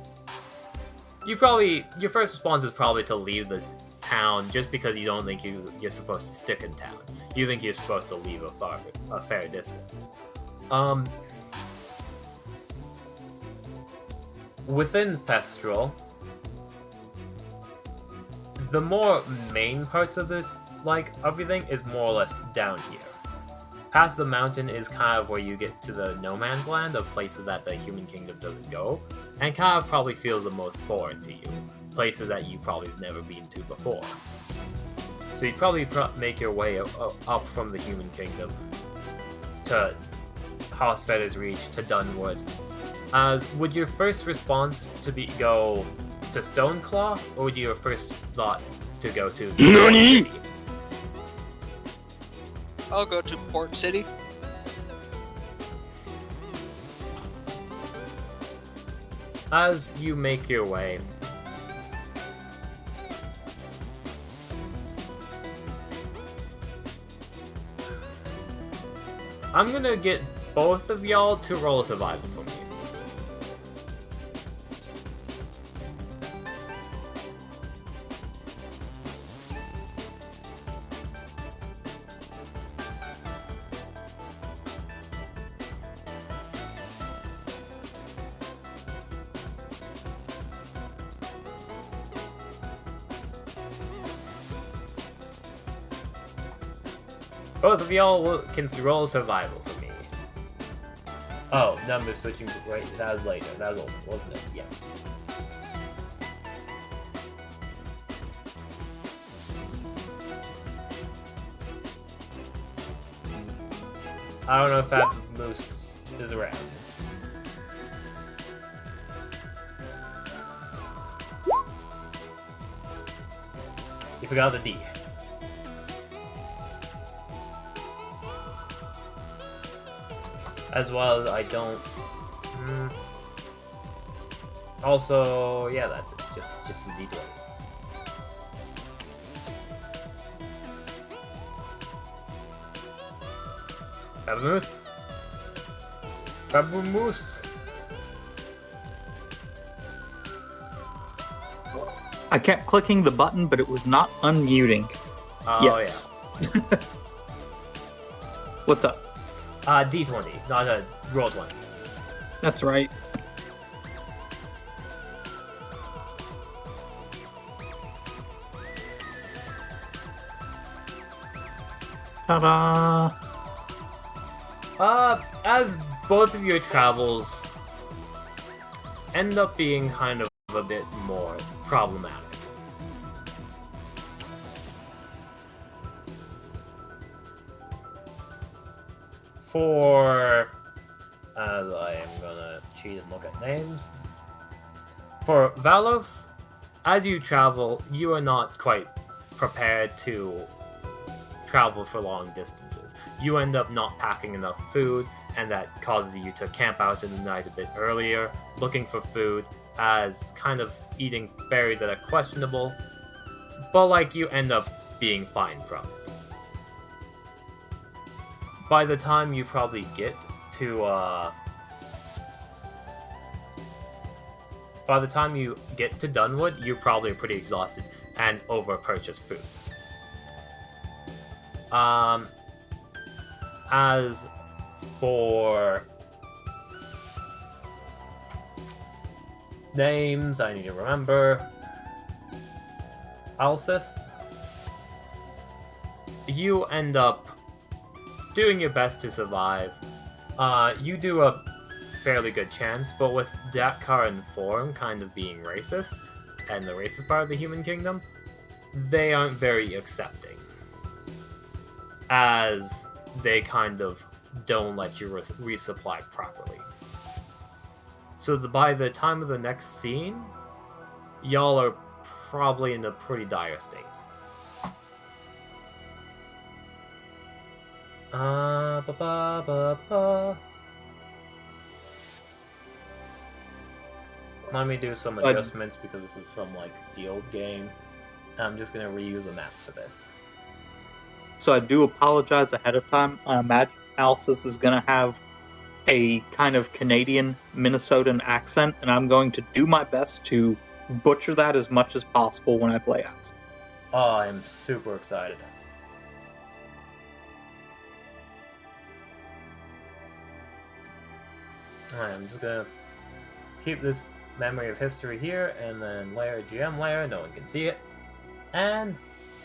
you probably, your first response is probably to leave the town, just because you don't think you're supposed to stick in town. You think you're supposed to leave a fair distance. Within Thestral, the more main parts of this, everything is more or less down here. Past the mountain is kind of where you get to the no man's land of places that the human kingdom doesn't go, and kind of probably feels the most foreign to you. Places that you probably have never been to before. So you'd probably make your way up from the human kingdom to Hossfetter's Reach, to Dunwood. Would your first response go to Stoneclaw, or would your first thought to go to NANI? I'll go to Port City. As you make your way, I'm gonna get both of y'all to roll a survival for me. Both of y'all can roll survival for me. Oh, number switching. Right, that was later. That was older, wasn't it? Yeah. I don't know if fabumoose is around. You forgot the D. As well as I don't. Also, yeah, that's it. Just the D20. Fabumoose. Fabumoose. I kept clicking the button, but it was not unmuting. Oh, yes. Yeah. What's up? D20, not a roll 20. That's right. Ta-da! As both of your travels end up being kind of a bit more problematic. For, as I am gonna cheat and look at names. For Valos, as you travel, you are not quite prepared to travel for long distances. You end up not packing enough food, and that causes you to camp out in the night a bit earlier, looking for food, as kind of eating berries that are questionable, but like you end up being fine from it. By the time you probably get to, by the time you get to Dunwood, you're probably pretty exhausted and over-purchased food. As for names, I need to remember. Alcis, you end up doing your best to survive. You do a fairly good chance, but with Dakar and Form kind of being racist, and the racist part of the human kingdom, they aren't very accepting. As they kind of don't let you resupply properly. So by the time of the next scene, y'all are probably in a pretty dire state. Let me do some adjustments because this is from like the old game. I'm just gonna reuse a map for this. So I do apologize ahead of time. I imagine Alcis is going to have a kind of Canadian Minnesotan accent, and I'm going to do my best to butcher that as much as possible when I play Alcis. Oh, I'm super excited. Alright, I'm just gonna keep this memory of history here, and then layer GM layer, no one can see it. And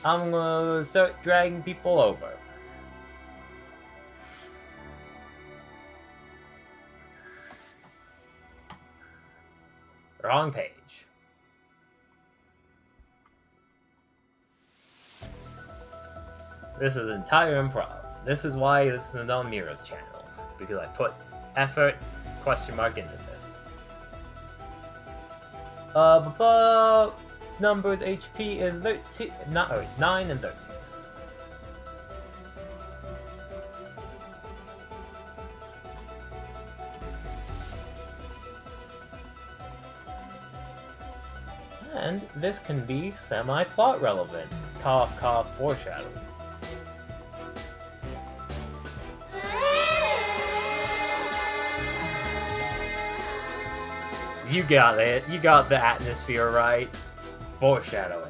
I'm gonna start dragging people over. Wrong page. This is entire improv. This is why this is on Mira's channel. Because I put effort, question mark, into this. Numbers HP is 13, 9 and 13. And this can be semi-plot relevant. Cough, cough, foreshadowing. You got it. You got the atmosphere right. Foreshadowing.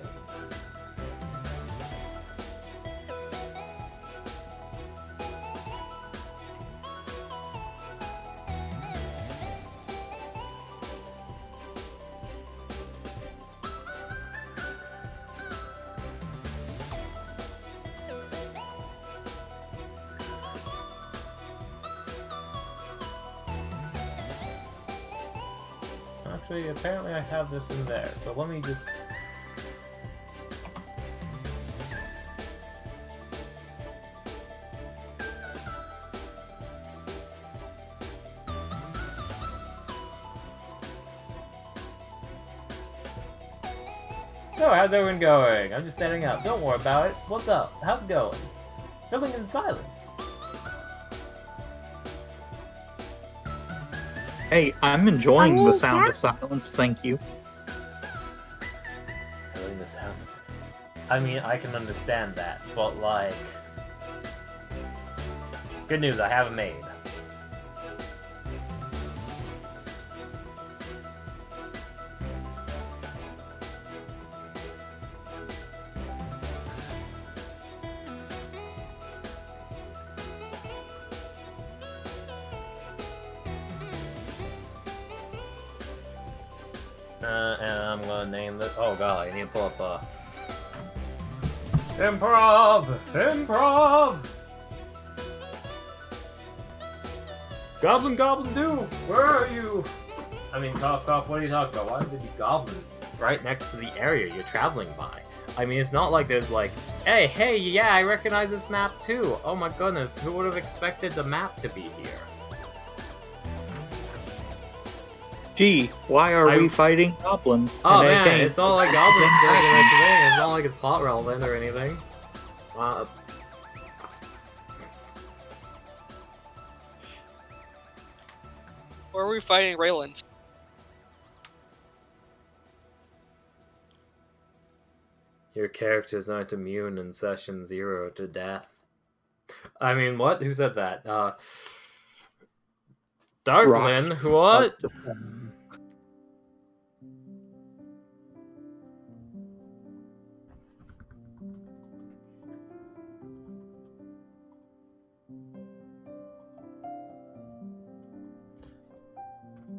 actually, apparently I have this in there, so let me just... So, how's everyone going? I'm just setting up. Don't worry about it. What's up? How's it going? Filling in silence. Hey, I'm enjoying the sound of silence, thank you. Filling the sounds. I mean, I can understand that, but like... Good news, I have a maid. And I'm gonna name this. Oh god, I need to pull up Improv! Improv! Goblin, goblin, do! Where are you? I mean, cough, cough, what are you talking about? Why would there be goblins right next to the area you're traveling by? I mean, it's not like there's like, hey, yeah, I recognize this map too! Oh my goodness, who would have expected the map to be here? Gee, why are we fighting goblins? Oh man, it's not like goblins doing anything. It's not like it's plot relevant or anything. Or are we fighting Raylands? Your character's not immune in session 0 to death. I mean, what? Who said that? Darklin? What?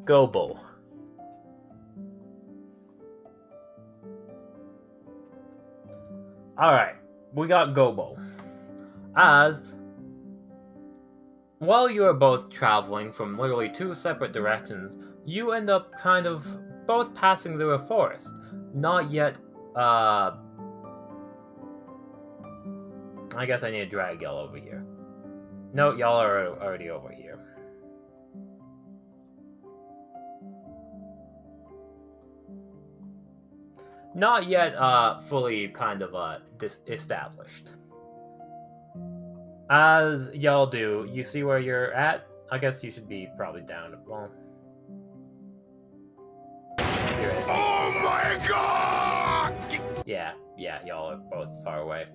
Gobo. Alright, we got Gobo. As while you are both traveling from literally two separate directions, you end up kind of both passing through a forest. Not yet, I guess I need to drag y'all over here. No, y'all are already over here. Not yet, fully kind of, established. As y'all do, you see where you're at? I guess you should be probably down. Well... Oh my god! Yeah, y'all are both far away.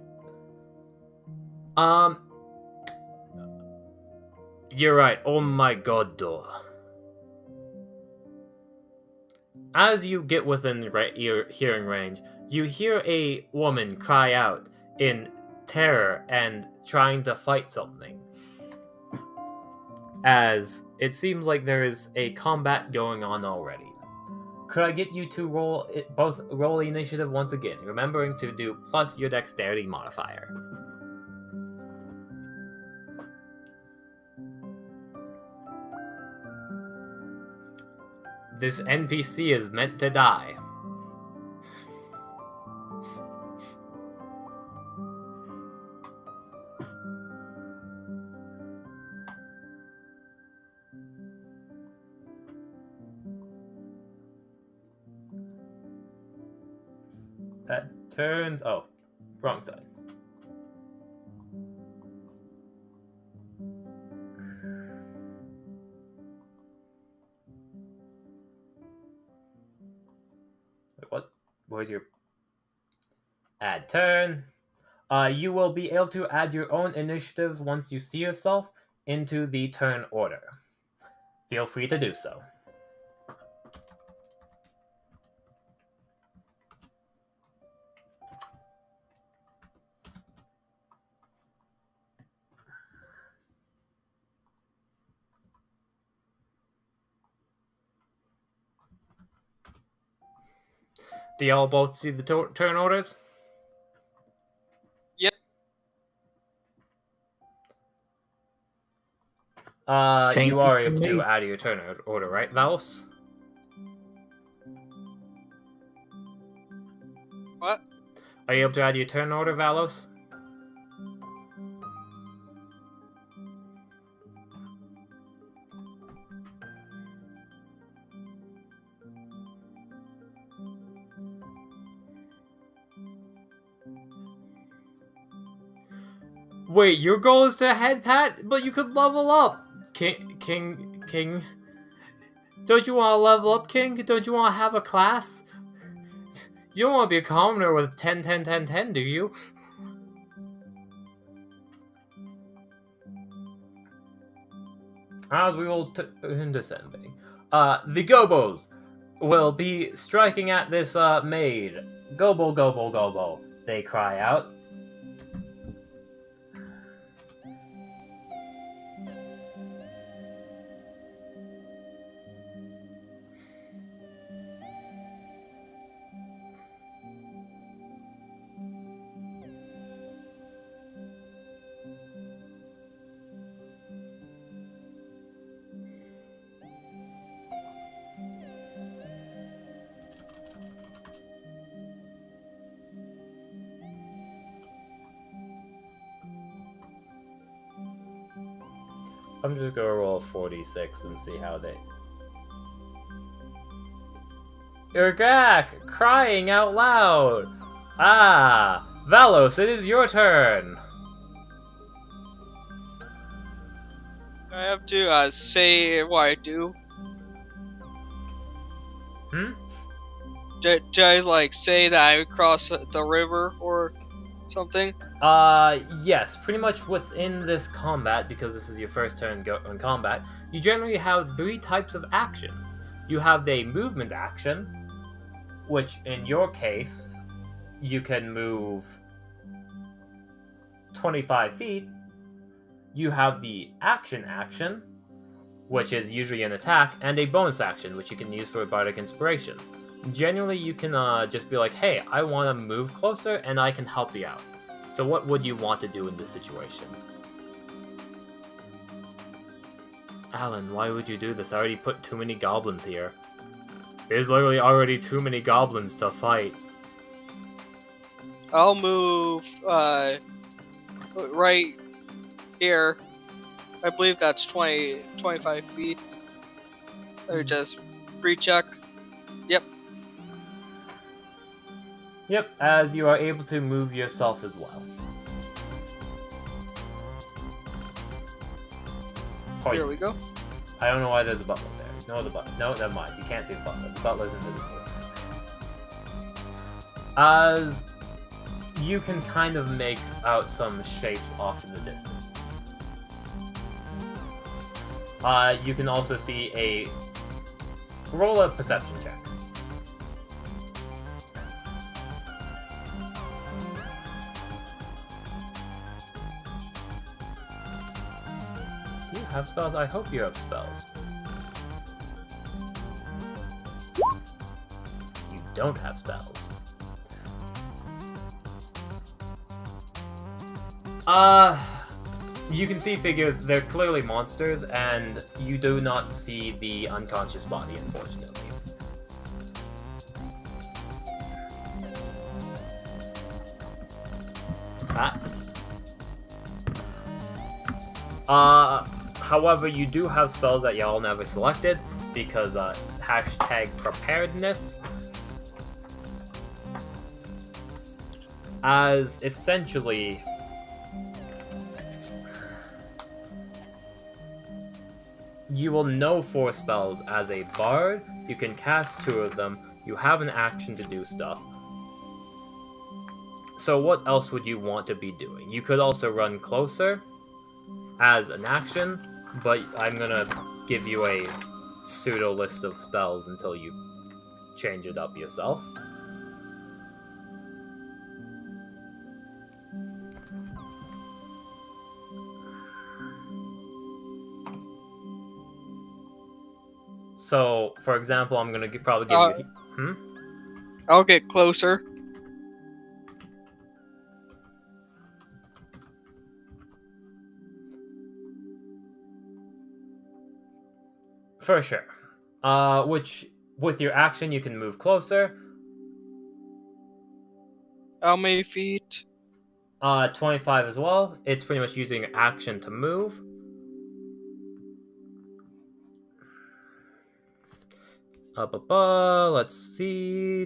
You're right. Oh my god, door. As you get within ear hearing range, you hear a woman cry out in terror and trying to fight something. As it seems like there is a combat going on already. Could I get you to roll initiative once again, remembering to do plus your dexterity modifier? This NPC is meant to die. That turns... Oh, wrong side. Wait, what? Where's your... Add turn. You will be able to add your own initiatives once you see yourself into the turn order. Feel free to do so. Do y'all both see the turn orders? Yep. You are able to add your turn order, right, Valos? Are you able to add your turn order, Valos? Wait, your goal is to head pat, but you could level up. King. Don't you want to level up, King? Don't you want to have a class? You don't want to be a commoner with 10, 10, 10, 10, do you? As we will descending. The Gobos will be striking at this maid. Gobo, gobo, gobo, they cry out. I'm just gonna roll 46 and see how they... Urgak! Crying out loud! Ah! Valos, it is your turn! I have to say what I do. Hmm? Do I like say that I would cross the river or something? Yes, pretty much within this combat, because this is your first turn in combat, you generally have 3 types of actions. You have the movement action, which in your case, you can move 25 feet. You have the action, which is usually an attack, and a bonus action, which you can use for a bardic inspiration. Generally, you can just be like, hey, I want to move closer, and I can help you out. So what would you want to do in this situation? Alan, why would you do this? I already put too many goblins here. There's literally already too many goblins to fight. I'll move right here. I believe that's 25 feet. Or just recheck. Yep. Yep, as you are able to move yourself as well. Here we go. I don't know why there's a butler there. No, no, never mind. You can't see the butler. The butler's invisible. As you can kind of make out some shapes off in the distance. You can also see a roll a perception check. You have spells? I hope you have spells. You don't have spells. You can see figures, they're clearly monsters, and you do not see the unconscious body, unfortunately. However, you do have spells that y'all never selected, because, hashtag preparedness. As, essentially... you will know 4 spells as a bard. You can cast 2 of them. You have an action to do stuff. So what else would you want to be doing? You could also run closer as an action, but I'm gonna give you a pseudo list of spells until you change it up yourself. So, for example, I'm gonna probably give you... I'll get closer. For sure. Which, with your action, you can move closer. How many feet? 25 as well. It's pretty much using action to move. Let's see.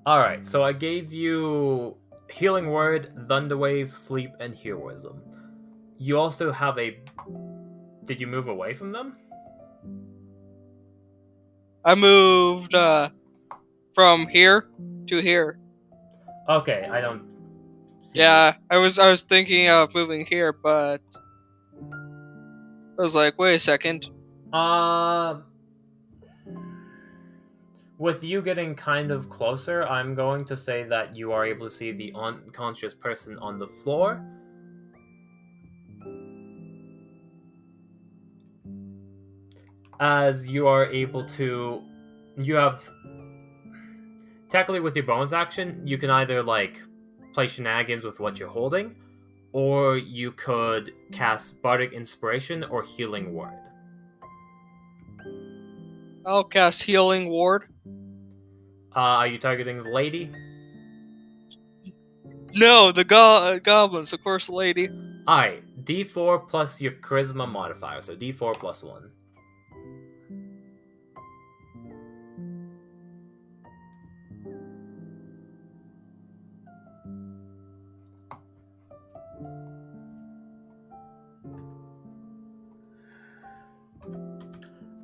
Alright, so I gave you Healing Word, Thunderwave, Sleep, and Heroism. You also have a... Did you move away from them? I moved from here to here. Okay, I don't... Yeah, I was thinking of moving here, but I was like, wait a second. With you getting kind of closer, I'm going to say that you are able to see the unconscious person on the floor. As you are able to... You have... Technically, with your bonus action, you can either, like, play shenanigans with what you're holding, or you could cast Bardic Inspiration or Healing Word. I'll cast Healing Ward. Are you targeting the lady? No, the goblins, of course, lady. Alright, D4 plus your Charisma modifier, so D4 plus 1.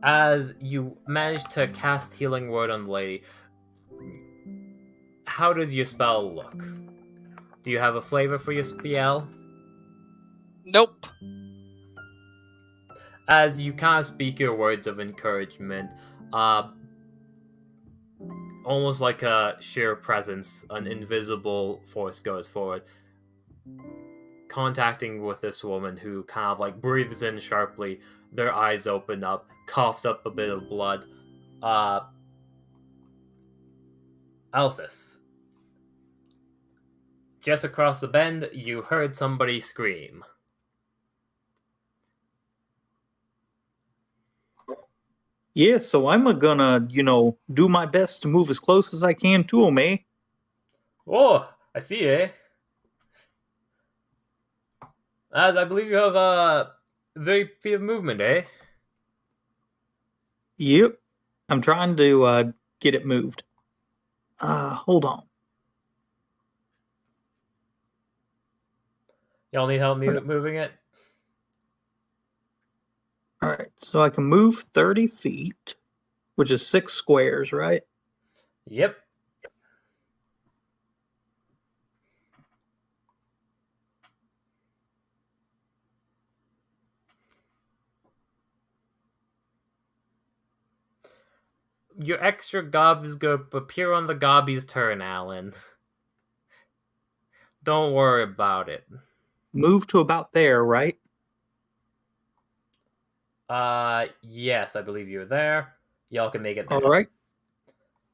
As you manage to cast Healing Word on the lady, how does your spell look? Do you have a flavor for your spell? Nope. As you kind of speak your words of encouragement, almost like a sheer presence, an invisible force goes forward, contacting with this woman who kind of like breathes in sharply, their eyes open up, coughs up a bit of blood. Alcis. Just across the bend, you heard somebody scream. Yeah, so I'm gonna, do my best to move as close as I can to him, eh? Oh, I see, eh? As I believe you have very feet of movement, eh? Yep. I'm trying to get it moved. Hold on. Y'all need help moving it? Alright, so I can move 30 feet, which is 6 squares, right? Yep. Your extra gob is going to appear on the gobby's turn, Alan. Don't worry about it. Move to about there, right? Yes, I believe you're there. Y'all can make it there. Alright.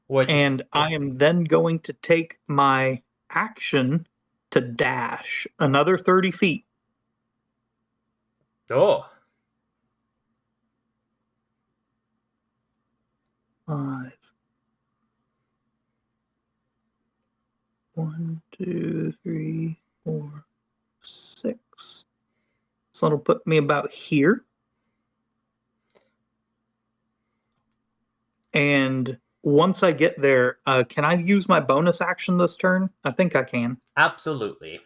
Which... And I am then going to take my action to dash another 30 feet. Oh. 5. 1, 2, 3, 4, 6. So it'll put me about here. And once I get there, can I use my bonus action this turn? I think I can. Absolutely.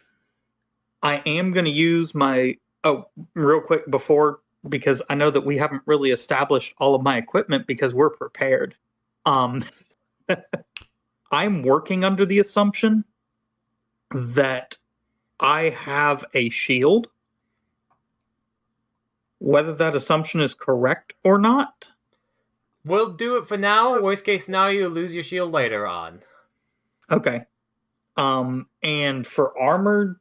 I am going to use my... Oh, real quick before, because I know that we haven't really established all of my equipment because we're prepared. I'm working under the assumption that I have a shield. Whether that assumption is correct or not, We'll do it for now. Worst case scenario, you lose your shield later on. Okay. And for armor,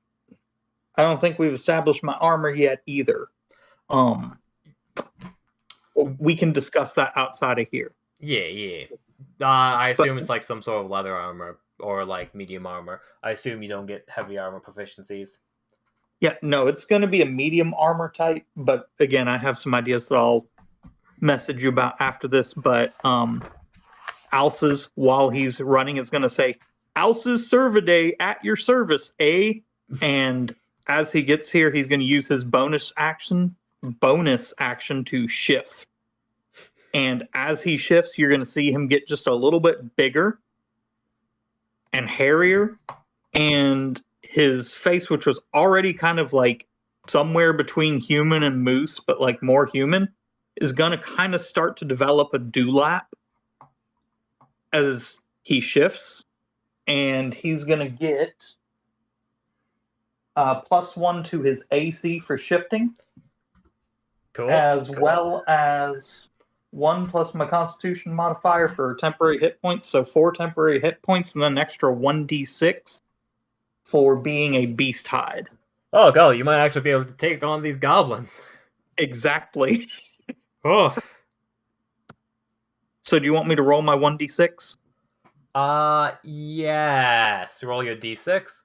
I don't think we've established my armor yet either. We can discuss that outside of here. Yeah. I assume it's like some sort of leather armor or like medium armor. I assume you don't get heavy armor proficiencies. Yeah, no, it's going to be a medium armor type, but again, I have some ideas that I'll message you about after this, but Alsa's, while he's running, is going to say, Alsa's Servaday at your service, eh? And as he gets here, he's going to use his bonus action to shift. And as he shifts, you're going to see him get just a little bit bigger and hairier, and his face, which was already kind of like somewhere between human and moose, but like more human, is going to kind of start to develop a dewlap as he shifts. And he's going to get +1 to his AC for shifting. Cool. As well as 1 plus my Constitution modifier for temporary hit points. So 4 temporary hit points and then an extra 1d6 for being a beast hide. Oh, God, you might actually be able to take on these goblins. Exactly. Oh. So do you want me to roll my 1d6? Yes. Roll your d6.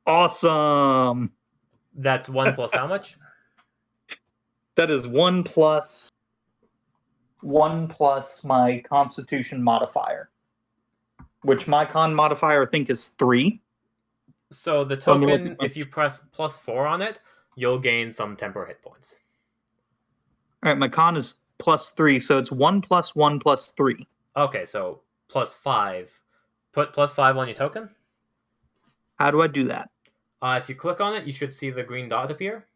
Awesome. That's 1 plus how much? That is 1 plus my Constitution modifier, which my con modifier I think is 3. So the token, if you press +4 on it, you'll gain some temporary hit points. All right, my con is +3, so it's 1 plus 1 plus 3. Okay, so +5. Put +5 on your token. How do I do that? If you click on it, you should see the green dot appear.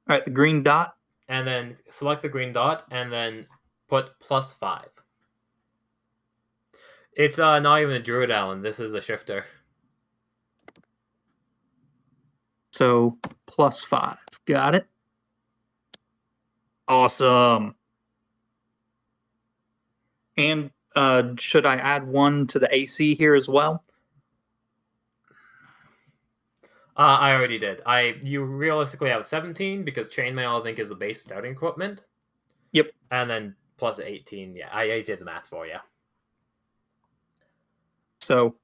All right, the green dot. And then select the green dot, and then put +5. It's not even a druid, Alan. This is a shifter. So +5. Got it. Awesome. And should I add 1 to the AC here as well? I already did. You realistically have 17 because chainmail I think is the base starting equipment. Yep. And then plus 18. Yeah, I did the math for you. So,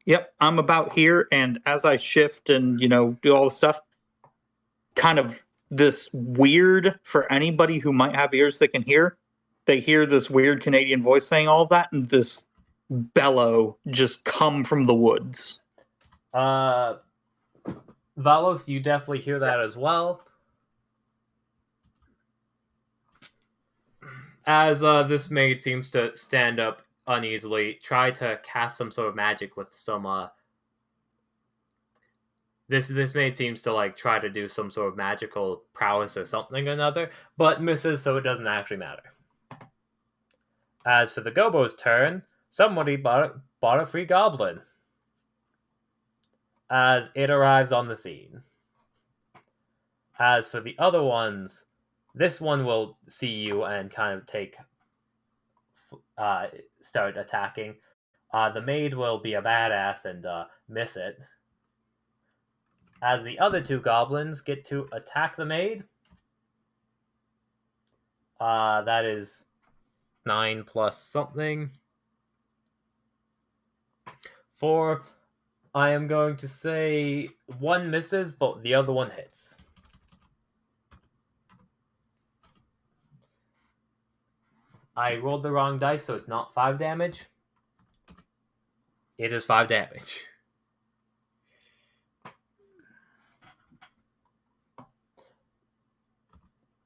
yep, I'm about here, and as I shift and do all the stuff, kind of this weird, for anybody who might have ears that can hear, they hear this weird Canadian voice saying all that, and this bellow just come from the woods. Valos, you definitely hear that as well. As this maid seems to stand up uneasily, try to cast some sort of magic with some This maid seems to try to do some sort of magical prowess or something or another, but misses, so it doesn't actually matter. As for the Gobo's turn, somebody bought a free goblin. As it arrives on the scene. As for the other ones, this one will see you and kind of start attacking. The maid will be a badass and miss it. As the other 2 goblins get to attack the maid. That is 9 plus something. 4. I am going to say 1 misses, but the other one hits. I rolled the wrong dice, so it's not 5 damage. It is 5 damage.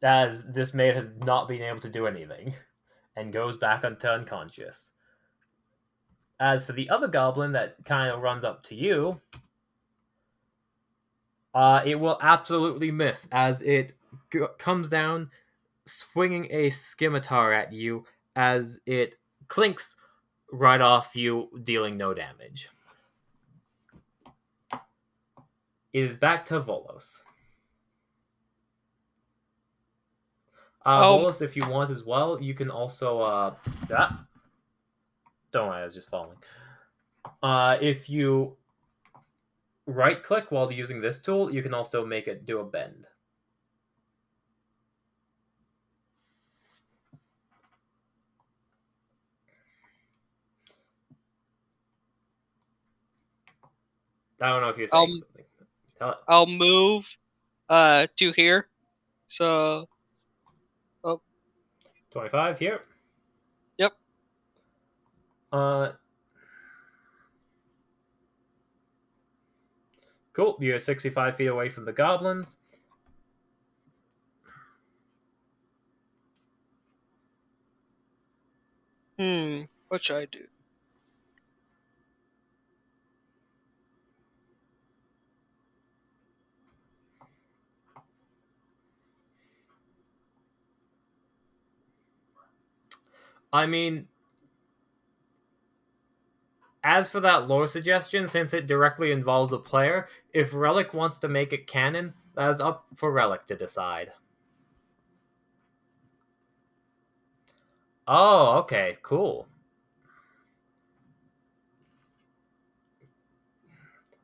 As this maid has not been able to do anything, and goes back onto unconscious. As for the other goblin that kind of runs up to you, it will absolutely miss as it comes down, swinging a scimitar at you as it clinks right off you, dealing no damage. It is back to Volos. Bolus, if you want as well, you can also don't worry, I was just falling. If you right click while using this tool, you can also make it do a bend. I don't know if you're saying something. I'll move to here. So 25 here. Yep. Cool. You're 65 feet away from the goblins. What should I do? I mean, as for that lore suggestion, since it directly involves a player, if Relic wants to make it canon, that is up for Relic to decide. Oh, okay, cool.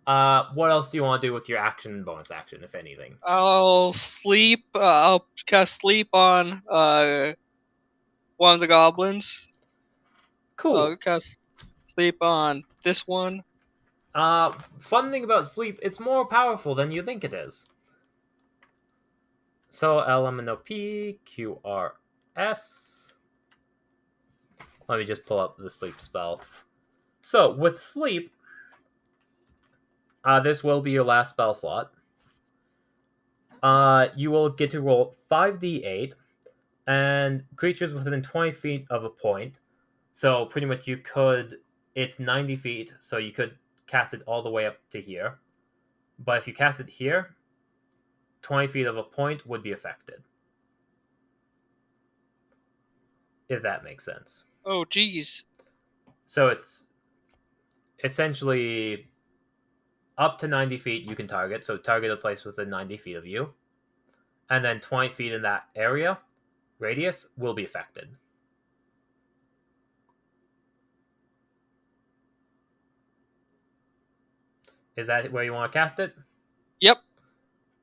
What else do you want to do with your action and bonus action, if anything? I'll sleep. I'll cast sleep on one of the goblins. Cool. I'll cast sleep on this one. Fun thing about sleep, it's more powerful than you think it is. So LMNOP, QRS. Let me just pull up the sleep spell. So with sleep, this will be your last spell slot. You will get to roll 5d8, and creatures within 20 feet of a point. So pretty much you could, it's 90 feet, so you could cast it all the way up to here. But if you cast it here, 20 feet of a point would be affected. If that makes sense. Oh, geez. So it's essentially up to 90 feet you can target, so target a place within 90 feet of you. And then 20 feet in that area, radius, will be affected. Is that where you want to cast it? Yep.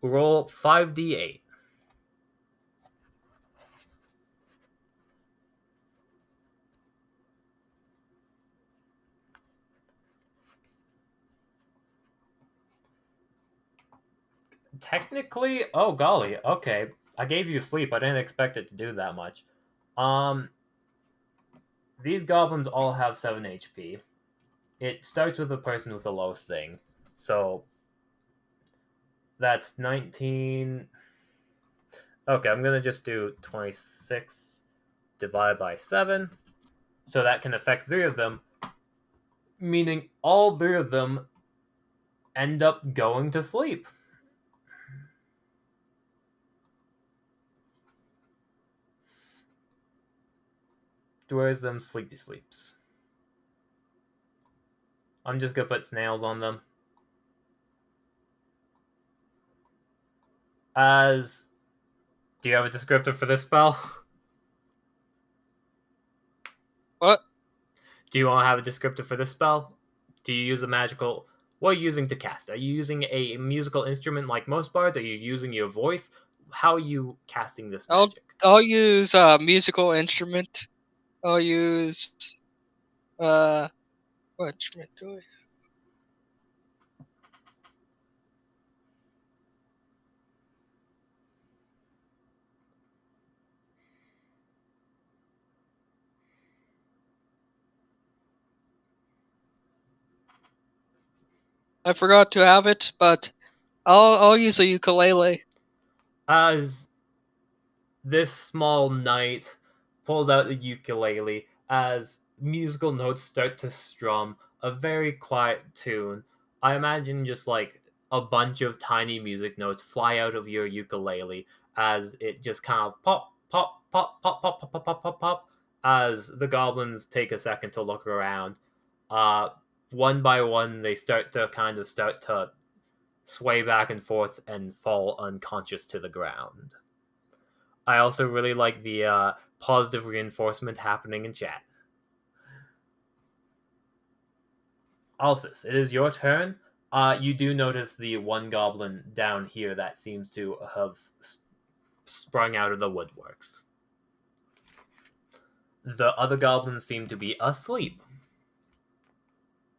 Roll 5d8. Technically, oh golly, okay. I gave you sleep. I didn't expect it to do that much. These goblins all have 7 HP. It starts with the person with the lowest thing. So that's 19. Okay, I'm gonna just do 26 divided by 7. So that can affect 3 of them. Meaning all 3 of them end up going to sleep. Where's them sleepy sleeps? I'm just gonna put snails on them. Do you have a descriptor for this spell? What? Do you want to have a descriptor for this spell? Do you use a magical... What are you using to cast? Are you using a musical instrument like most bards? Are you using your voice? How are you casting this magic? I'll use a musical instrument. I'll use... what instrument do I have? I forgot to have it, but I'll use a ukulele. As this small knight pulls out the ukulele, as musical notes start to strum a very quiet tune, I imagine just like a bunch of tiny music notes fly out of your ukulele as it just kind of pop, pop, pop, pop, pop, pop, pop, pop, pop, pop, as the goblins take a second to look around. One by one, they start to sway back and forth and fall unconscious to the ground. I also really like the positive reinforcement happening in chat. Alcis, it is your turn. You do notice the one goblin down here that seems to have sprung out of the woodworks. The other goblins seem to be asleep.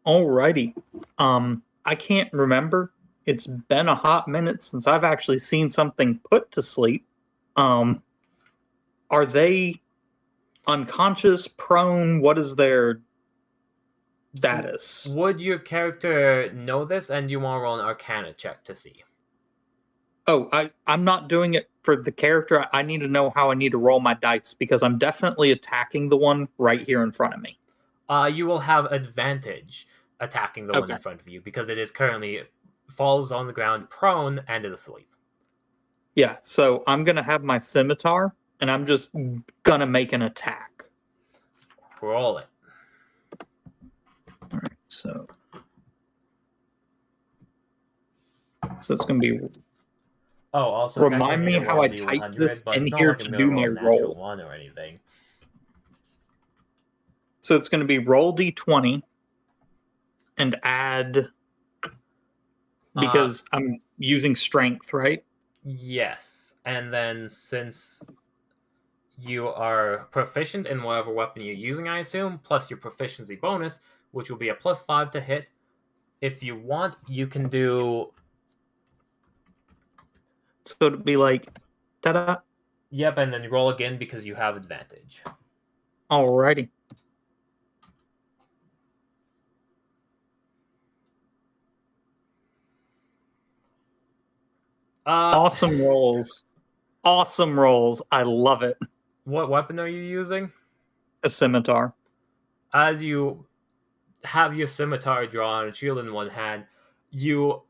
Alrighty. I can't remember. It's been a hot minute since I've actually seen something put to sleep. Are they unconscious, prone? What is their status? Would your character know this, and you want to roll an Arcana check to see? Oh, I'm not doing it for the character. I need to know how I need to roll my dice, because I'm definitely attacking the one right here in front of me. You will have advantage attacking the one in front of you, because it is currently falls on the ground prone and is asleep. Yeah, so I'm going to have my scimitar, and I'm just going to make an attack. Roll it. All right, so it's going to be... Oh, also remind me how I typed this in here to do my roll. One or anything. So it's going to be roll d20 and add, because I'm using strength, right? Yes, and then since you are proficient in whatever weapon you're using, I assume, plus your proficiency bonus, which will be a +5 to hit. If you want, you can do... So it'd be like, ta-da. Yep, and then roll again because you have advantage. Alrighty. Awesome rolls. Awesome rolls. I love it. What weapon are you using? A scimitar. As you have your scimitar drawn and shield in one hand, you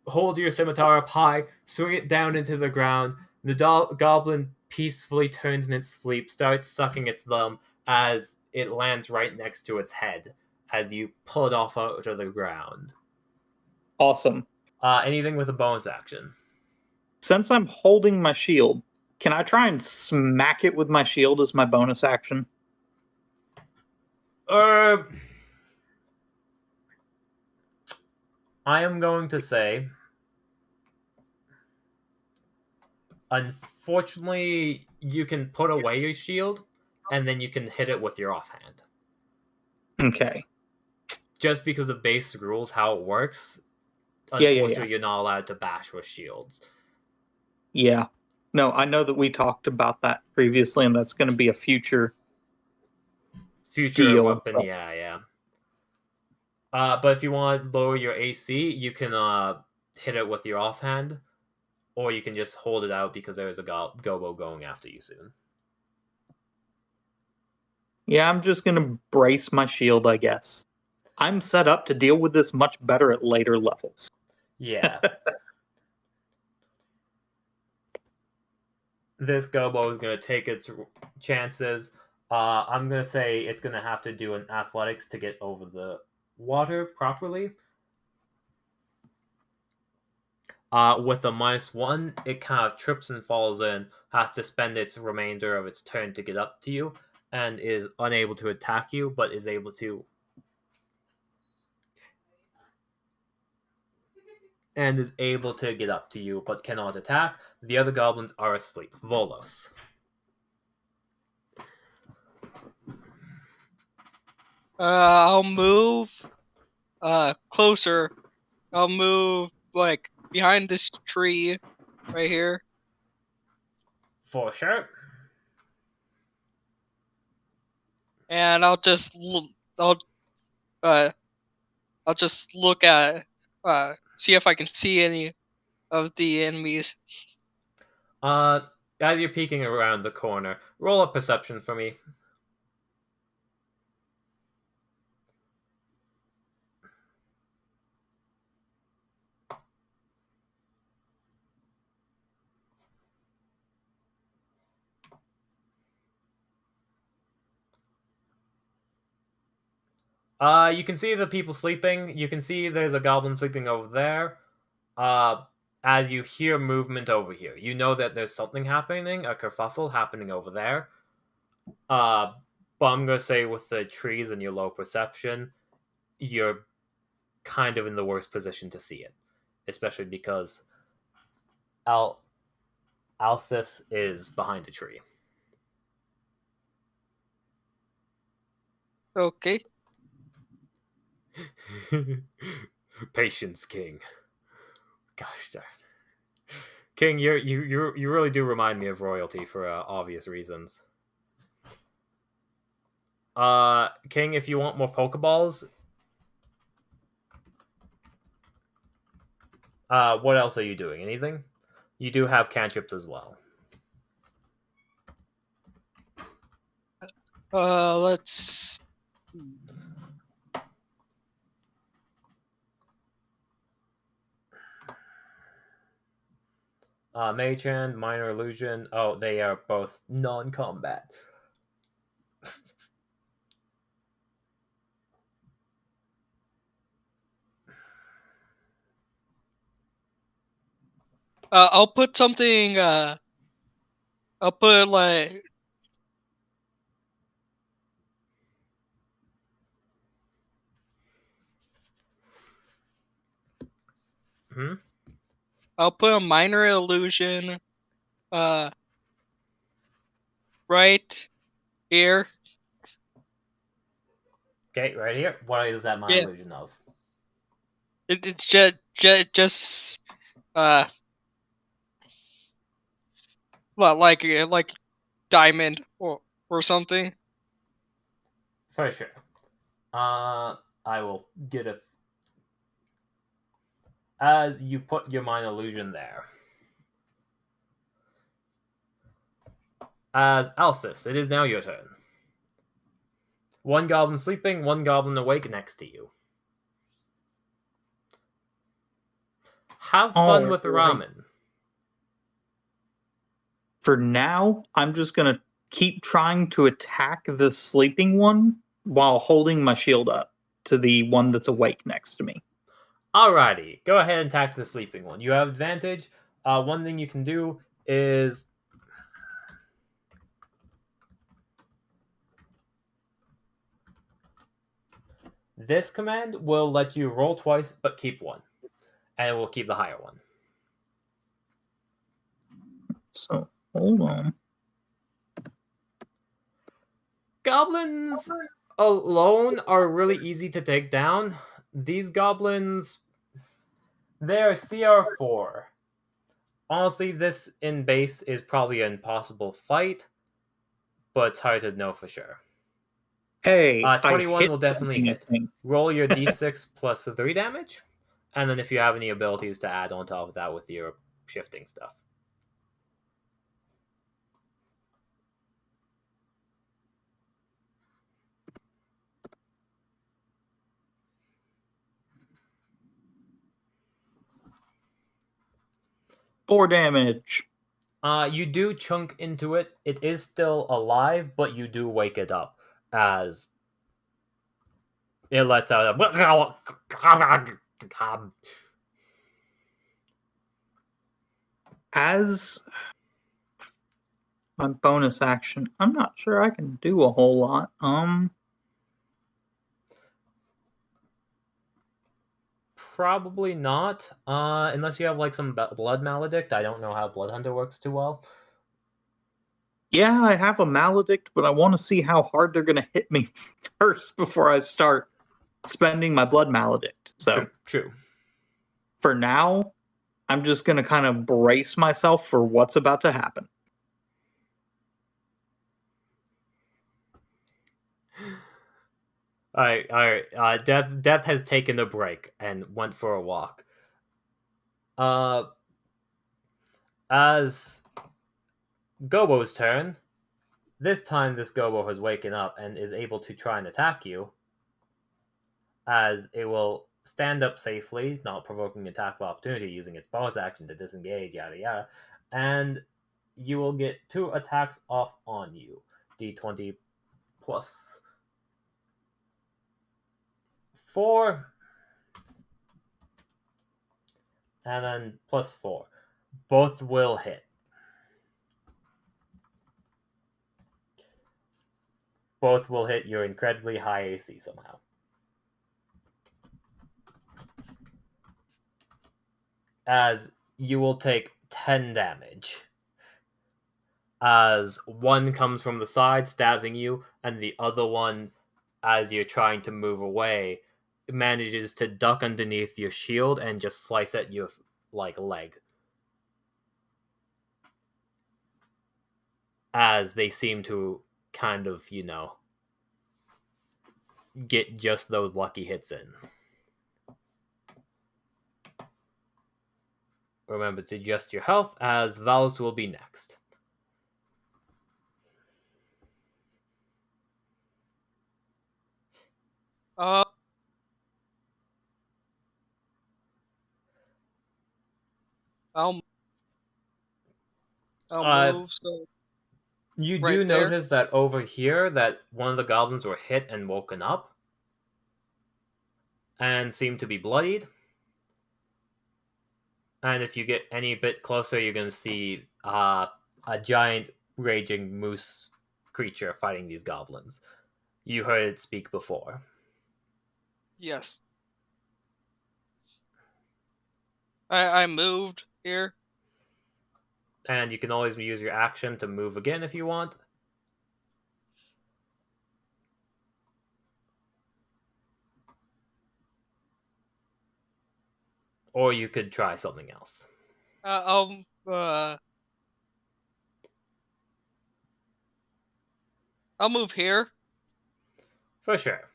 hold your scimitar up high, swing it down into the ground. The goblin peacefully turns in its sleep, starts sucking its thumb as it lands right next to its head as you pull it off out of the ground. Awesome. Anything with a bonus action? Since I'm holding my shield, can I try and smack it with my shield as my bonus action? I am going to say, unfortunately, you can put away your shield, and then you can hit it with your offhand. Okay. Just because of basic rules, how it works, unfortunately, you're not allowed to bash with shields. Yeah. No, I know that we talked about that previously, and that's going to be a future deal. Weapon, yeah. But if you want to lower your AC, you can hit it with your offhand, or you can just hold it out because there is a gobo going after you soon. Yeah, I'm just going to brace my shield, I guess. I'm set up to deal with this much better at later levels. Yeah. This gobo is going to take its chances. I'm going to say it's going to have to do an athletics to get over the water properly. With a -1, it kind of trips and falls in, has to spend its remainder of its turn to get up to you, and is unable to attack you, but is able to... and is able to get up to you, but cannot attack. The other goblins are asleep. Volos. I'll move closer. I'll move like behind this tree right here. For sure. And I'll just look at see if I can see any of the enemies. As you're peeking around the corner, roll a perception for me. You can see the people sleeping. You can see there's a goblin sleeping over there. as you hear movement over here. You know that there's something happening, a kerfuffle happening over there. But I'm going to say with the trees and your low perception, you're kind of in the worst position to see it. Especially because Alcis is behind a tree. Okay. Patience, King. Gosh darn. King, you really do remind me of royalty for obvious reasons. King, if you want more Pokeballs, what else are you doing? Anything? You do have cantrips as well. Let's. Mage Hand, Minor Illusion. Oh, they are both non-combat. I'll put something. I'll put like. Hmm? I'll put a minor illusion. Right here. Okay, right here. What is that minor illusion of? It's just like diamond or something. For sure. I will get a. As you put your minor illusion there. As Alcis, it is now your turn. One goblin sleeping, one goblin awake next to you. Have fun with ramen. For now, I'm just going to keep trying to attack the sleeping one while holding my shield up to the one that's awake next to me. Alrighty, go ahead and attack the sleeping one. You have advantage. One thing you can do is... This command will let you roll twice, but keep one. And it will keep the higher one. So, hold on. Goblins alone are really easy to take down. These goblins, they're CR4. Honestly, this in base is probably an impossible fight, but it's hard to know for sure. Hey, 21 will definitely hit. Roll your d6 plus 3 damage, and then if you have any abilities to add on top of that with your shifting stuff. Four damage. You do chunk into it. It is still alive, but you do wake it up as it lets out a... As my bonus action, I'm not sure I can do a whole lot. Probably not. Unless you have like some blood maledict. I don't know how Blood Hunter works too well. Yeah, I have a maledict, but I want to see how hard they're going to hit me first before I start spending my blood maledict. So true. For now, I'm just going to kind of brace myself for what's about to happen. All right. Death has taken a break and went for a walk. As Gobo's turn, this time this Gobo has waken up and is able to try and attack you. As it will stand up safely, not provoking attack of opportunity, using its bonus action to disengage, yada yada. And you will get 2 attacks off on you. D20 plus 4. And then +4. Both will hit. Both will hit your incredibly high AC somehow. As you will take 10 damage. As one comes from the side, stabbing you, and the other one, as you're trying to move away, manages to duck underneath your shield and just slice at your leg. As they seem to kind of, get just those lucky hits in. Remember to adjust your health, as Valus will be next. I'll move. So you right do there? notice that over here, that one of the goblins were hit and woken up, and seem to be bloodied. And if you get any bit closer, you're going to see a giant raging moose creature fighting these goblins. You heard it speak before. Yes. I moved here. And you can always use your action to move again if you want. Or you could try something else. I'll move here. For sure.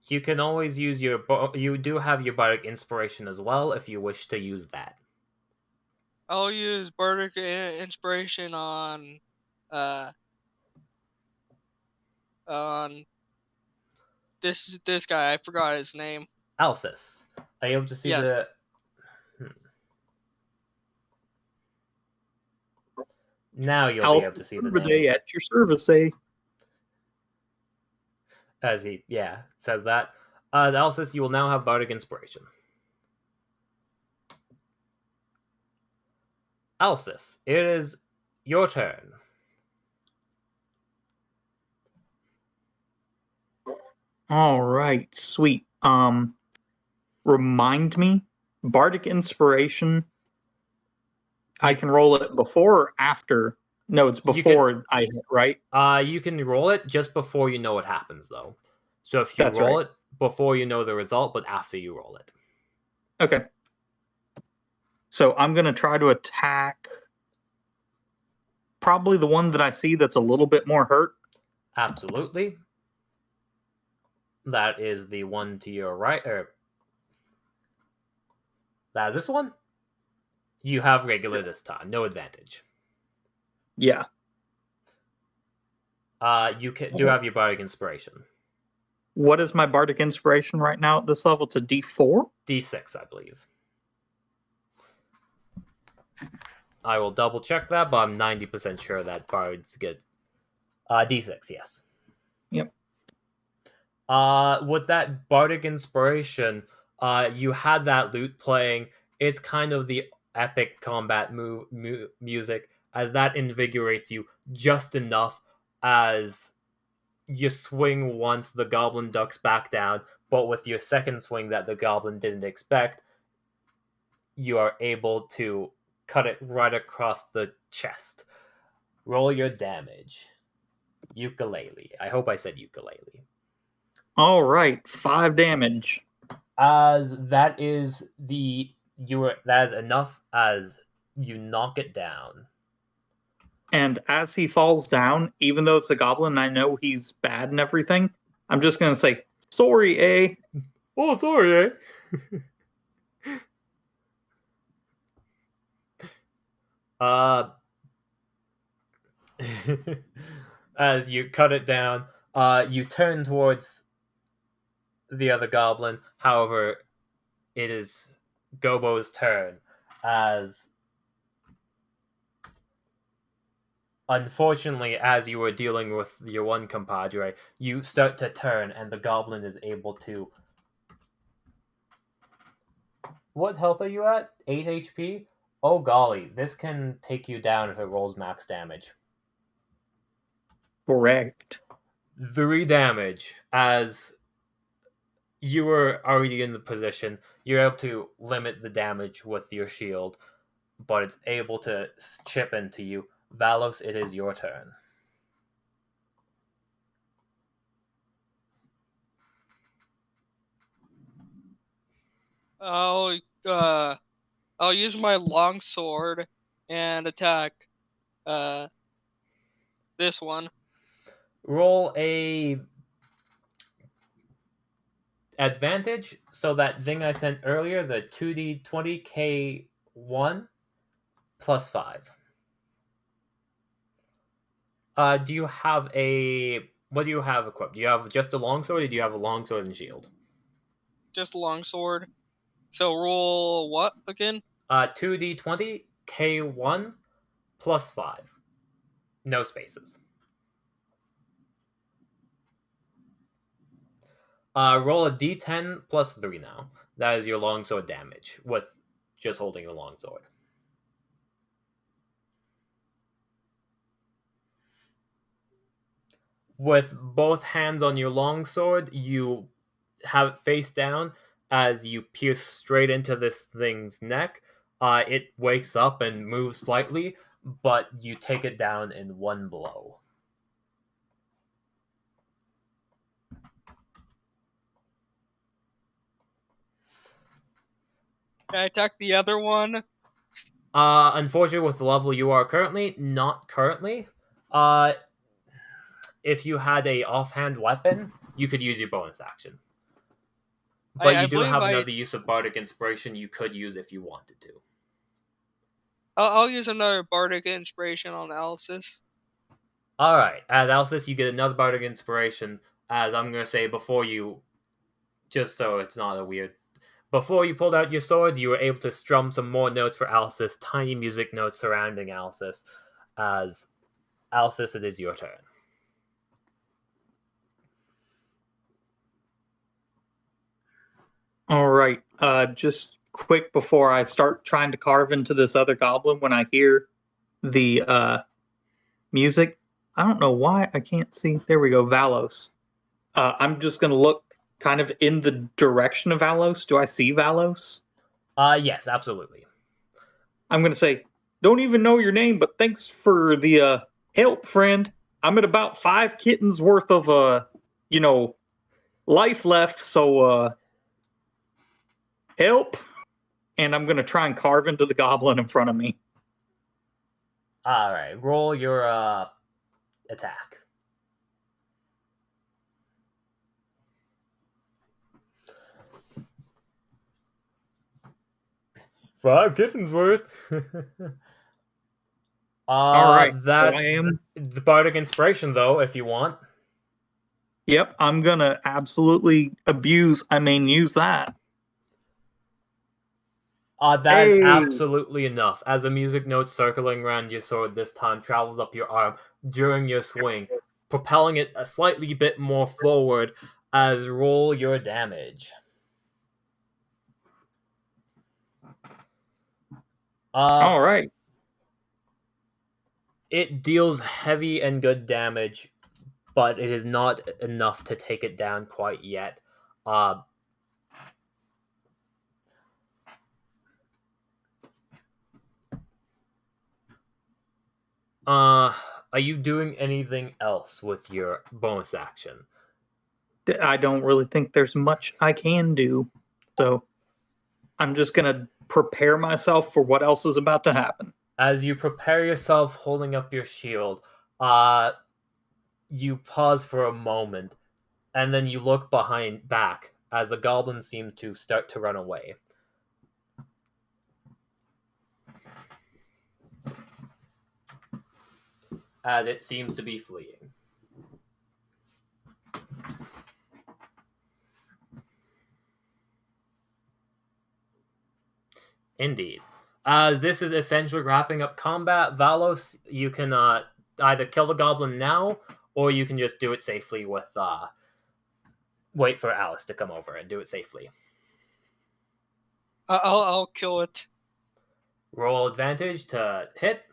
You can always use your... You do have your Bardic Inspiration as well, if you wish to use that. I'll use Bardic Inspiration on this guy. I forgot his name. Alcis. Are you able to see Yes. the... Now you'll be able to see the name. At your service, eh? As he, says that. Alcis, you will now have Bardic Inspiration. Alcis, it is your turn. All right, sweet. Remind me, Bardic Inspiration. I can roll it before or after. No, it's before I hit, right? You can roll it just before you know what happens, though. So if you That's roll right. it before you know the result, but after you roll it. Okay. So I'm going to try to attack probably the one that I see that's a little bit more hurt. Absolutely. That is the one to your right. That is this one? You have regular this time. No advantage. Yeah. You do have your Bardic Inspiration. What is my Bardic Inspiration right now at this level? It's a D4? D6, I believe. I will double check that, but I'm 90% sure that Bards get D6, yes. Yep. With that Bardic Inspiration, you had that lute playing. It's kind of the epic combat music, as that invigorates you just enough as you swing once, the goblin ducks back down, but with your second swing that the goblin didn't expect, you are able to cut it right across the chest. Roll your damage. Ukulele. I hope I said ukulele. All right, 5 damage. As that is that is enough as you knock it down. And as he falls down, even though it's a goblin, I know he's bad and everything, I'm just going to say, sorry, eh? Oh, sorry, eh? As you cut it down, you turn towards the other goblin. However, it is Gobo's turn, as Unfortunately, as you were dealing with your one compadre, you start to turn, and the goblin is able to... What health are you at? 8 HP? Oh golly, this can take you down if it rolls max damage. Correct. 3 damage. As you were already in the position, you're able to limit the damage with your shield, but it's able to chip into you. Valos, it is your turn. I'll use my longsword and attack this one. Roll a advantage, so that thing I sent earlier, the 2d20k1 plus 5. Do you have a... What do you have equipped? Do you have just a longsword, or do you have a longsword and shield? Just a longsword. So roll what again? 2d20 k1 plus 5. No spaces. Roll a d10 plus 3 now. That is your longsword damage with just holding a longsword. With both hands on your longsword, you have it face down as you pierce straight into this thing's neck. It wakes up and moves slightly, but you take it down in one blow. Can I attack the other one? Unfortunately, with the level you are currently, not currently. If you had a offhand weapon, you could use your bonus action. But I you do believe have another use of Bardic Inspiration you could use if you wanted to. I'll use another Bardic Inspiration on Alice's. Alright, as Alcis, you get another Bardic Inspiration, as I'm going to say before you, just so it's not a weird... Before you pulled out your sword, you were able to strum some more notes for Alcis, tiny music notes surrounding Alcis. As Alcis, it is your turn. All right. Just quick before I start trying to carve into this other goblin, when I hear the music, I don't know why I can't see. There we go, Valos. I'm just going to look kind of in the direction of Valos. Do I see Valos? Yes, absolutely. I'm going to say, don't even know your name, but thanks for the help, friend. I'm at about 5 kittens worth of, life left, so help. And I'm going to try and carve into the goblin in front of me. Alright, roll your attack. Five kittens worth. All right, that so I am the Bardic Inspiration, though, if you want. Yep, I'm gonna absolutely use that. That's absolutely enough. As a music note circling around your sword this time travels up your arm during your swing, propelling it a slightly bit more forward as roll your damage. All right. It deals heavy and good damage, but it is not enough to take it down quite yet. Are you doing anything else with your bonus action? I don't really think there's much I can do, so I'm just gonna prepare myself for what else is about to happen. As you prepare yourself holding up your shield, you pause for a moment, and then you look back as the goblin seems to start to run away. As it seems to be fleeing. Indeed. As this is essentially wrapping up combat, Valos, you can either kill the goblin now, or you can just do it safely with wait for Alice to come over and do it safely. I'll kill it. Roll advantage to hit.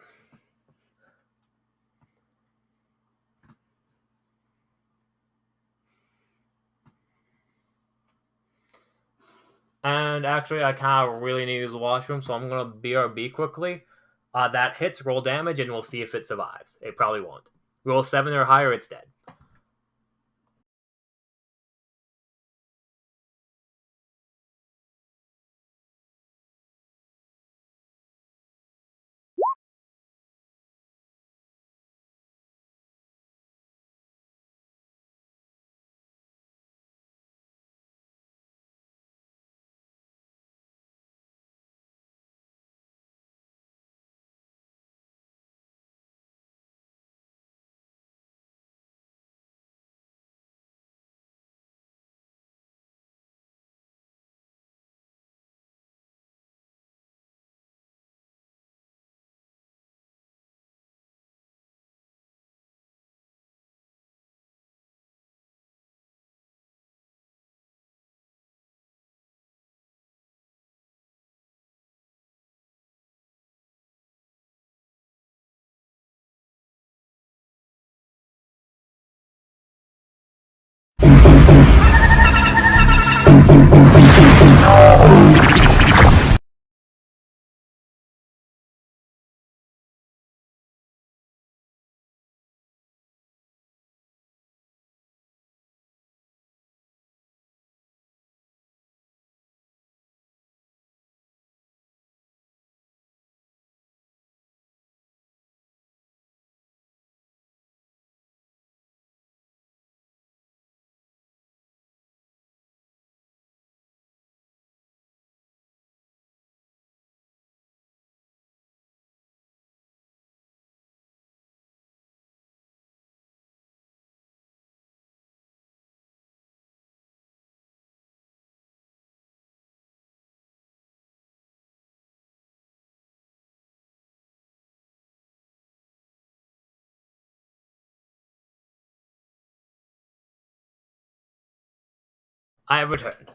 And actually, I kind of really need to use the washroom, so I'm going to BRB quickly. That hits, roll damage, and we'll see if it survives. It probably won't. Roll 7 or higher, it's dead. I have returned.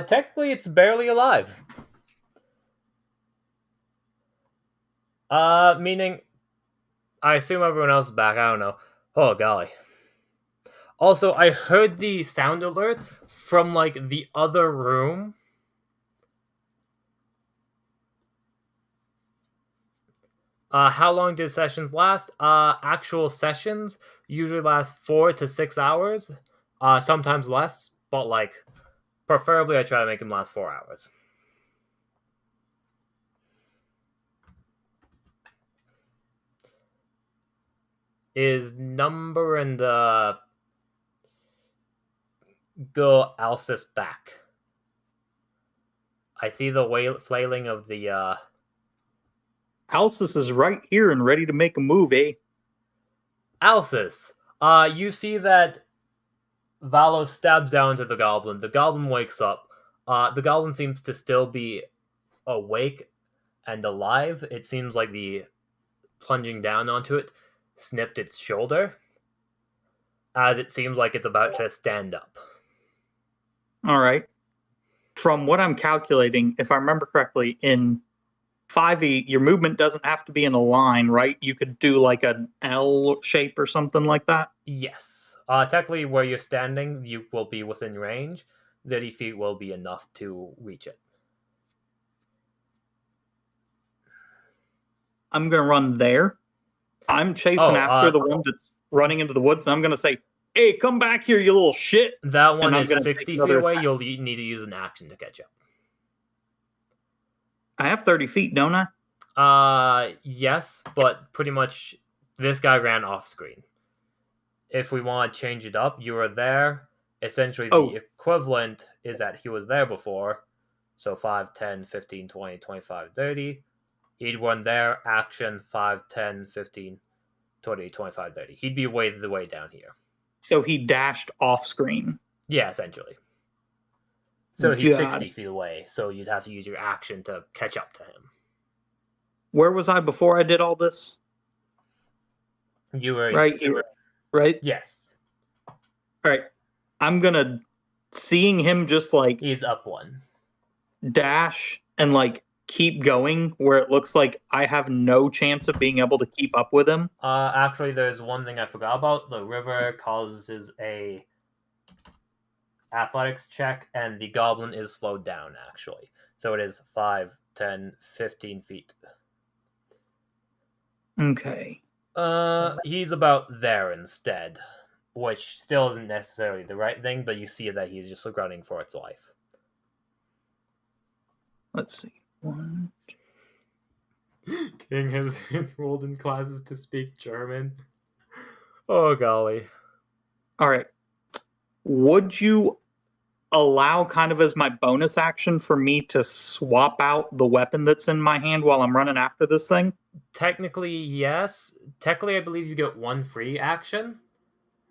Technically, it's barely alive. Meaning, I assume everyone else is back. I don't know. Oh, golly. Also, I heard the sound alert from, like, the other room. How long do sessions last? Actual sessions usually last 4 to 6 hours. Sometimes less, but, like, preferably I try to make them last 4 hours. Is number and, go Alcis back. I see the flailing of the, Alcis is right here and ready to make a move, eh? Alcis, you see that Valo stabs down to the goblin. The goblin wakes up. The goblin seems to still be awake and alive. It seems like the plunging down onto it snipped its shoulder, as it seems like it's about to stand up. All right. From what I'm calculating, if I remember correctly, in 5e, your movement doesn't have to be in a line, right? You could do like an L shape or something like that? Yes. Technically, where you're standing, you will be within range. 30 feet will be enough to reach it. I'm going to run there. I'm chasing after the one that's running into the woods. And I'm going to say, hey, come back here, you little shit. That one is 60 feet away. Attack. You'll need to use an action to catch up. I have 30 feet, don't I? Yes, but pretty much this guy ran off screen. If we want to change it up, you were there. Essentially, the equivalent is that he was there before. So 5, 10, 15, 20, 25, 30. He'd run there, action, 5, 10, 15, 20, 25, 30. He'd be the way down here. So he dashed off screen. Yeah, essentially. So he's 60 feet away, so you'd have to use your action to catch up to him. Where was I before I did all this? You were Right here. Right? Yes. Alright. I'm gonna... Seeing him just, like, He's up one. dash and, like, keep going where it looks like I have no chance of being able to keep up with him. Actually, there's one thing I forgot about. The river causes a athletics check, and the goblin is slowed down, actually. So it is 5, 10, 15 feet. Okay. He's about there instead, which still isn't necessarily the right thing, but you see that he's just running for its life. Let's see. 1, 2. King has enrolled in classes to speak German. Oh, golly. Alright. Would you allow kind of as my bonus action for me to swap out the weapon that's in my hand while I'm running after this thing? Technically, yes. Technically, I believe you get one free action.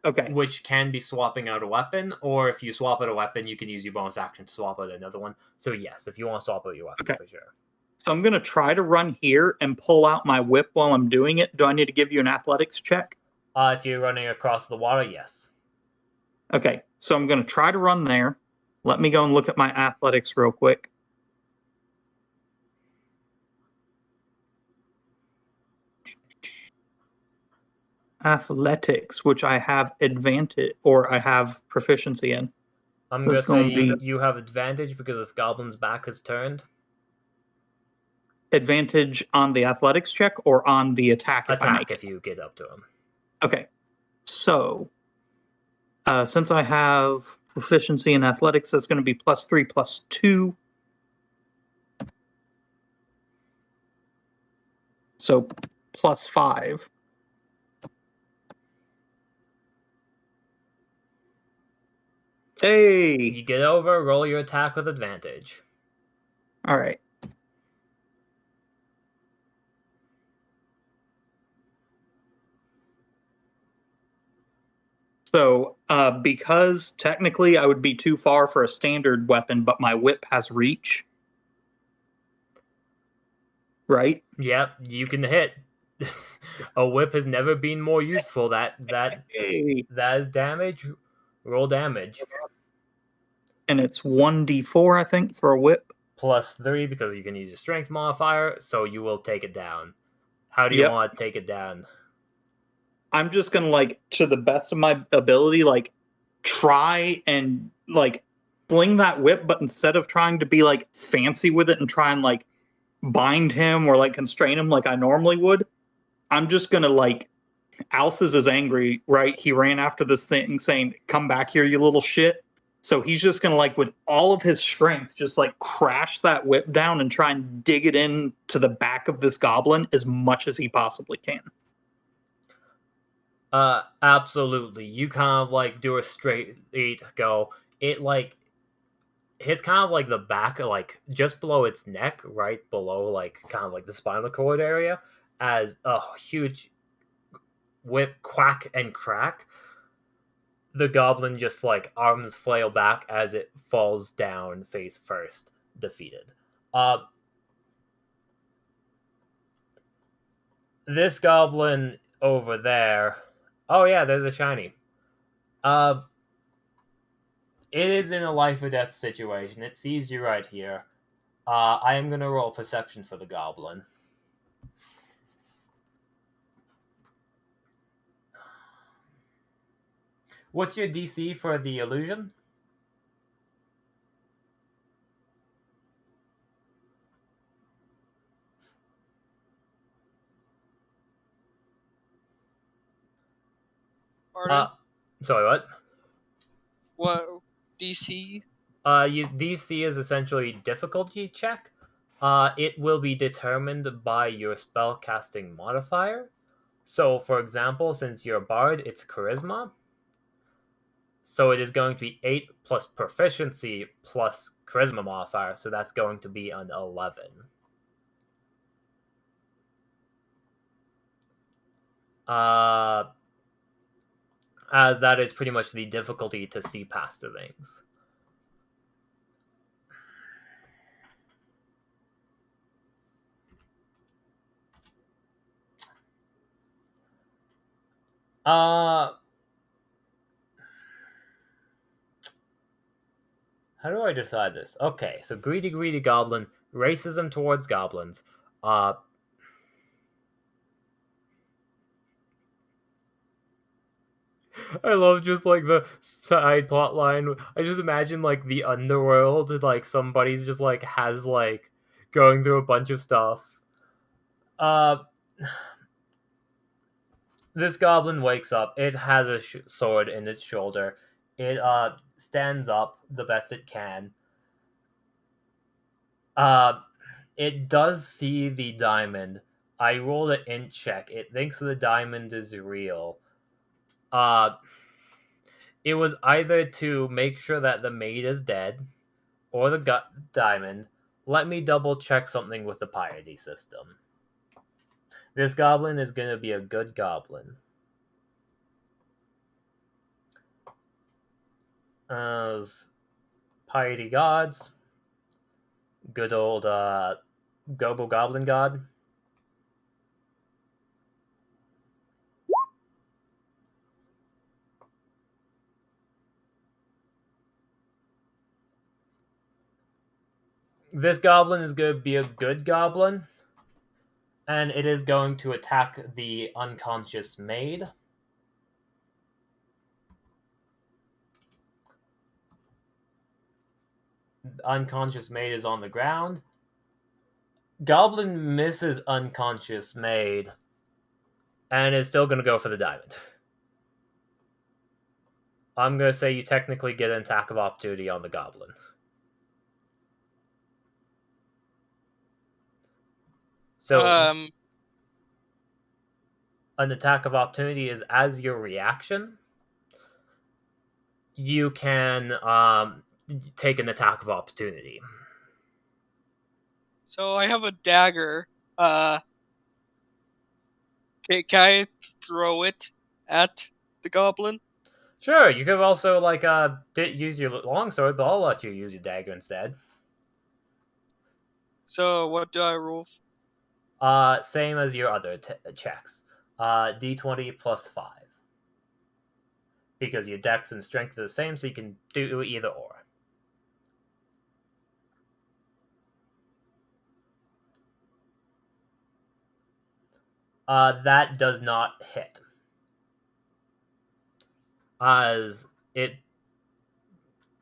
Okay. Which can be swapping out a weapon, or if you swap out a weapon, you can use your bonus action to swap out another one. So yes, if you want to swap out your weapon, for sure. So I'm going to try to run here and pull out my whip while I'm doing it. Do I need to give you an athletics check? If you're running across the water, yes. Okay, so I'm going to try to run there. Let me go and look at my athletics real quick. Athletics, which I have advantage, or I have proficiency in. I'm So going it's to say gonna be you have advantage because this goblin's back is turned. advantage on the athletics check or on the attack if I make Attack it? if you get up to him. Okay, so since I have proficiency in athletics, that's going to be +3 +2. So +5. Hey! You get over, roll your attack with advantage. All right. So, because technically I would be too far for a standard weapon, but my whip has reach. Right? Yep, you can hit. A whip has never been more useful. That is damage. Roll damage. And it's 1d4, I think, for a whip. +3 because you can use your strength modifier, so you will take it down. How do you want to take it down? I'm just gonna, like, to the best of my ability, like, try and, like, fling that whip, but instead of trying to be, like, fancy with it and try and, like, bind him or, like, constrain him like I normally would, I'm just gonna, like, Alces is angry, right? He ran after this thing saying, "Come back here, you little shit." So he's just gonna, like, with all of his strength, just, like, crash that whip down and try and dig it in to the back of this goblin as much as he possibly can. Absolutely. You kind of, like, do a straight go. It, like, hits kind of, like, the back, like, just below its neck, right below, like, kind of, like, the spinal cord area, as a huge whip quack and crack. The goblin just, like, arms flail back as it falls down face first, defeated. This goblin over there... Oh, yeah, there's a shiny. It is in a life or death situation. It sees you right here. I am going to roll perception for the goblin. What's your DC for the illusion? Pardon? Sorry, what? What DC? DC is essentially difficulty check. It will be determined by your spellcasting modifier. So, for example, since you're a bard, it's charisma. So it is going to be 8 plus proficiency plus charisma modifier. So that's going to be an 11. As that is pretty much the difficulty to see past the things. How do I decide this? Okay, so greedy goblin, racism towards goblins. I love just like the side plot line. I just imagine like the underworld, like somebody's just like has like going through a bunch of stuff. This goblin wakes up. It has a sword in its shoulder. It stands up the best it can. It does see the diamond. I rolled an int check. It thinks the diamond is real. It was either to make sure that the maid is dead, or the diamond. Let me double check something with the piety system. This goblin is going to be a good goblin. As piety gods, good old Gobo Goblin God. This goblin is going to be a good goblin, and it is going to attack the unconscious maid. Unconscious maid is on the ground. Goblin misses unconscious maid, and is still going to go for the diamond. I'm going to say you technically get an attack of opportunity on the goblin. So, an attack of opportunity is as your reaction. You can take an attack of opportunity. So I have a dagger. Can I throw it at the goblin? Sure, you could also like use your longsword, but I'll let you use your dagger instead. So what do I roll? Same as your other checks. D20 plus 5. Because your dex and strength are the same, so you can do either or. That does not hit. As it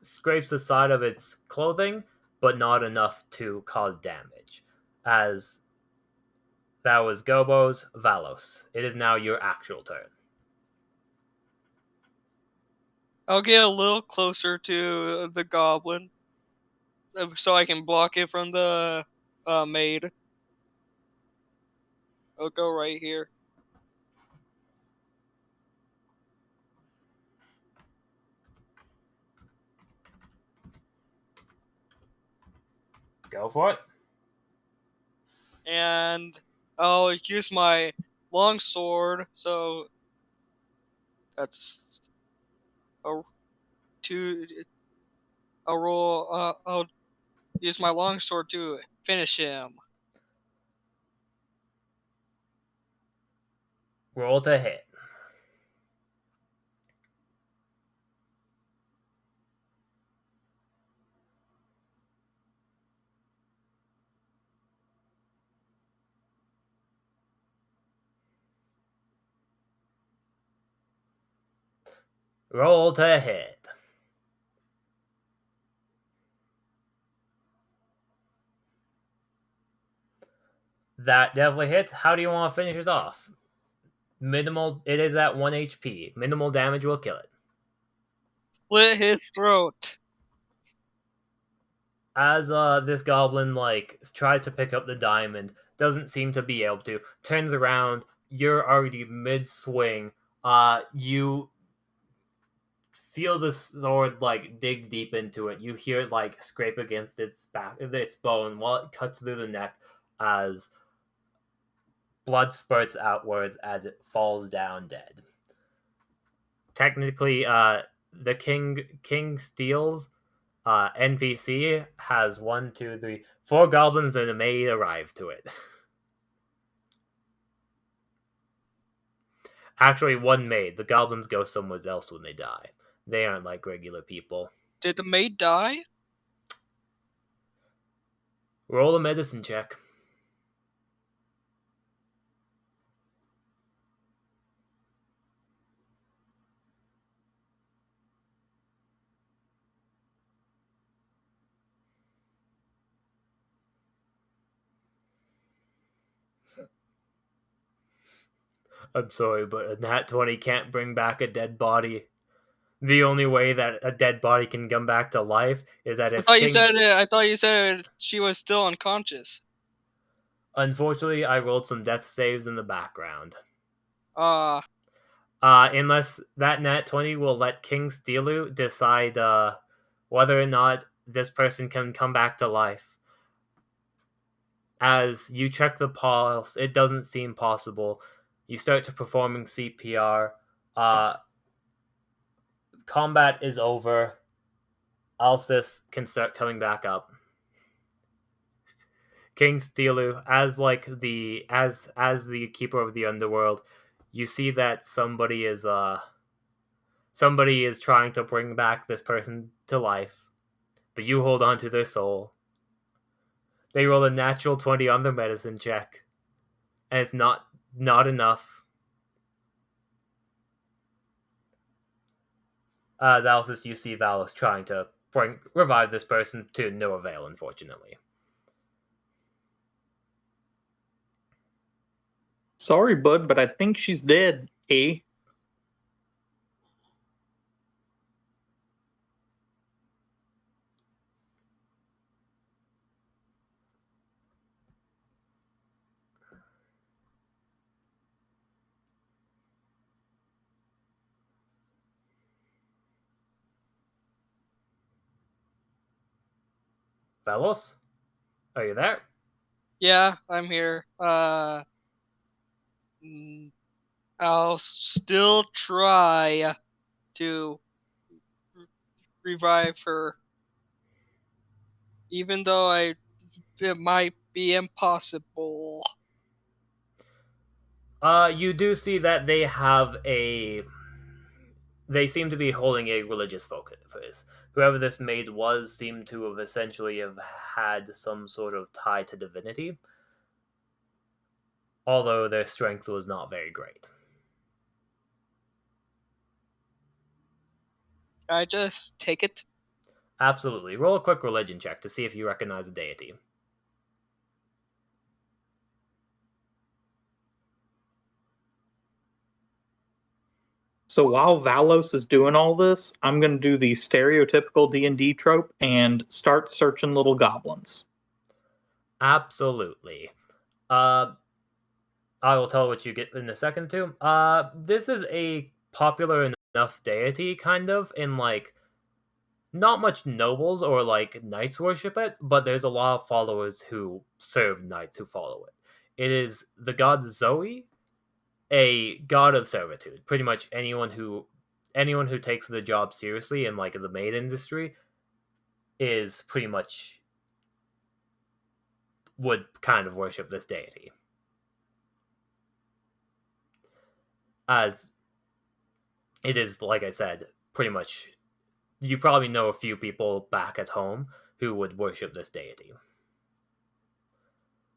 scrapes the side of its clothing, but not enough to cause damage. As that was Gobo's Valos. It is now your actual turn. I'll get a little closer to the goblin, so I can block it from the maid. I'll go right here. Go for it. And I'll use my long sword, so that's a 2. I'll roll. I'll use my long sword to finish him. Roll to hit. Roll to hit. That definitely hits. How do you want to finish it off? Minimal. It is at 1 HP. Minimal damage will kill it. Split his throat. As this goblin like tries to pick up the diamond, doesn't seem to be able to. Turns around. You're already mid swing. You feel the sword like dig deep into it. You hear it like scrape against its back, its bone, while it cuts through the neck as blood spurts outwards as it falls down dead. Technically, the King Steel's NPC has 1, 2, 3, 4 goblins and a maid arrive to it. Actually, one maid. The goblins go somewhere else when they die. They aren't like regular people. Did the maid die? Roll a medicine check. I'm sorry, but a nat 20 can't bring back a dead body. The only way that a dead body can come back to life is that if I thought you said she was still unconscious. Unfortunately, I rolled some death saves in the background. Ah. Unless that nat 20 will let King Steelu decide whether or not this person can come back to life. As you check the pulse, it doesn't seem possible. You start to performing CPR. Combat is over. Alcis can start coming back up. King Steelu, as the keeper of the underworld, you see that somebody is trying to bring back this person to life, but you hold on to their soul. They roll a natural 20 on their medicine check, and it's not enough. Alcis, you see Valos trying to revive this person to no avail, unfortunately. Sorry, bud, but I think she's dead, eh? Valos? Are you there? Yeah, I'm here. I'll still try to revive her, even though it might be impossible. You do see that they seem to be holding a religious focus. Whoever this maid was seemed to have essentially have had some sort of tie to divinity, although their strength was not very great. Can I just take it? Absolutely. Roll a quick religion check to see if you recognize a deity. So while Valos is doing all this, I'm going to do the stereotypical D&D trope and start searching little goblins. Absolutely. I will tell what you get in a second too. This is a popular enough deity, kind of, in like not much nobles or like knights worship it, but there's a lot of followers who serve knights who follow it. It is the god Zoe, a god of servitude. Pretty much anyone who takes the job seriously in like the maid industry is pretty much would kind of worship this deity. As it is, like I said, pretty much you probably know a few people back at home who would worship this deity.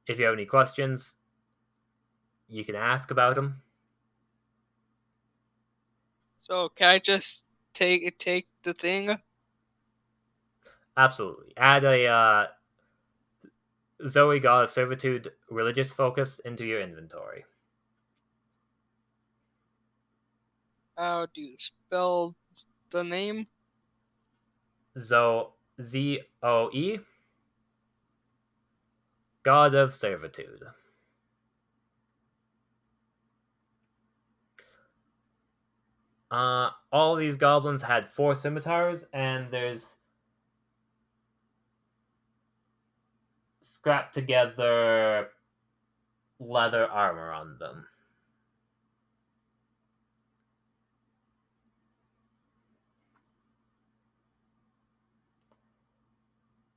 If you have any questions, you can ask about him. So can I just take the thing? Absolutely. Add a Zoe God of Servitude religious focus into your inventory. How do you spell the name? Zoe, God of Servitude. All these goblins had 4 scimitars, and there's scrapped together leather armor on them.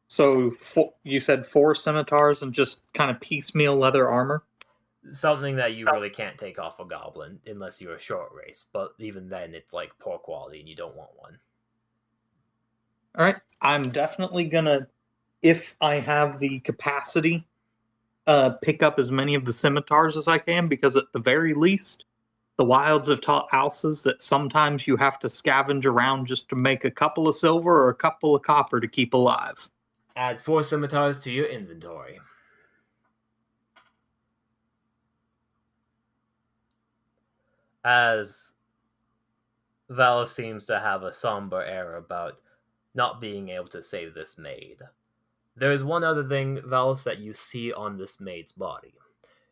So you said 4 scimitars and just kind of piecemeal leather armor? something that you really can't take off a goblin unless you're a short race. But even then, it's like poor quality, and you don't want one. All right, I'm definitely gonna, if I have the capacity, pick up as many of the scimitars as I can, because at the very least, the wilds have taught Alces that sometimes you have to scavenge around just to make a couple of silver or a couple of copper to keep alive. Add 4 scimitars to your inventory. As Valis seems to have a somber air about not being able to save this maid. There is one other thing, Valis, that you see on this maid's body.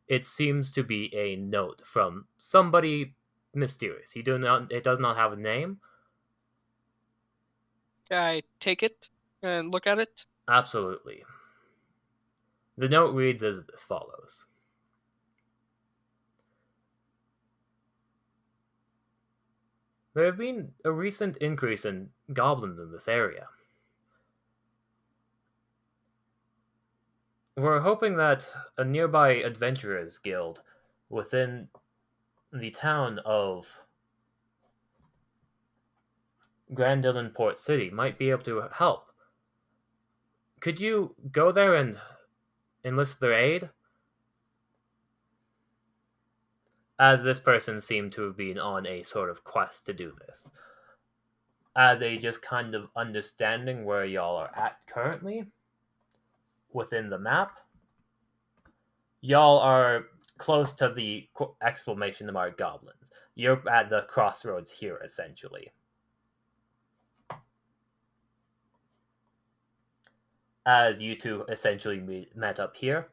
It seems to be a note from somebody mysterious. It does not have a name. I take it and look at it. Absolutely. The note reads as follows. There have been a recent increase in goblins in this area. We're hoping that a nearby adventurers guild within the town of Grandillon Port City might be able to help. Could you go there and enlist their aid? As this person seemed to have been on a sort of quest to do this. As a just kind of understanding where y'all are at currently within the map, y'all are close to the exclamation mark goblins. You're at the crossroads here, essentially. As you two essentially met up here,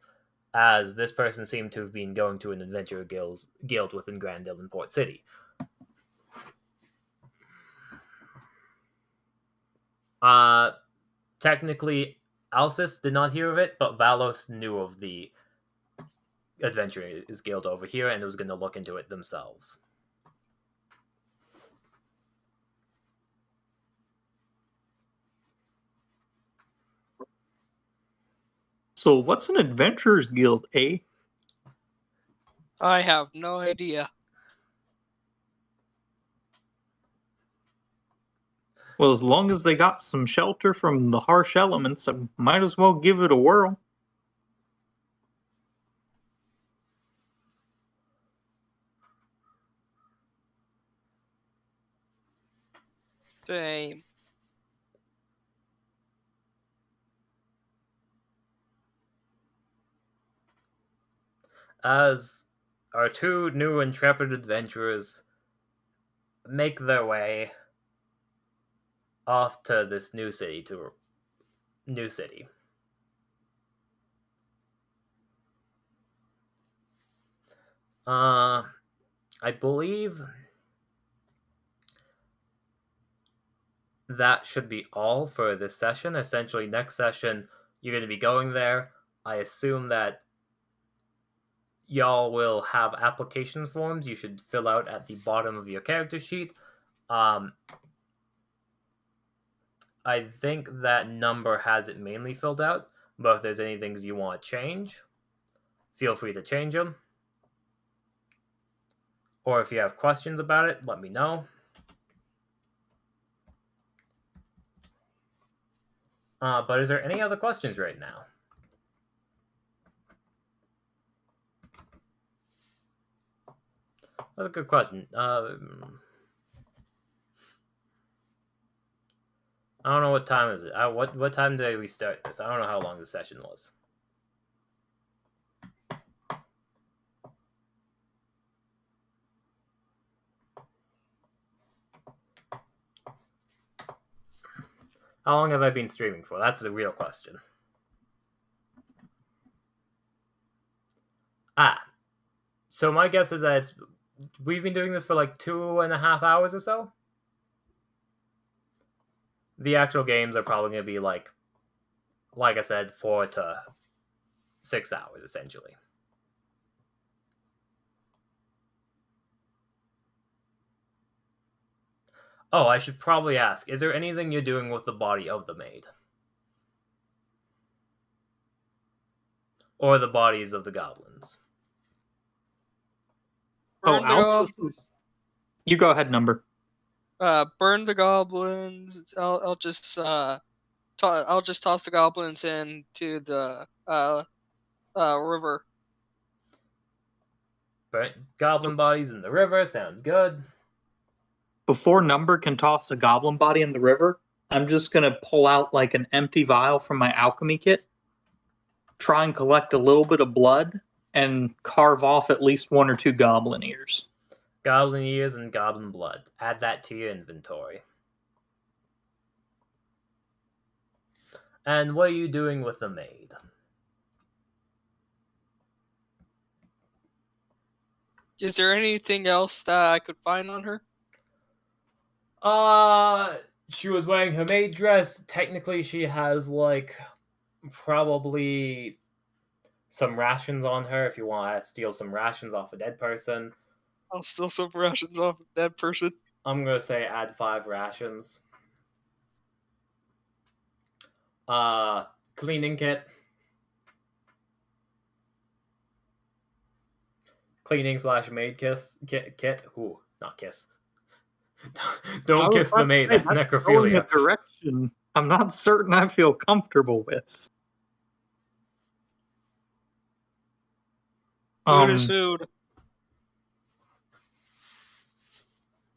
as this person seemed to have been going to an adventurer guild within Grandillon Port City. Technically, Alces did not hear of it, but Valos knew of the Adventurers Guild over here and was going to look into it themselves. So what's an adventurers guild, eh? I have no idea. Well, as long as they got some shelter from the harsh elements, I might as well give it a whirl. Same. As our two new intrepid adventurers make their way off to this new city, I believe that should be all for this session. Essentially, next session, you're going to be going there. I assume that y'all will have application forms you should fill out at the bottom of your character sheet. I think that number has it mainly filled out, but if there's any things you want to change, feel free to change them. Or if you have questions about it, let me know. But is there any other questions right now? That's a good question. I don't know what time is it. What time did we start this? I don't know how long the session was. How long have I been streaming for? That's the real question. So my guess is that we've been doing this for like 2.5 hours or so. The actual games are probably going to be like I said, 4 to 6 hours, essentially. Oh, I should probably ask, is there anything you're doing with the body of the maid? Or the bodies of the goblins? Burn the Alex, you go ahead, number. burn the goblins. I'll just toss the goblins into the river. But goblin bodies in the river sounds good. Before number can toss a goblin body in the river, I'm just going to pull out like an empty vial from my alchemy kit, try and collect a little bit of blood, and carve off at least 1 or 2 goblin ears. Goblin ears and goblin blood. Add that to your inventory. And what are you doing with the maid? Is there anything else that I could find on her? She was wearing her maid dress. Technically, she has, like, probably some rations on her if you want to steal some rations off a dead person. I'll steal some rations off a dead person. I'm going to say add 5 rations. Cleaning kit. Cleaning / maid kit. Ooh, not kiss. Don't kiss the maid. That's necrophilia. A direction I'm not certain I feel comfortable with. Food is food.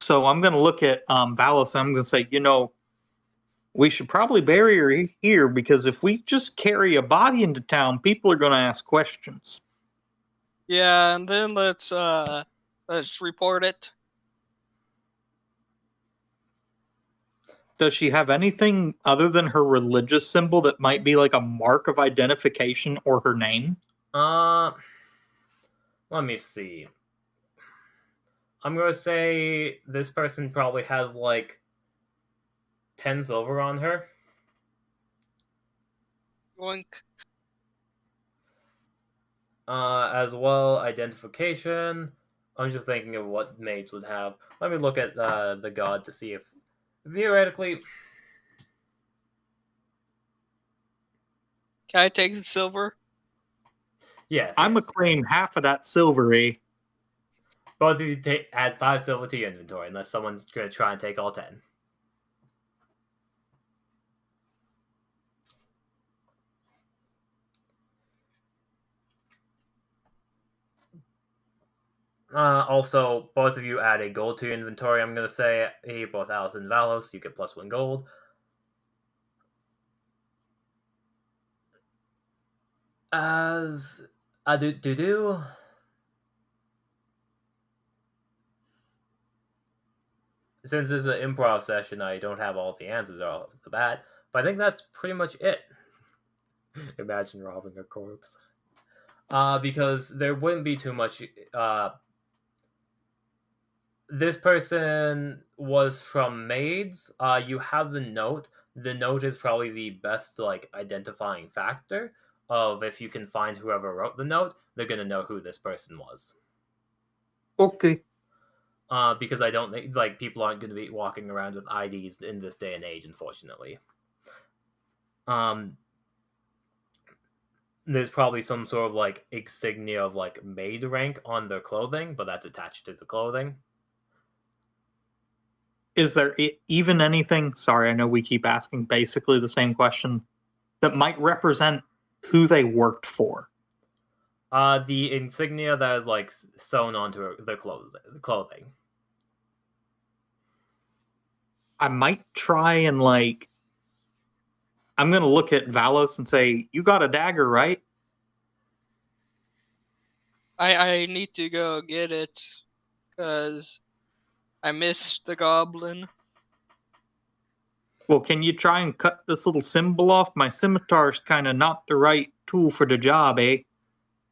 So I'm going to look at Valos. I'm going to say, we should probably bury her here because if we just carry a body into town, people are going to ask questions. Yeah, and then let's report it. Does she have anything other than her religious symbol that might be like a mark of identification or her name? Let me see. I'm going to say this person probably has like 10 silver on her. Oink. As well, identification. I'm just thinking of what maids would have. Let me look at the god to see if theoretically. Can I take the silver? Yes. I'm going to claim half of that silver, eh? Both of you add 5 silver to your inventory, unless someone's going to try and take all 10. Also, both of you add a gold to your inventory. I'm going to say, hey, both Alice and Valos, you get +1 gold. As I do. Since this is an improv session, I don't have all the answers off the bat, but I think that's pretty much it. Imagine robbing a corpse. Because there wouldn't be too much. This person was from Maids. You have the note. The note is probably the best identifying factor of if you can find whoever wrote the note, they're gonna know who this person was. Okay. Because I don't think people aren't going to be walking around with IDs in this day and age, unfortunately. There's probably some sort of insignia of maid rank on their clothing, but that's attached to the clothing. Is there even anything? Sorry, I know we keep asking basically the same question that might represent who they worked for. The insignia that is sewn onto the clothing. I might try and I'm gonna look at Valos and say, "You got a dagger, right?" I need to go get it because I missed the goblin. Well, can you try and cut this little symbol off? My scimitar's kind of not the right tool for the job, eh?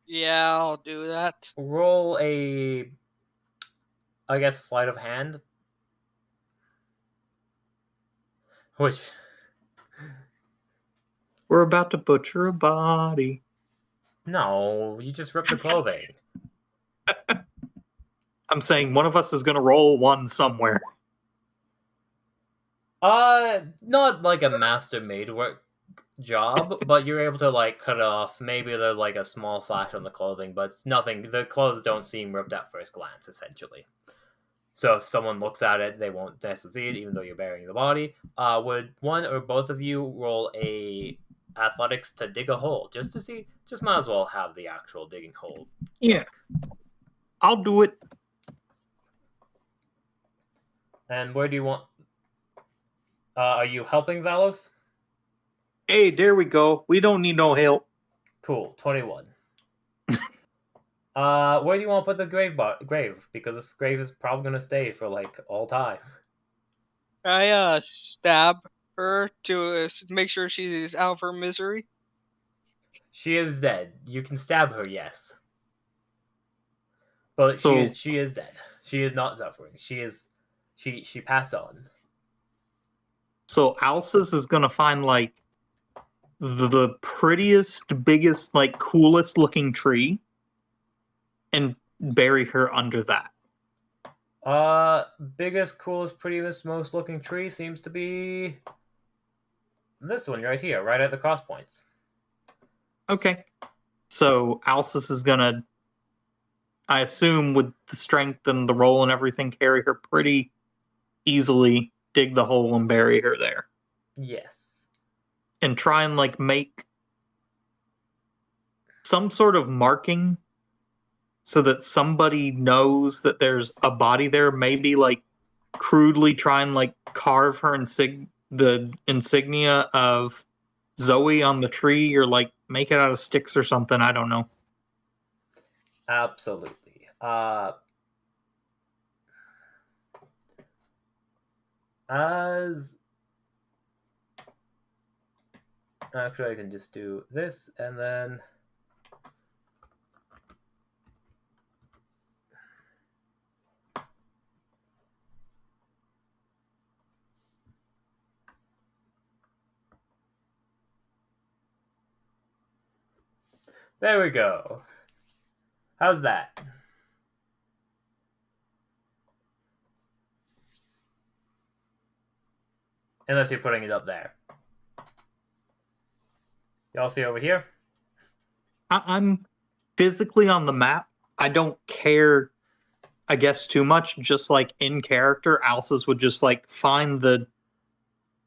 Yeah, I'll do that. Roll a, I guess, sleight of hand. Which... We're about to butcher a body. No, you just ripped the clothing. I'm saying one of us is going to roll one somewhere. Not like a master maid work job, but you're able to like cut it off. Maybe there's like a small slash on the clothing, but it's nothing. The clothes don't seem ripped at first glance, essentially. So if someone looks at it, they won't necessarily see it, even though you're burying the body. Would one or both of you roll a athletics to dig a hole, just to see? Just might as well have the actual digging hole. Yeah. I'll do it. And where do you want? Are you helping Valos? Hey, there we go. We don't need no help. Cool, 21. Where do you want to put the grave? Because this grave is probably gonna stay for like all time. I stab her to make sure she's out of her misery. She is dead. You can stab her, yes, but So- she is dead. She is not suffering. She passed on. So Alcis is gonna find like the prettiest, biggest, like coolest looking tree and bury her under that. Biggest, coolest, prettiest, most looking tree seems to be this one right here, right at the cross points. Okay. So Alcis is gonna, I assume with the strength and the roll and everything, carry her pretty easily, dig the hole and bury her there. Yes. And try and like make some sort of marking so that somebody knows that there's a body there. Maybe like crudely try and like carve her the insignia of Zoe on the tree, or like make it out of sticks or something. I don't know. Absolutely. As actually, I can just do this and then. There we go. How's that? Unless you're putting it up there. Y'all see over here? I'm physically on the map. I don't care, I guess, too much. Just like in character, Alcis would just like find the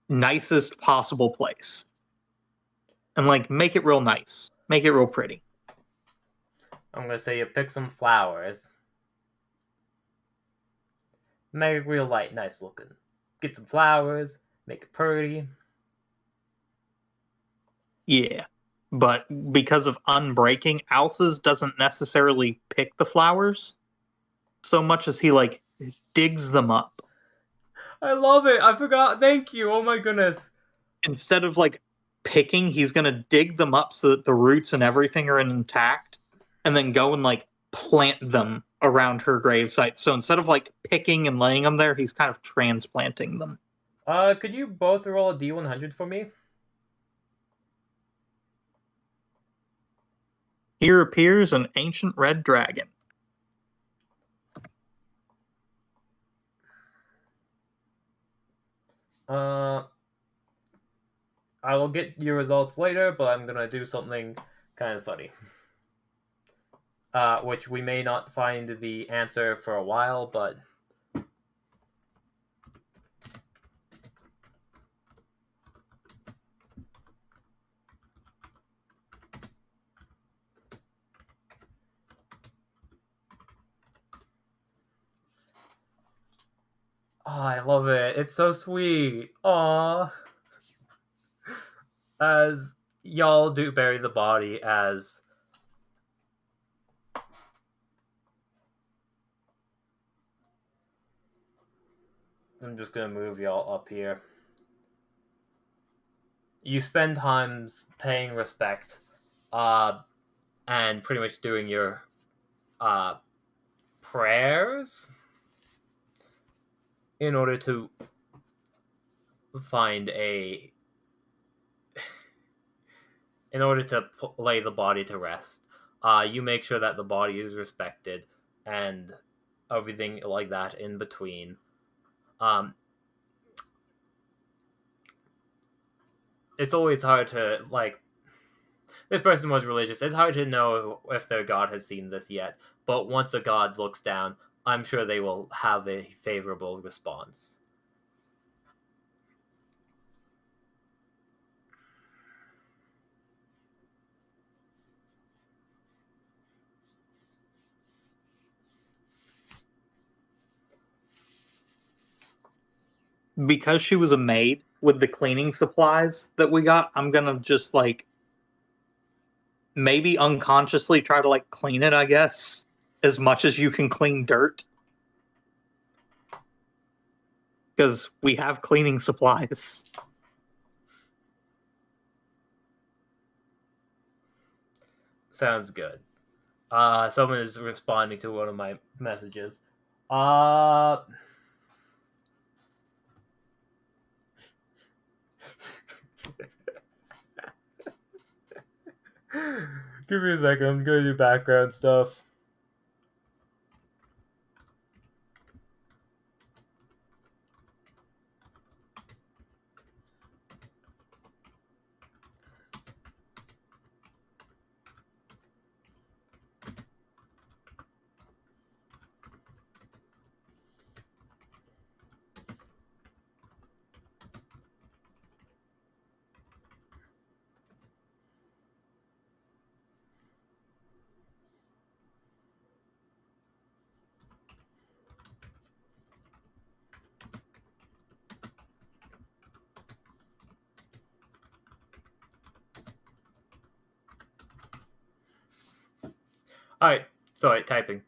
nicest possible place and like make it real nice, make it real pretty. I'm gonna say you pick some flowers. Make it real light, nice looking. Get some flowers, make it pretty. Yeah, but because of unbreaking, Alcis doesn't necessarily pick the flowers so much as he like digs them up. I love it. I forgot. Thank you. Oh my goodness. Instead of like picking, he's gonna dig them up so that the roots and everything are intact, and then go and like plant them around her gravesite. So instead of like picking and laying them there, he's kind of transplanting them. Could you both roll a D100 for me? Here appears an ancient red dragon. I will get your results later, but I'm gonna do something kind of funny. Which we may not find the answer for a while, but... Oh, I love it. It's so sweet. Aww. As y'all do bury the body, as I'm just gonna move y'all up here. You spend times paying respect, and pretty much doing your prayers in order to find a in order to lay the body to rest. You make sure that the body is respected and everything like that in between. it's always hard to, like, this person was religious. It's hard to know if their god has seen this yet, but once a god looks down, I'm sure they will have a favorable response. Because she was a maid with the cleaning supplies that we got, I'm gonna just like maybe unconsciously try to like clean it, I guess, as much as you can clean dirt. Because we have cleaning supplies. Sounds good. Someone is responding to one of my messages. Give me a second. I'm gonna do background stuff. Alright, sorry, typing.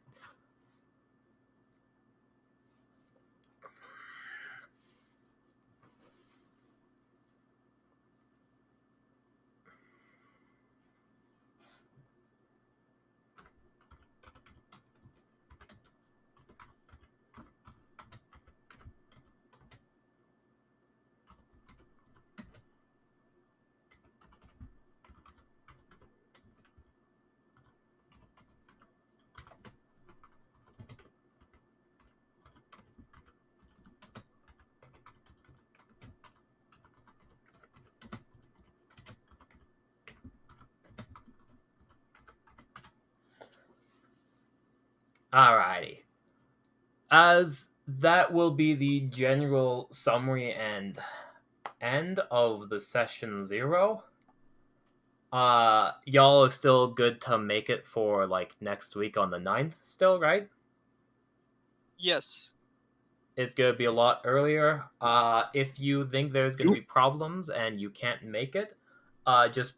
Alrighty. As that will be the general summary and end of the session 0. Y'all are still good to make it for like next week on the 9th still, right? Yes. It's gonna be a lot earlier. If you think there's gonna be problems and you can't make it, just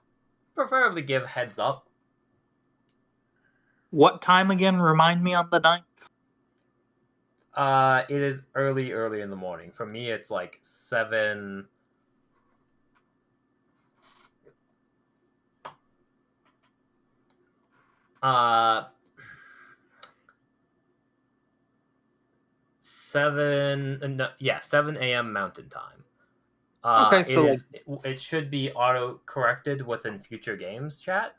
preferably give heads up. What time again? Remind me on the 9th? It is early in the morning. For me, it's like 7. 7 a.m. Mountain Time. Okay, so it should be auto corrected within future games chat.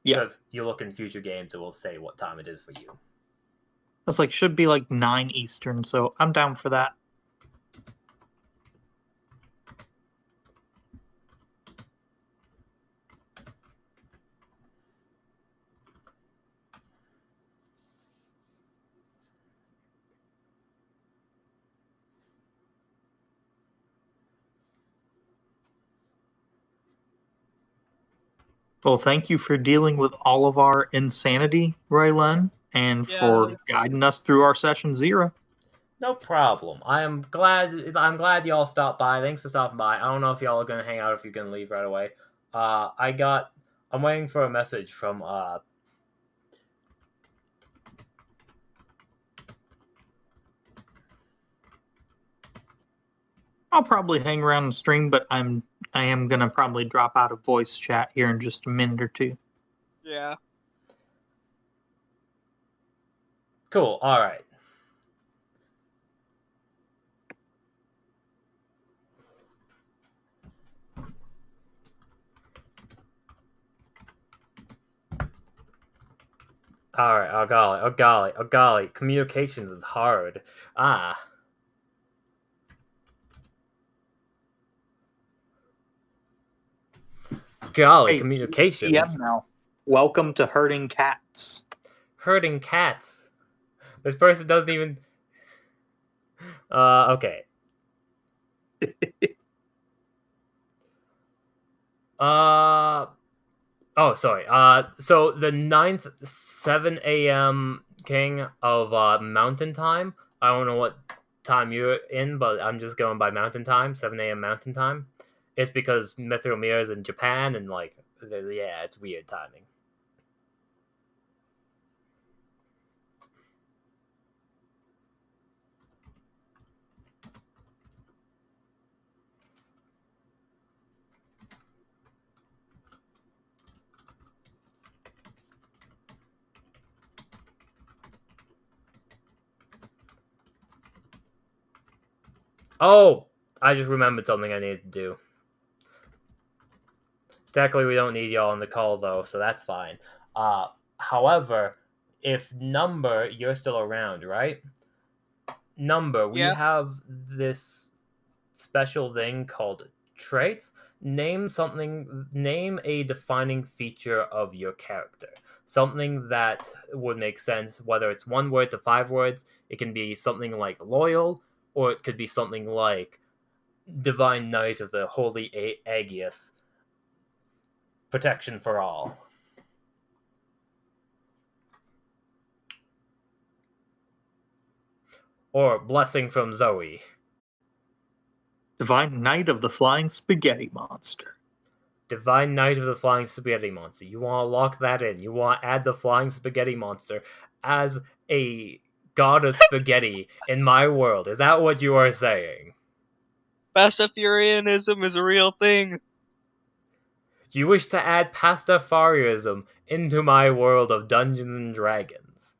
Yeah. So if you look in future games, it will say what time it is for you. It's like should be like 9 Eastern, so I'm down for that. Well, thank you for dealing with all of our insanity, Raylan, and for guiding us through our session 0. No problem. I'm glad y'all stopped by. Thanks for stopping by. I don't know if y'all are gonna hang out or if you're gonna leave right away. I'm waiting for a message from I'll probably hang around the stream, but I am gonna probably drop out of voice chat here in just a minute or two. Yeah. Cool. All right. All right. Oh golly. Communications is hard. Golly, Hey, communications. PM now. Welcome to herding cats. Herding cats. This person doesn't even... okay. Oh, sorry. So the 9th 7 a.m. king of Mountain Time. I don't know what time you're in, but I'm just going by Mountain Time, 7 a.m. Mountain Time. It's because Mithril Mirror is in Japan, and like, yeah, it's weird timing. Oh, I just remembered something I needed to do. Technically, we don't need y'all on the call, though, so that's fine. However, if Number, you're still around, right? Number, we Yeah. have this special thing called traits. Name a defining feature of your character. Something that would make sense, whether it's 1 word to 5 words. It can be something like loyal, or it could be something like Divine Knight of the Holy Aegis. Protection for all. Or Blessing from Zoe. Divine Knight of the Flying Spaghetti Monster. Divine Knight of the Flying Spaghetti Monster. You want to lock that in. You want to add the Flying Spaghetti Monster as a god of spaghetti in my world. Is that what you are saying? Pastafarianism is a real thing. You wish to add Pastafarianism into my world of Dungeons and Dragons.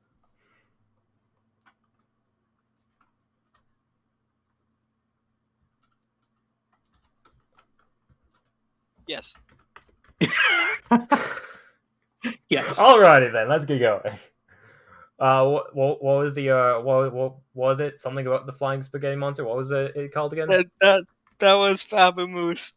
Yes. Yes. Alrighty then, let's get going. What was the what was it? Something about the flying spaghetti monster? What was it called again? That was fabumoose.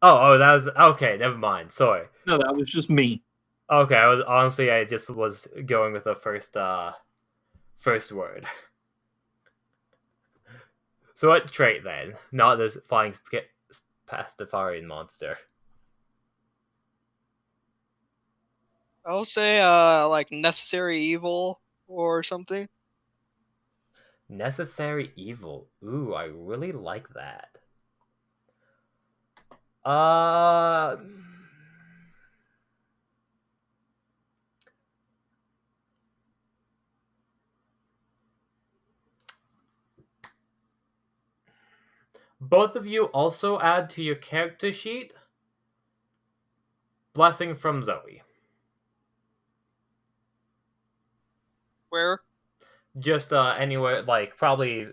Oh, that was okay. Never mind. Sorry. No, that was just me. Okay, I just was going with the first word. So what trait then? Not this flying pastafarian monster. I'll say like necessary evil or something. Necessary evil. Ooh, I really like that. Both of you also add to your character sheet Blessing from Zoe. Where? Just anywhere, like probably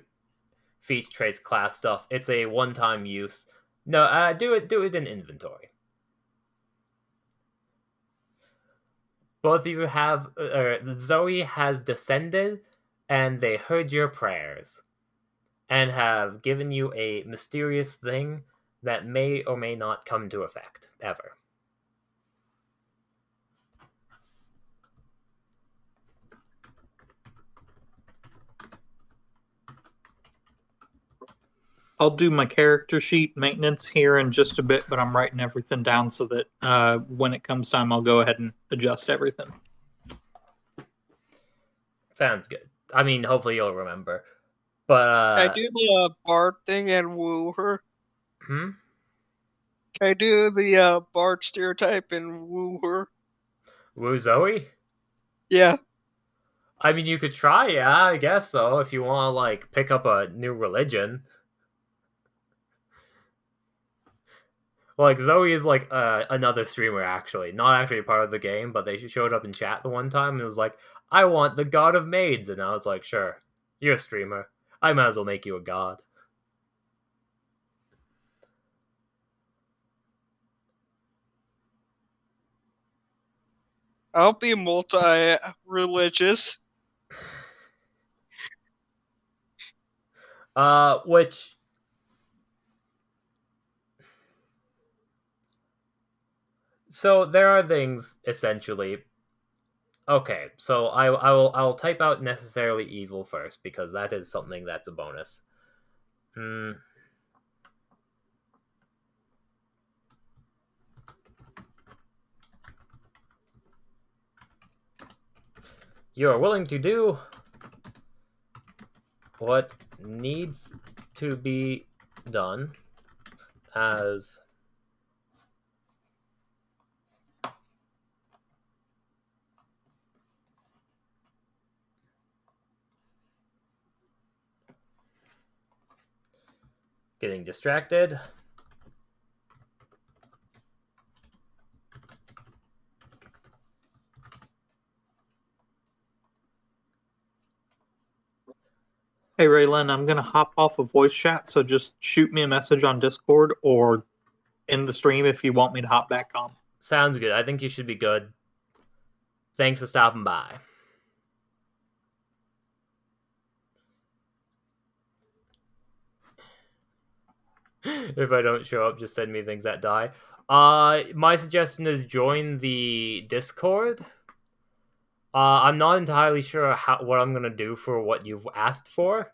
feats, traits, class stuff. It's a one-time use. No, do it in inventory. Both of you have Zoe has descended, and they heard your prayers, and have given you a mysterious thing that may or may not come to effect ever. I'll do my character sheet maintenance here in just a bit, but I'm writing everything down so that when it comes time, I'll go ahead and adjust everything. Sounds good. I mean, hopefully you'll remember. But Can I do the bard thing and woo her? Hmm? Can I do the bard stereotype and woo her? Woo Zoe? Yeah. I mean, you could try, yeah, I guess so, if you want to, like, pick up a new religion. Like, Zoe is, like, another streamer, actually. Not actually a part of the game, but they showed up in chat the one time and was like, I want the god of maids. And I was like, sure, you're a streamer. I might as well make you a god. I'll be multi-religious. Which... So there are things essentially. Okay, so I will type out necessarily evil first because that is something that's a bonus. You are willing to do what needs to be done as getting distracted. Hey Raylan, I'm gonna hop off of voice chat, so just shoot me a message on Discord or in the stream if you want me to hop back on. Sounds good. I think you should be good. Thanks for stopping by. If I don't show up, just send me things that die. My suggestion is join the Discord. I'm not entirely sure what I'm gonna do for what you've asked for.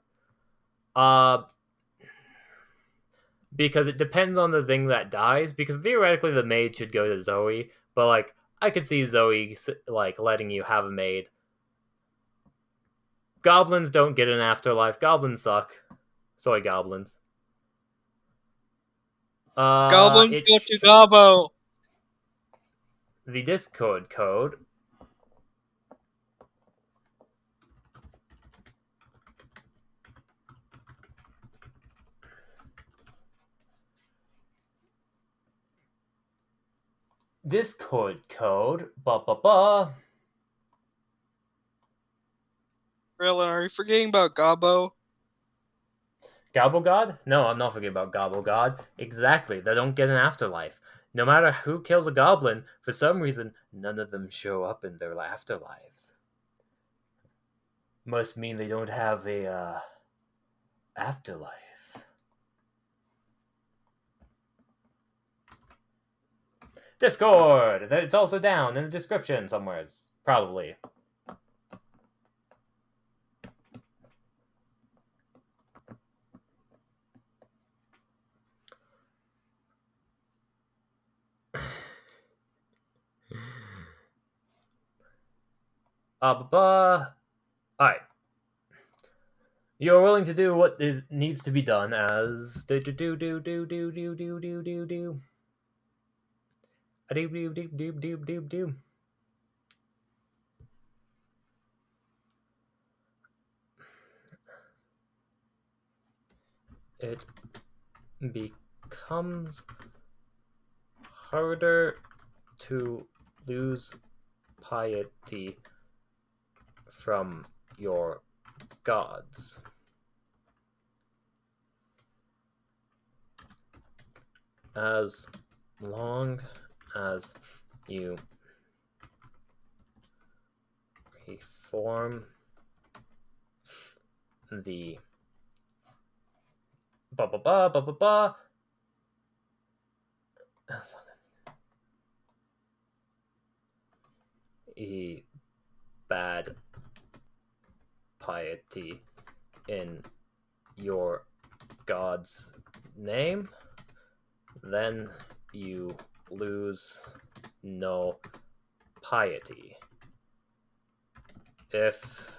Because it depends on the thing that dies. Because theoretically, the maid should go to Zoe, but like I could see Zoe like letting you have a maid. Goblins don't get an afterlife. Goblins suck. Soy goblins. Goblins go to Gobbo. The Discord code. Discord code. Ba. Raylan, are you forgetting about Gobbo? Gobble God? No, I'm not forgetting about Gobble God. Exactly. They don't get an afterlife. No matter who kills a goblin, for some reason, none of them show up in their afterlives. Must mean they don't have a afterlife. Discord! It's also down in the description somewhere, probably. Alright. You're willing to do what needs to be done as it becomes harder to lose piety from your gods. As long as you reform the a bad piety in your god's name, then you lose no piety. If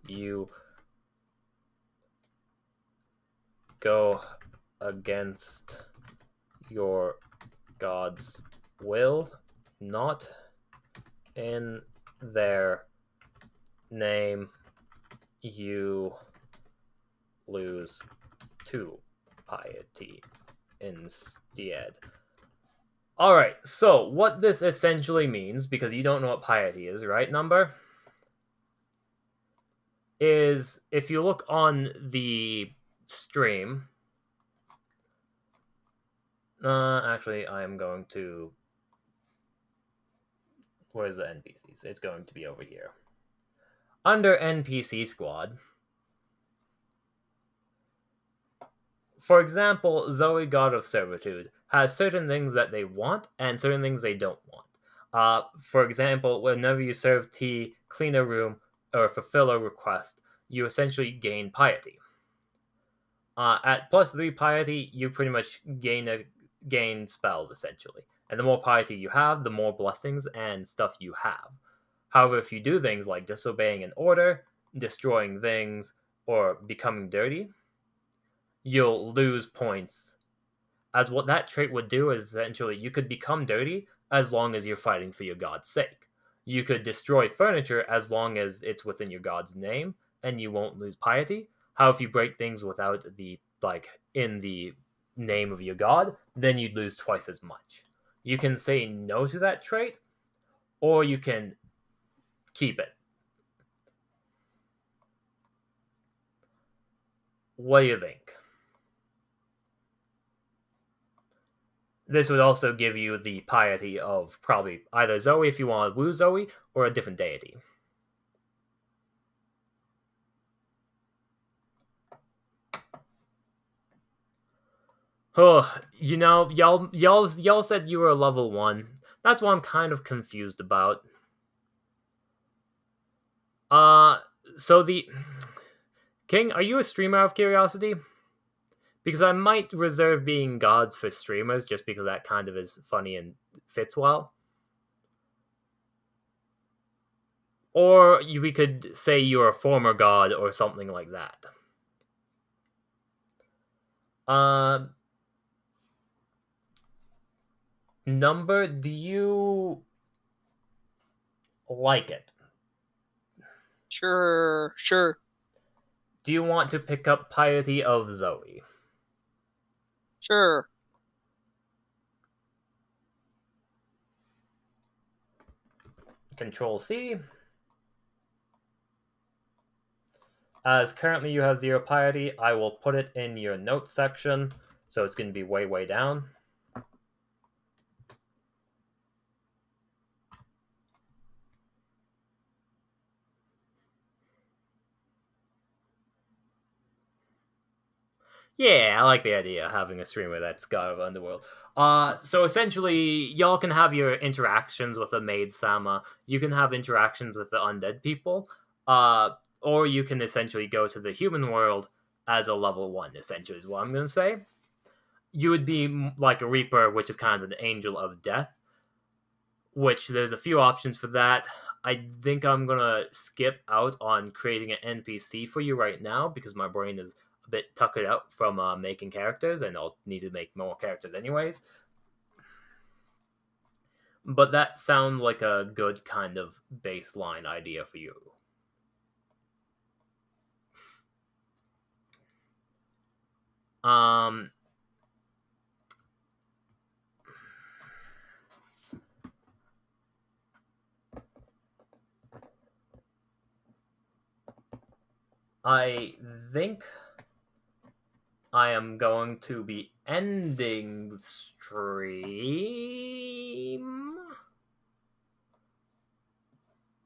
you go against your god's will, not in their name, you lose 2 piety instead. Alright, so what this essentially means, because you don't know what piety is, right, Number? Is if you look on the stream. Actually, I am going to. Where's the NPCs? It's going to be over here. Under NPC Squad, For example, Zoe, God of Servitude, has certain things that they want and certain things they don't want. For example, whenever you serve tea, clean a room, or fulfill a request, you essentially gain piety. At +3 piety, you pretty much gain spells, essentially. And the more piety you have, the more blessings and stuff you have. However, if you do things like disobeying an order, destroying things, or becoming dirty, you'll lose points. As what that trait would do is essentially you could become dirty as long as you're fighting for your god's sake. You could destroy furniture as long as it's within your god's name, and you won't lose piety. How if you break things without in the name of your god, then you'd lose twice as much. You can say no to that trait, or you can keep it. What do you think? This would also give you the piety of probably either Zoe if you want to woo Zoe, or a different deity. Oh, y'all said you were level 1. That's what I'm kind of confused about. So the... King, are you a streamer out of curiosity? Because I might reserve being gods for streamers, just because that kind of is funny and fits well. Or we could say you're a former god or something like that. Number, do you like it? Sure. Do you want to pick up Piety of Zoe? Sure. Control C. As currently you have 0 piety, I will put it in your notes section, so it's going to be way, way down. Yeah, I like the idea of having a streamer that's God of Underworld. So essentially, y'all can have your interactions with the Maid Sama. You can have interactions with the undead people. Or you can essentially go to the human world as a level 1, essentially, is what I'm going to say. You would be like a Reaper, which is kind of an angel of death. Which, there's a few options for that. I think I'm going to skip out on creating an NPC for you right now, because my brain is a bit tuckered out from making characters, and I'll need to make more characters anyways. But that sounds like a good kind of baseline idea for you. I think I am going to be ending the stream.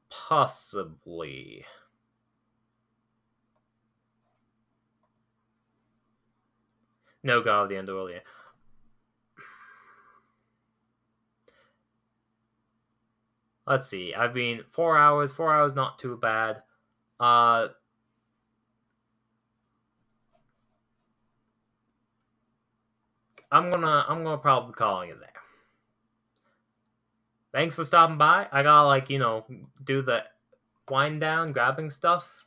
Possibly. No God of the Underworld yet. Let's see. I've been 4 hours. 4 hours, not too bad. I'm gonna probably calling it there. Thanks for stopping by. I gotta do the wind down, grabbing stuff,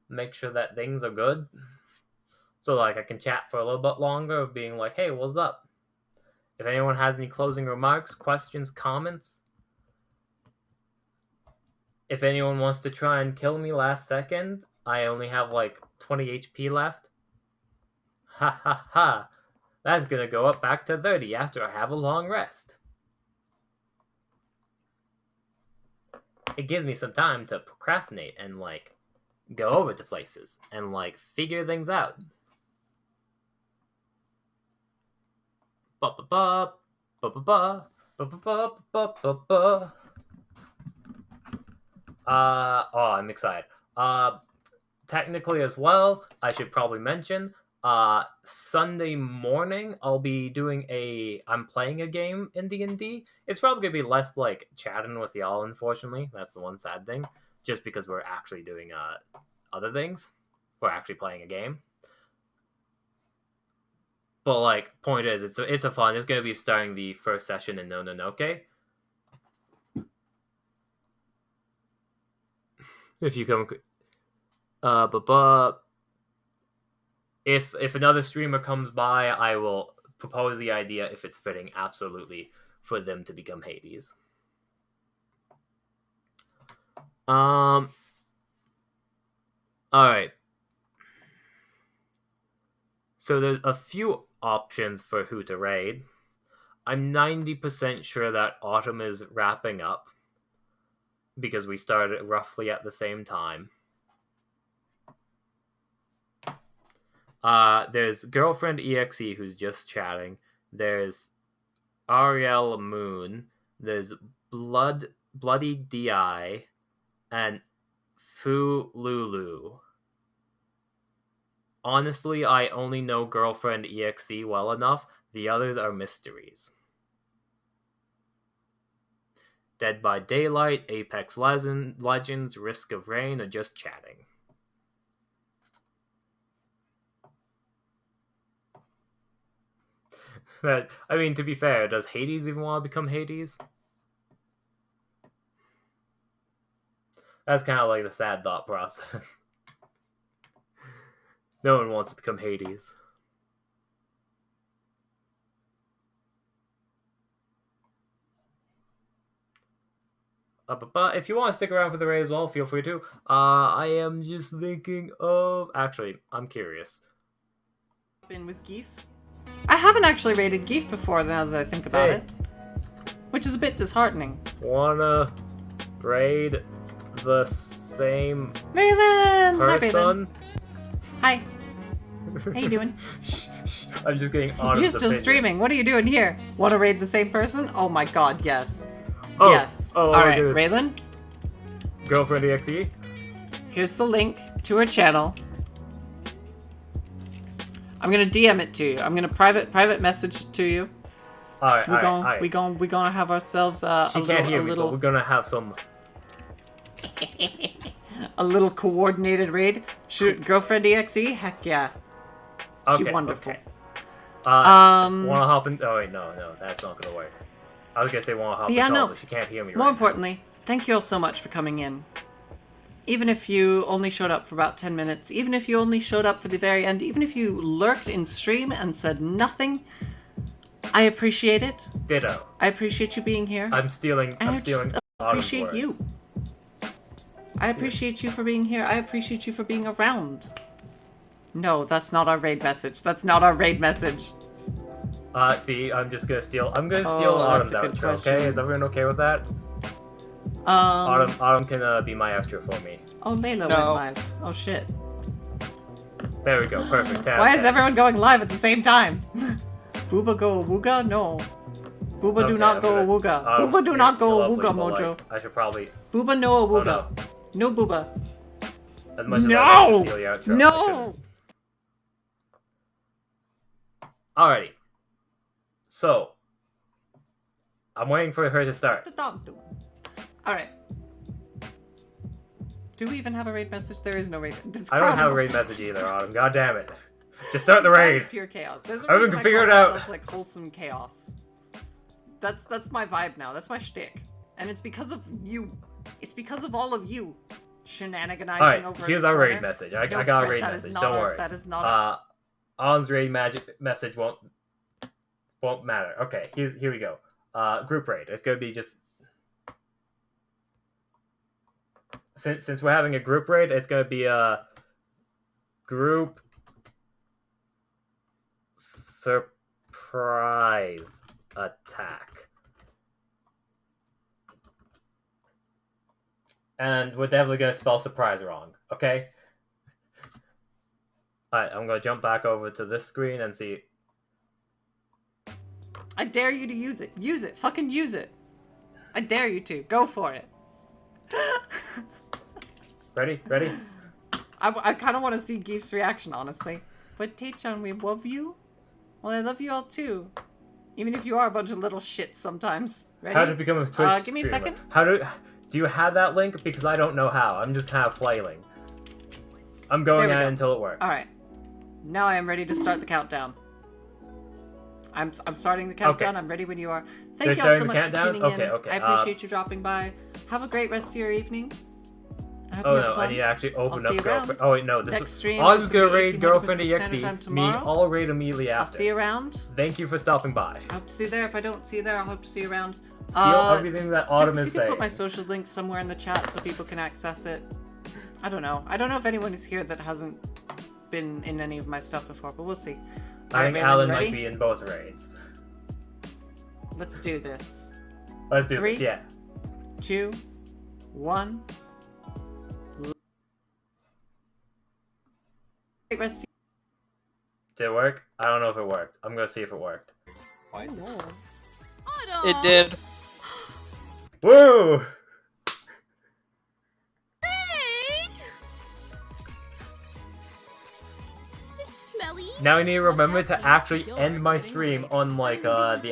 make sure that things are good. So I can chat for a little bit longer of being like, hey, what's up? If anyone has any closing remarks, questions, comments. If anyone wants to try and kill me last second, I only have 20 HP left. Ha ha ha. That's gonna go up back to 30 after I have a long rest. It gives me some time to procrastinate and go over to places and figure things out. Ba-ba-ba, ba-ba-ba, ba-ba-ba, ba-ba-ba. I'm excited. Technically as well, I should probably mention, Sunday morning, I'll be doing I'm playing a game in D&D. It's probably gonna be less like chatting with y'all, unfortunately. That's the one sad thing. Just because we're actually doing other things. We're actually playing a game. But like, point is, it's a fun. It's gonna be starting the first session in Nononoke. If you come, but if another streamer comes by, I will propose the idea if it's fitting, absolutely, for them to become Hades. All right. So there's a few options for who to raid. I'm 90% sure that Autumn is wrapping up because we started roughly at the same time. There's Girlfriend EXE who's just chatting. There's Ariel Moon. There's Bloody DI and Fu Lulu. Honestly, I only know Girlfriend EXE well enough. The others are mysteries. Dead by Daylight, Apex Legends, Risk of Rain, or just chatting. But, I mean, to be fair, does Hades even want to become Hades? That's kind of like the sad thought process. No one wants to become Hades. But if you want to stick around for the raid as well, feel free to. I am just thinking of... Actually, I'm curious. In with Geef? I haven't actually raided Geef before now that I think about it. Which is a bit disheartening. Wanna raid the same Raylan! person? Hi. How you doing? I'm just getting honest. You're still streaming. What are you doing here? Want to raid the same person? Oh my god, yes. Oh, yes. Oh, alright, Raylan? Girlfriend EXE? Here's the link to her channel. I'm gonna DM it to you. I'm gonna private message it to you. Alright, We're gonna have ourselves she can't hear me, but we're gonna have some... a little coordinated raid. Shoot, Girlfriend EXE? Heck yeah. Okay, She's wonderful. Okay. Wanna hop in? Oh wait, no, that's not gonna work. I was gonna say wanna hop in call, but she can't hear me. More importantly, thank you all so much for coming in. Even if you only showed up for about 10 minutes, even if you only showed up for the very end, even if you lurked in stream and said nothing, I appreciate it. Ditto. I appreciate you being here. I'm stealing I just appreciate you. words. I appreciate you for being here. I appreciate you for being around. No, that's not our raid message. That's not our raid message. See, I'm just gonna steal. I'm gonna steal Autumn's outro. Okay, is everyone okay with that? Autumn can be my outro for me. Oh, Layla went live. Oh shit. There we go. Perfect. Why is everyone going live at the same time? Booba go awooga? No. Booba do not go awooga. Booba do not go awooga, Mojo. Like, I should probably. Booba no awooga. Oh, no Booba. As much as I'd like to steal your outro. No! Alrighty. So, I'm waiting for her to start. The dog do. Alright. Do we even have a raid message? There is no raid. I don't have a raid message either, Autumn. God damn it. Just start the raid. Pure chaos. There's a Everyone can figure it out. Like wholesome chaos. That's my vibe now. That's my shtick. And it's because of you. It's because of all of you. Shenaniganizing over. Here's our raid message. I got a raid message. Don't worry. That is not. Autumn's raid message won't matter. Okay, here we go. Group raid. It's gonna be just since we're having a group raid, it's gonna be a group surprise attack. And we're definitely gonna spell surprise wrong, okay? Alright, I'm gonna jump back over to this screen and see. I dare you to use it. Use it. Fucking use it. I dare you to. Go for it. Ready? Ready? I kind of want to see Geef's reaction, honestly. But Taechan, we love you. Well, I love you all too. Even if you are a bunch of little shits sometimes. Ready? How to become a Twitch give me a streamer. second. How do you have that link? Because I don't know how. I'm just kind of flailing. I'm going at it until it works. Alright. Now I am ready to start the countdown. I'm starting the countdown. I'm ready when you are. Thank you all so much for tuning in. Okay. I appreciate you dropping by. Have a great rest of your evening. I hope Oh you have no, fun. I need to actually open I'll up see you Girlfriend. around. Oh wait, no, this Next was. stream I is was gonna gonna be raid 1800 Girlfriend Pacific Standard EXE. Time Me, tomorrow. I'll raid immediately I'll after. see you around. Thank you for stopping by. I hope to see you there. If I don't see you there, I'll hope to see you around. Steal everything that Autumn Soup, is if you saying. could put my social link somewhere in the chat so people can access it. I don't know. I don't know if anyone is here that hasn't been in any of my stuff before, but we'll see. I think Raylan, Alan ready? might be in both raids. Let's do this. Let's do 3, this, yeah. 2, 1. Great rest. Did it work? I don't know if it worked. I'm gonna see if it worked. It did. Woo! It's smelly. Now I need to remember to actually end my stream on like the